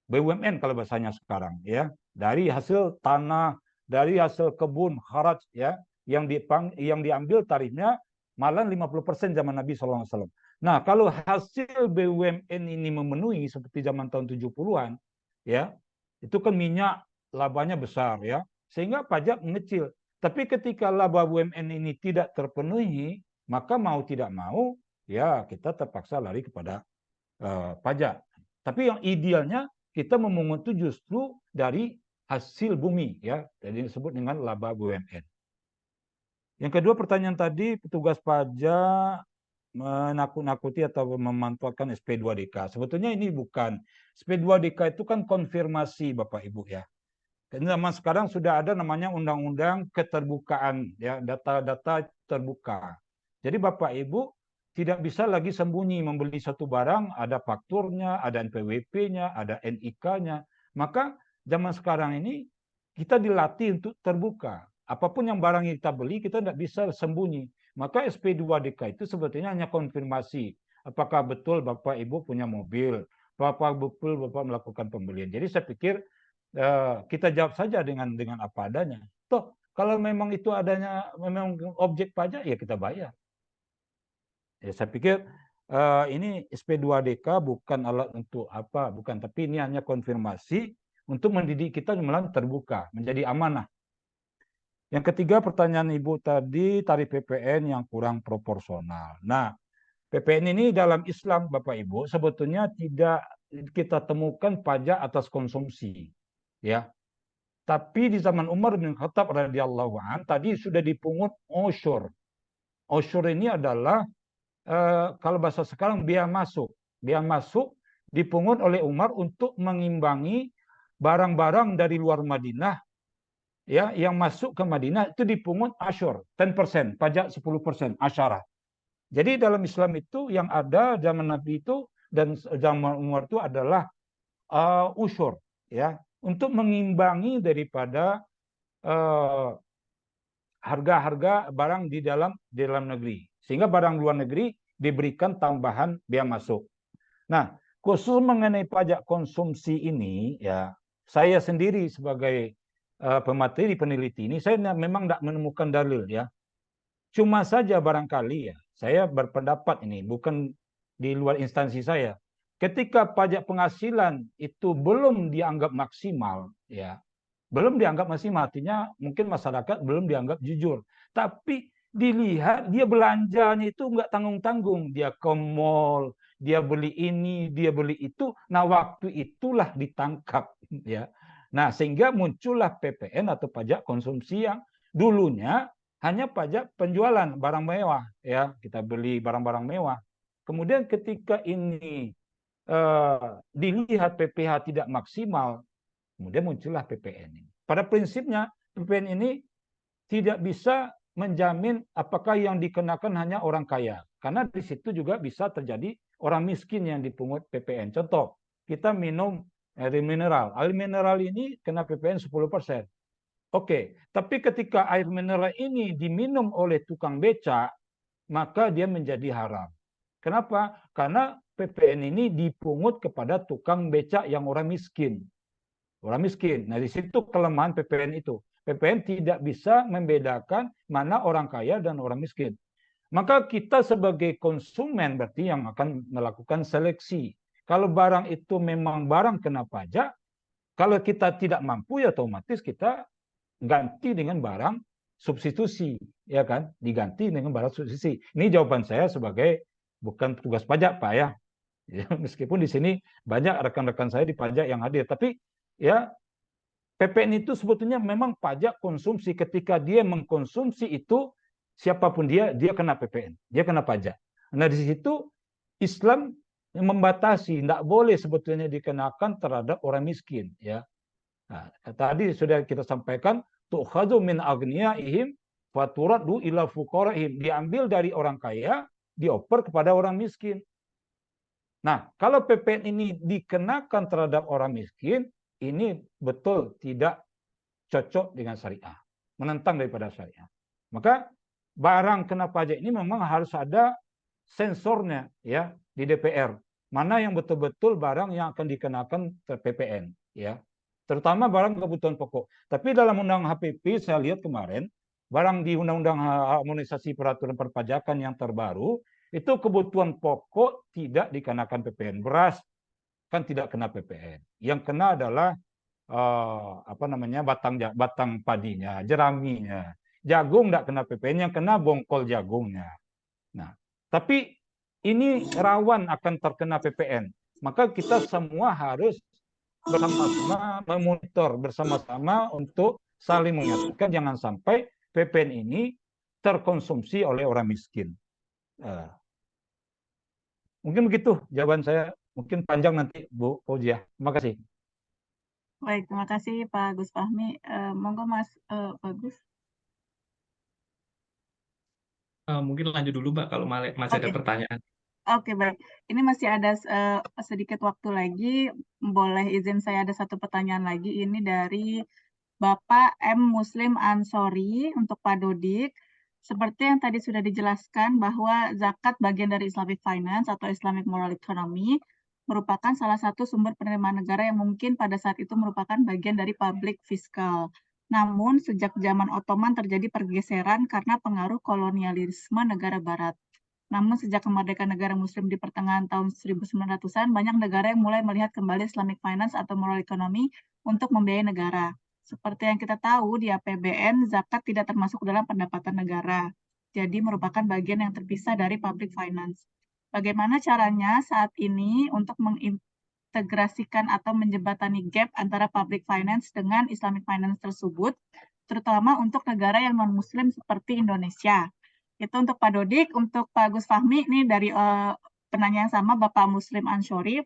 BUMN kalau bahasanya sekarang, ya, dari hasil tanah, dari hasil kebun, kharaj, ya, yang diambil tarifnya malah 50% zaman Nabi SAW. Nah, kalau hasil BUMN ini memenuhi seperti zaman tahun 70-an, ya, itu kan minyak labanya besar, ya, sehingga pajak mengecil. Tapi ketika laba BUMN ini tidak terpenuhi, maka mau tidak mau, ya, kita terpaksa lari kepada pajak. Tapi yang idealnya kita memungut itu justru dari hasil bumi, ya, jadi disebut dengan laba BUMN. Yang kedua pertanyaan tadi, petugas pajak menakut-nakuti atau memanfaatkan SP2DK. Sebetulnya ini bukan. SP2DK itu kan konfirmasi Bapak Ibu, ya. Karena zaman sekarang sudah ada namanya undang-undang keterbukaan, ya, data-data terbuka. Jadi Bapak Ibu tidak bisa lagi sembunyi membeli satu barang, ada fakturnya, ada NPWP-nya, ada NIK-nya. Maka zaman sekarang ini kita dilatih untuk terbuka. Apapun yang barang yang kita beli, kita tidak bisa sembunyi. Maka SP2DK itu sebetulnya hanya konfirmasi. Apakah betul Bapak Ibu punya mobil? Apakah betul Bapak melakukan pembelian? Jadi saya pikir kita jawab saja dengan apa adanya. Toh, kalau memang itu adanya memang objek pajak, ya kita bayar. Ya, saya pikir ini SP2DK bukan alat untuk apa, bukan. Tapi ini hanya konfirmasi untuk mendidik kita melalui terbuka, menjadi amanah. Yang ketiga pertanyaan Ibu tadi, tarif PPN yang kurang proporsional. Nah, PPN ini dalam Islam Bapak Ibu sebetulnya tidak kita temukan pajak atas konsumsi, ya. Tapi di zaman Umar bin Khattab radhiyallahu an tadi sudah dipungut usyur. Usyur ini adalah kalau bahasa sekarang biaya masuk. Biaya masuk dipungut oleh Umar untuk mengimbangi barang-barang dari luar Madinah, ya, yang masuk ke Madinah itu dipungut asyur, 10%, pajak 10%, asyarah. Jadi dalam Islam itu yang ada zaman Nabi itu dan zaman Umar itu adalah usyur, ya, untuk mengimbangi daripada harga-harga barang di dalam negeri, sehingga barang luar negeri diberikan tambahan biaya masuk. Nah, khusus mengenai pajak konsumsi ini, ya, saya sendiri sebagai pemateri peneliti ini, saya memang tidak menemukan dalil ya. Cuma saja barangkali ya, saya berpendapat ini bukan di luar instansi saya. Ketika pajak penghasilan itu belum dianggap maksimal, ya, belum dianggap maksimal, artinya mungkin masyarakat belum dianggap jujur. Tapi dilihat dia belanjanya itu nggak tanggung-tanggung, dia ke mall, dia beli ini, dia beli itu. Nah, waktu itulah ditangkap, ya. Nah, sehingga muncullah PPN atau pajak konsumsi yang dulunya hanya pajak penjualan barang mewah, ya, kita beli barang-barang mewah. Kemudian ketika ini dilihat PPh tidak maksimal, kemudian muncullah PPN ini. Pada prinsipnya PPN ini tidak bisa menjamin apakah yang dikenakan hanya orang kaya, karena di situ juga bisa terjadi orang miskin yang dipungut PPN. Contoh, kita minum air mineral. Air mineral ini kena PPN 10%. Oke, tapi ketika air mineral ini diminum oleh tukang beca, maka dia menjadi haram. Kenapa? Karena PPN ini dipungut kepada tukang beca yang orang miskin. Orang miskin. Nah, di situ kelemahan PPN itu. PPN tidak bisa membedakan mana orang kaya dan orang miskin. Maka kita sebagai konsumen berarti yang akan melakukan seleksi. Kalau barang itu memang barang kena pajak, kalau kita tidak mampu ya otomatis kita ganti dengan barang substitusi, ya kan? Diganti dengan barang substitusi. Ini jawaban saya sebagai bukan petugas pajak, Pak, ya. Meskipun di sini banyak rekan-rekan saya di pajak yang hadir, tapi ya PPN itu sebetulnya memang pajak konsumsi. Ketika dia mengkonsumsi itu, siapapun dia kena PPN, dia kena pajak. Nah, di situ Islam membatasi, tidak boleh sebetulnya dikenakan terhadap orang miskin, ya. Nah, tadi sudah kita sampaikan, tu'khadhu min aghniyaihim wa turaddu ila fuqaraihim, diambil dari orang kaya, dioper kepada orang miskin. Nah, kalau PPN ini dikenakan terhadap orang miskin, ini betul tidak cocok dengan syariah, menentang daripada syariah. Maka barang kena pajak ini memang harus ada sensornya, ya, di DPR. Mana yang betul-betul barang yang akan dikenakan PPN, ya. Terutama barang kebutuhan pokok. Tapi dalam Undang HPP saya lihat kemarin, barang di Undang-Undang Harmonisasi Peraturan Perpajakan yang terbaru, itu kebutuhan pokok tidak dikenakan PPN. Beras kan tidak kena PPN. Yang kena adalah batang padinya, jeraminya. Jagung tidak kena PPN, yang kena bongkol jagungnya. Nah, tapi ini rawan akan terkena PPN. Maka kita semua harus bersama-sama memonitor bersama-sama untuk saling mengingatkan jangan sampai PPN ini terkonsumsi oleh orang miskin. Mungkin begitu jawaban saya. Mungkin panjang nanti Bu Fauzia. Terima kasih. Baik, terima kasih Pak Gus Fahmi. Monggo Mas Bagus. Mungkin lanjut dulu Mbak kalau masih ada pertanyaan. Oke, baik. Ini masih ada sedikit waktu lagi. Boleh izin saya ada satu pertanyaan lagi. Ini dari Bapak M. Muslim Ansori untuk Pak Dodik. Seperti yang tadi sudah dijelaskan bahwa zakat bagian dari Islamic Finance atau Islamic Moral Economy merupakan salah satu sumber penerimaan negara yang mungkin pada saat itu merupakan bagian dari public fiscal. Namun, sejak zaman Ottoman terjadi pergeseran karena pengaruh kolonialisme negara Barat. Namun sejak kemerdekaan negara muslim di pertengahan tahun 1900-an, banyak negara yang mulai melihat kembali Islamic Finance atau moral economy untuk membiayai negara. Seperti yang kita tahu, di APBN, zakat tidak termasuk dalam pendapatan negara. Jadi merupakan bagian yang terpisah dari public finance. Bagaimana caranya saat ini untuk mengintegrasikan atau menjembatani gap antara public finance dengan Islamic Finance tersebut, terutama untuk negara yang non-muslim seperti Indonesia? Itu untuk Pak Dodik. Untuk Pak Gus Fahmi, ini dari penanya yang sama, Bapak Muslim Ansori.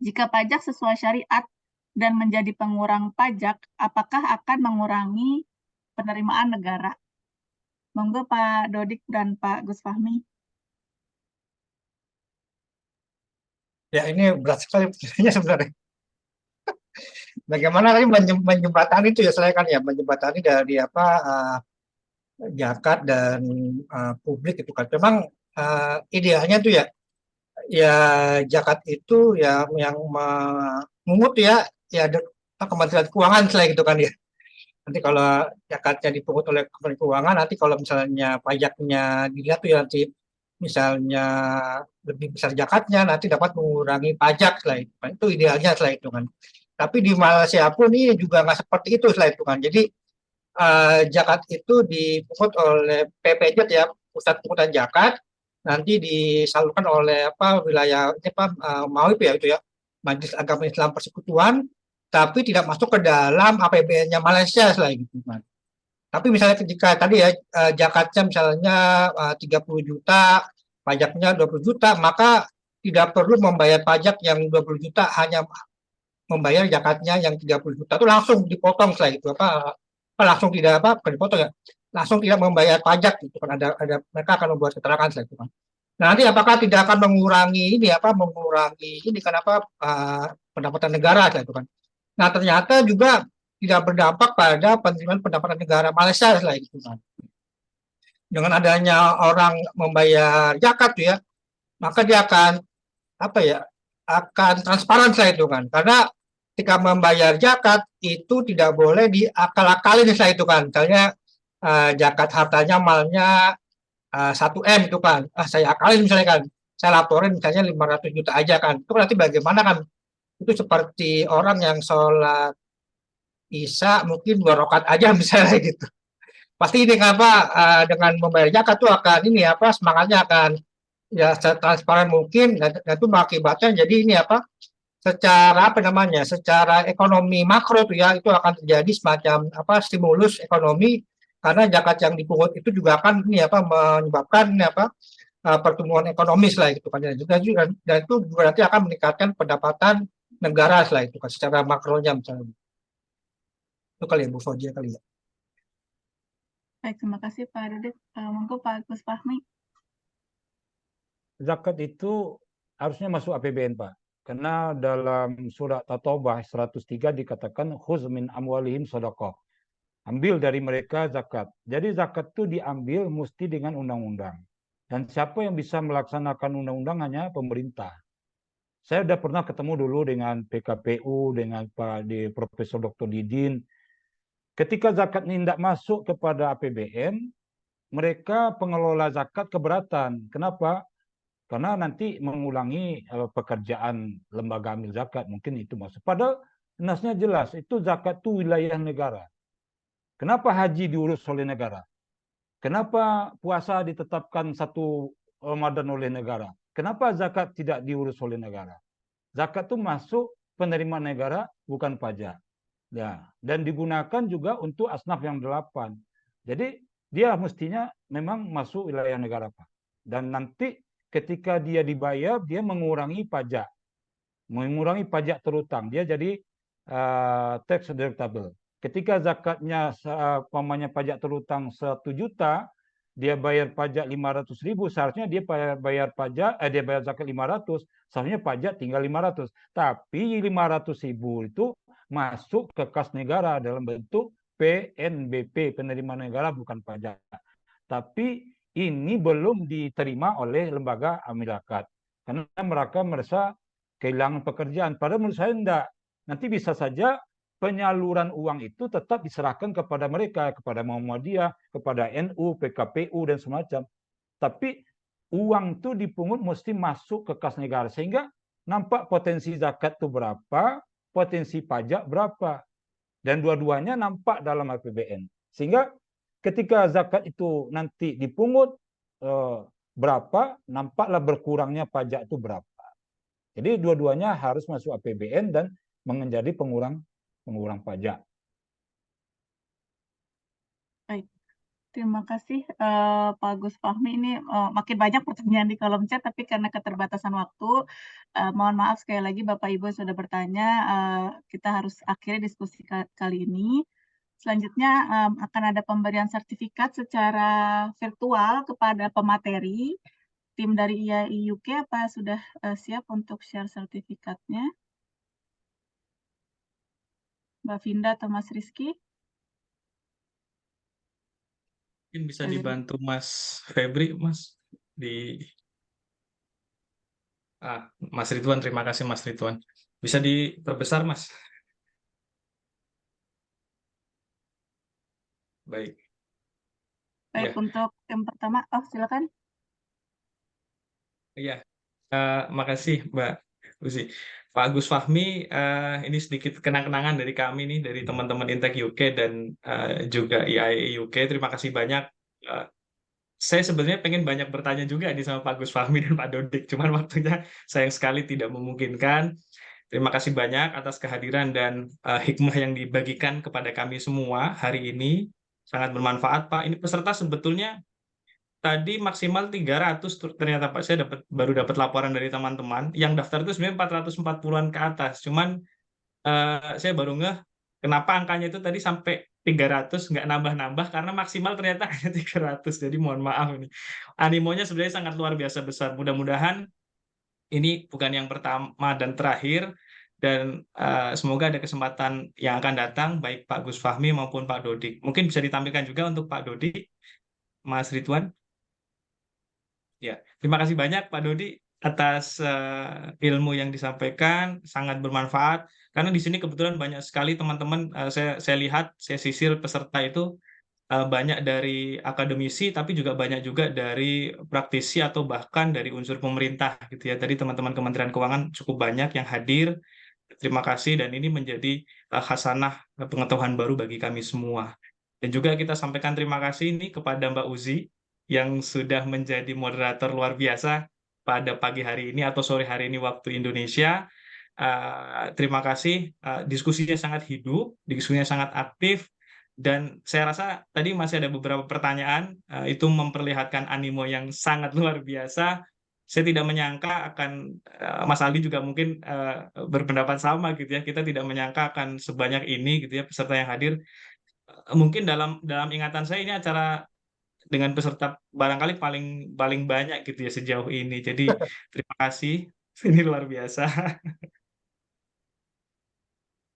Jika pajak sesuai syariat dan menjadi pengurang pajak, apakah akan mengurangi penerimaan negara? Monggo Pak Dodik dan Pak Gus Fahmi. Ya, ini berat sekali pertanyaannya sebenarnya. Bagaimana tadi menjembatani itu ya, saya kan ya menjembatani dari zakat dan publik itu kan. Memang idealnya tuh ya zakat itu ya yang mengut ya Kementerian Keuangan selain gitu kan ya. Nanti kalau zakatnya dipungut oleh Kementerian Keuangan, nanti kalau misalnya pajaknya dilihat tuh ya nanti misalnya lebih besar zakatnya, nanti dapat mengurangi pajak setelah itu kan. Itu idealnya setelah itu kan. Tapi di Malaysia pun ini juga nggak seperti itu setelah itu kan. Jadi zakat itu dipungut oleh PPZ ya, Pusat Pungutan Zakat, nanti disalurkan oleh wilayah MAUIP ya itu ya, Majelis Agama Islam Persekutuan, tapi tidak masuk ke dalam APBN-nya Malaysia selain itu kan. Tapi misalnya jika tadi ya zakatnya misalnya 30 juta, pajaknya 20 juta, maka tidak perlu membayar pajak yang 20 juta, hanya membayar zakatnya yang 30 juta itu langsung dipotong setelah itu langsung tidak bukan dipotong ya, langsung tidak membayar pajak gitu kan, ada mereka akan membuat keterangan setelah itu kan. Nah, nanti apakah tidak akan mengurangi ini kenapa pendapatan negara setelah itu kan. Nah, ternyata juga tidak berdampak pada penerimaan pendapatan negara Malaysia setelah itu kan. Dengan adanya orang membayar zakat tuh ya, maka dia akan akan transparan setelah itu kan. Karena ketika membayar zakat itu tidak boleh diakal-akalin setelah itu kan. Misalnya zakat hartanya malnya 1M itu kan. Saya akalin misalnya kan. Saya laporin misalnya 500 juta aja kan. Itu nanti bagaimana kan? Itu seperti orang yang sholat Isya mungkin 2 rakaat aja misalnya gitu. Pasti ini dengan membayar zakat tuh akan semangatnya akan ya transparan mungkin, dan itu mengakibatkan jadi ini secara ekonomi makro tuh ya, itu akan terjadi semacam stimulus ekonomi, karena zakat yang dipungut itu juga akan menyebabkan pertumbuhan ekonomi lah itu kan, dan itu juga nanti akan meningkatkan pendapatan negara lah itu kan secara makronya misalnya. Itu kali ya Bu Fauziah kali ya. Baik, terima kasih Pak Dede. Monggo Pak Gus Fahmi. Zakat itu harusnya masuk APBN, Pak. Karena dalam surat At-Taubah 103 dikatakan khuz min amwalihim shadaqah. Ambil dari mereka zakat. Jadi zakat itu diambil mesti dengan undang-undang. Dan siapa yang bisa melaksanakan undang-undang hanya pemerintah. Saya sudah pernah ketemu dulu dengan PKPU, dengan Pak Profesor Dr. Didin. Ketika zakat ini tidak masuk kepada APBN, mereka pengelola zakat keberatan. Kenapa? Karena nanti mengulangi pekerjaan lembaga amil zakat, mungkin itu maksud. Padahal nasnya jelas, itu zakat itu wilayah negara. Kenapa haji diurus oleh negara? Kenapa puasa ditetapkan 1 Ramadan oleh negara? Kenapa zakat tidak diurus oleh negara? Zakat itu masuk penerimaan negara, bukan pajak. Ya, dan digunakan juga untuk asnaf yang 8. Jadi dia mestinya memang masuk wilayah negara, Pak. Dan nanti ketika dia dibayar, dia mengurangi pajak terutang. Dia jadi tax deductible. Ketika zakatnya pajak terutang 1 juta, dia bayar pajak 500.000, seharusnya dia bayar zakat 500, seharusnya pajak tinggal 500. Tapi 500.000 itu masuk ke kas negara dalam bentuk PNBP, penerimaan negara bukan pajak. Tapi ini belum diterima oleh lembaga amil zakat karena mereka merasa kehilangan pekerjaan. Padahal menurut saya enggak. Nanti bisa saja penyaluran uang itu tetap diserahkan kepada mereka, kepada Muhammadiyah, kepada NU, PKPU dan semacam. Tapi uang itu dipungut mesti masuk ke kas negara sehingga nampak potensi zakat itu berapa, potensi pajak berapa, dan dua-duanya nampak dalam APBN. Sehingga ketika zakat itu nanti dipungut berapa, nampaklah berkurangnya pajak itu berapa. Jadi dua-duanya harus masuk APBN dan menjadi pengurang pajak. Baik, terima kasih Pak Gus Fahmi. Ini makin banyak pertanyaan di kolom chat, tapi karena keterbatasan waktu, mohon maaf sekali lagi Bapak Ibu sudah bertanya, kita harus akhiri diskusi kali ini. Selanjutnya akan ada pemberian sertifikat secara virtual kepada pemateri. Tim dari IAI UK apa sudah siap untuk share sertifikatnya? Mbak Vinda atau Mas Rizky? Mungkin bisa dibantu Mas Febri, Mas. Mas Ridwan, terima kasih Mas Ridwan. Bisa diperbesar, Mas. Baik. Baik, Ya. untuk yang pertama, silakan. Iya, makasih Mbak Uzi. Pak Agus Fahmi, ini sedikit kenang-kenangan dari kami nih, dari teman-teman Intek UK dan juga IAE UK. Terima kasih banyak. Saya sebenarnya pengen banyak bertanya juga nih sama Pak Gus Fahmi dan Pak Dodik, cuman waktunya sayang sekali tidak memungkinkan. Terima kasih banyak atas kehadiran dan hikmah yang dibagikan kepada kami semua hari ini. Sangat bermanfaat, Pak. Ini peserta sebetulnya tadi maksimal 300 ternyata Pak. Saya baru dapat laporan dari teman-teman. Yang daftar itu sebenarnya 440-an ke atas. Cuman saya baru ngeh kenapa angkanya itu tadi sampai 300 nggak nambah-nambah karena maksimal ternyata hanya 300. Jadi mohon maaf ini. Animonya sebenarnya sangat luar biasa besar. Mudah-mudahan ini bukan yang pertama dan terakhir dan semoga ada kesempatan yang akan datang baik Pak Gus Fahmi maupun Pak Dodik. Mungkin bisa ditampilkan juga untuk Pak Dodik, Mas Ridwan. Ya, terima kasih banyak Pak Dodi atas ilmu yang disampaikan, sangat bermanfaat. Karena di sini kebetulan banyak sekali teman-teman, saya lihat, saya sisir peserta itu banyak dari akademisi, tapi juga banyak juga dari praktisi atau bahkan dari unsur pemerintah gitu ya. Tadi teman-teman Kementerian Keuangan cukup banyak yang hadir. Terima kasih dan ini menjadi khasanah pengetahuan baru bagi kami semua. Dan juga kita sampaikan terima kasih ini kepada Mbak Uzi yang sudah menjadi moderator luar biasa pada pagi hari ini atau sore hari ini waktu Indonesia. Terima kasih, diskusinya sangat hidup, diskusinya sangat aktif, dan saya rasa tadi masih ada beberapa pertanyaan, itu memperlihatkan animo yang sangat luar biasa. Saya tidak menyangka akan, Mas Aldi juga mungkin berpendapat sama gitu ya, kita tidak menyangka akan sebanyak ini gitu ya peserta yang hadir. Mungkin dalam ingatan saya ini acara dengan peserta barangkali paling paling banyak gitu ya sejauh ini. Jadi terima kasih, ini luar biasa.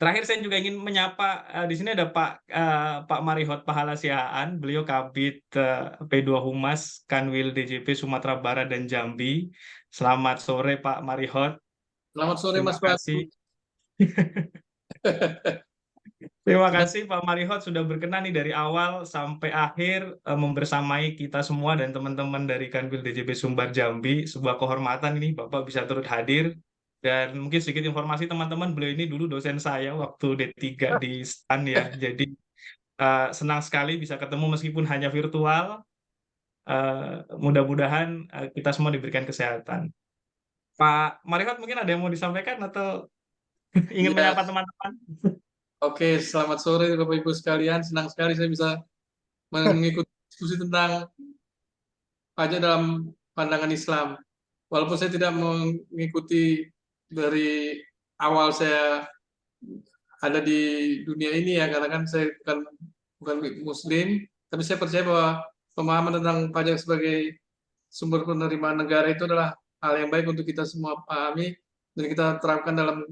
Terakhir saya juga ingin menyapa di sini ada Pak Marihot Pahala Sihaan, beliau Kabid P2 Humas Kanwil DJP Sumatera Barat dan Jambi. Selamat sore Pak Marihot. Selamat sore Terima Mas Pak. kasih. Terima kasih Pak Marihot sudah berkenan nih dari awal sampai akhir membersamai kita semua dan teman-teman dari Kanwil DJP Sumbar Jambi. Sebuah kehormatan ini Bapak bisa turut hadir. Dan mungkin sedikit informasi teman-teman, beliau ini dulu dosen saya waktu D3 di STAN ya. Jadi senang sekali bisa ketemu meskipun hanya virtual. Mudah-mudahan kita semua diberikan kesehatan. Pak Marihot mungkin ada yang mau disampaikan atau ingin Ya, menyapa teman-teman? oke, selamat sore Bapak Ibu sekalian. Senang sekali saya bisa mengikuti diskusi tentang pajak dalam pandangan Islam. Walaupun saya tidak mengikuti dari awal saya ada di dunia ini ya, karena kan saya bukan Muslim, tapi saya percaya bahwa pemahaman tentang pajak sebagai sumber penerimaan negara itu adalah hal yang baik untuk kita semua pahami dan kita terapkan dalam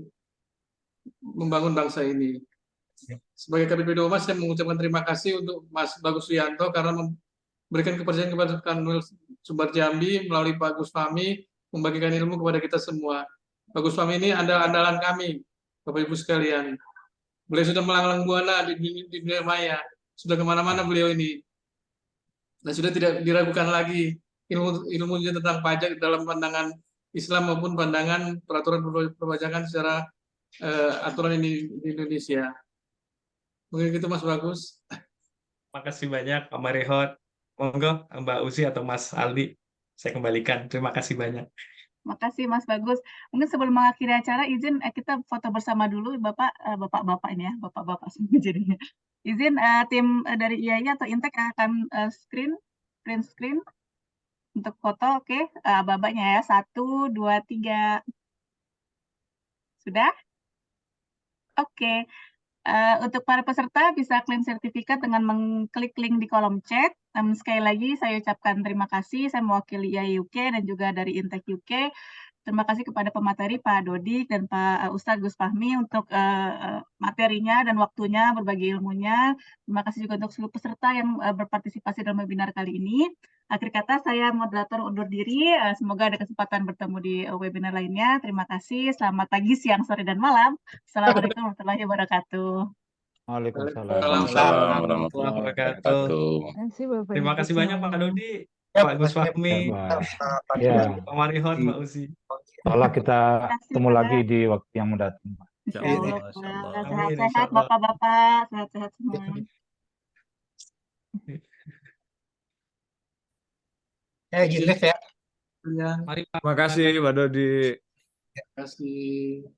membangun bangsa ini. Sebagai Kabid Humas, saya mengucapkan terima kasih untuk Mas Bagus Wianto karena memberikan kepercayaan kepada Kanwil Sumbar Jambi melalui Pak Gus Fahmi membagikan ilmu kepada kita semua. Pak Gus Fahmi ini andalan kami, Bapak Ibu sekalian. Beliau sudah melanglang buana di dunia maya, sudah kemana-mana beliau ini, dan sudah tidak diragukan lagi ilmunya tentang pajak dalam pandangan Islam maupun pandangan peraturan perpajakan secara aturan ini di Indonesia. Mungkin gitu Mas Bagus. Terima kasih banyak Pak Marihot. Monggo Mbak Uzi atau Mas Aldi, saya kembalikan. Terima kasih banyak. Makasih Mas Bagus. Mungkin sebelum mengakhiri acara, izin kita foto bersama dulu Bapak, Bapak-Bapak ini ya, Bapak-Bapak semua jadinya. Izin tim dari IAI atau Intek akan print screen untuk foto, oke. Babaknya ya, 1, 2, 3. Sudah? Oke. Untuk para peserta bisa klaim sertifikat dengan mengklik link di kolom chat. Sekali lagi saya ucapkan terima kasih. Saya mewakili IAI UK dan juga dari Intek UK. Terima kasih kepada pemateri Pak Dodik dan Pak Ustadz Gus Fahmi untuk materinya dan waktunya, berbagi ilmunya. Terima kasih juga untuk seluruh peserta yang berpartisipasi dalam webinar kali ini. Akhir kata saya moderator undur diri. Semoga ada kesempatan bertemu di webinar lainnya. Terima kasih. Selamat pagi, siang, sore, dan malam. Assalamualaikum warahmatullahi wabarakatuh. Waalaikumsalam. Waalaikumsalam warahmatullahi wabarakatuh. Terima kasih Bapak Terima Ibu kasih banyak Pak semuanya. Dodi, Ya, Pak Gus Fahmi, Baik. Ya, Pak Marihon, Pak Uzi. insyaallah kita Terima kasih, ketemu Pak. lagi di waktu yang mendatang. Insya Iya, Allah, Masya Pak. Allah. Amin, Sehat-sehat, insya Allah. Bapak-bapak. Sehat-sehat semua. izin live ya. Kalian. Mari Pak. Terima kasih Pak Dodi. Terima kasih.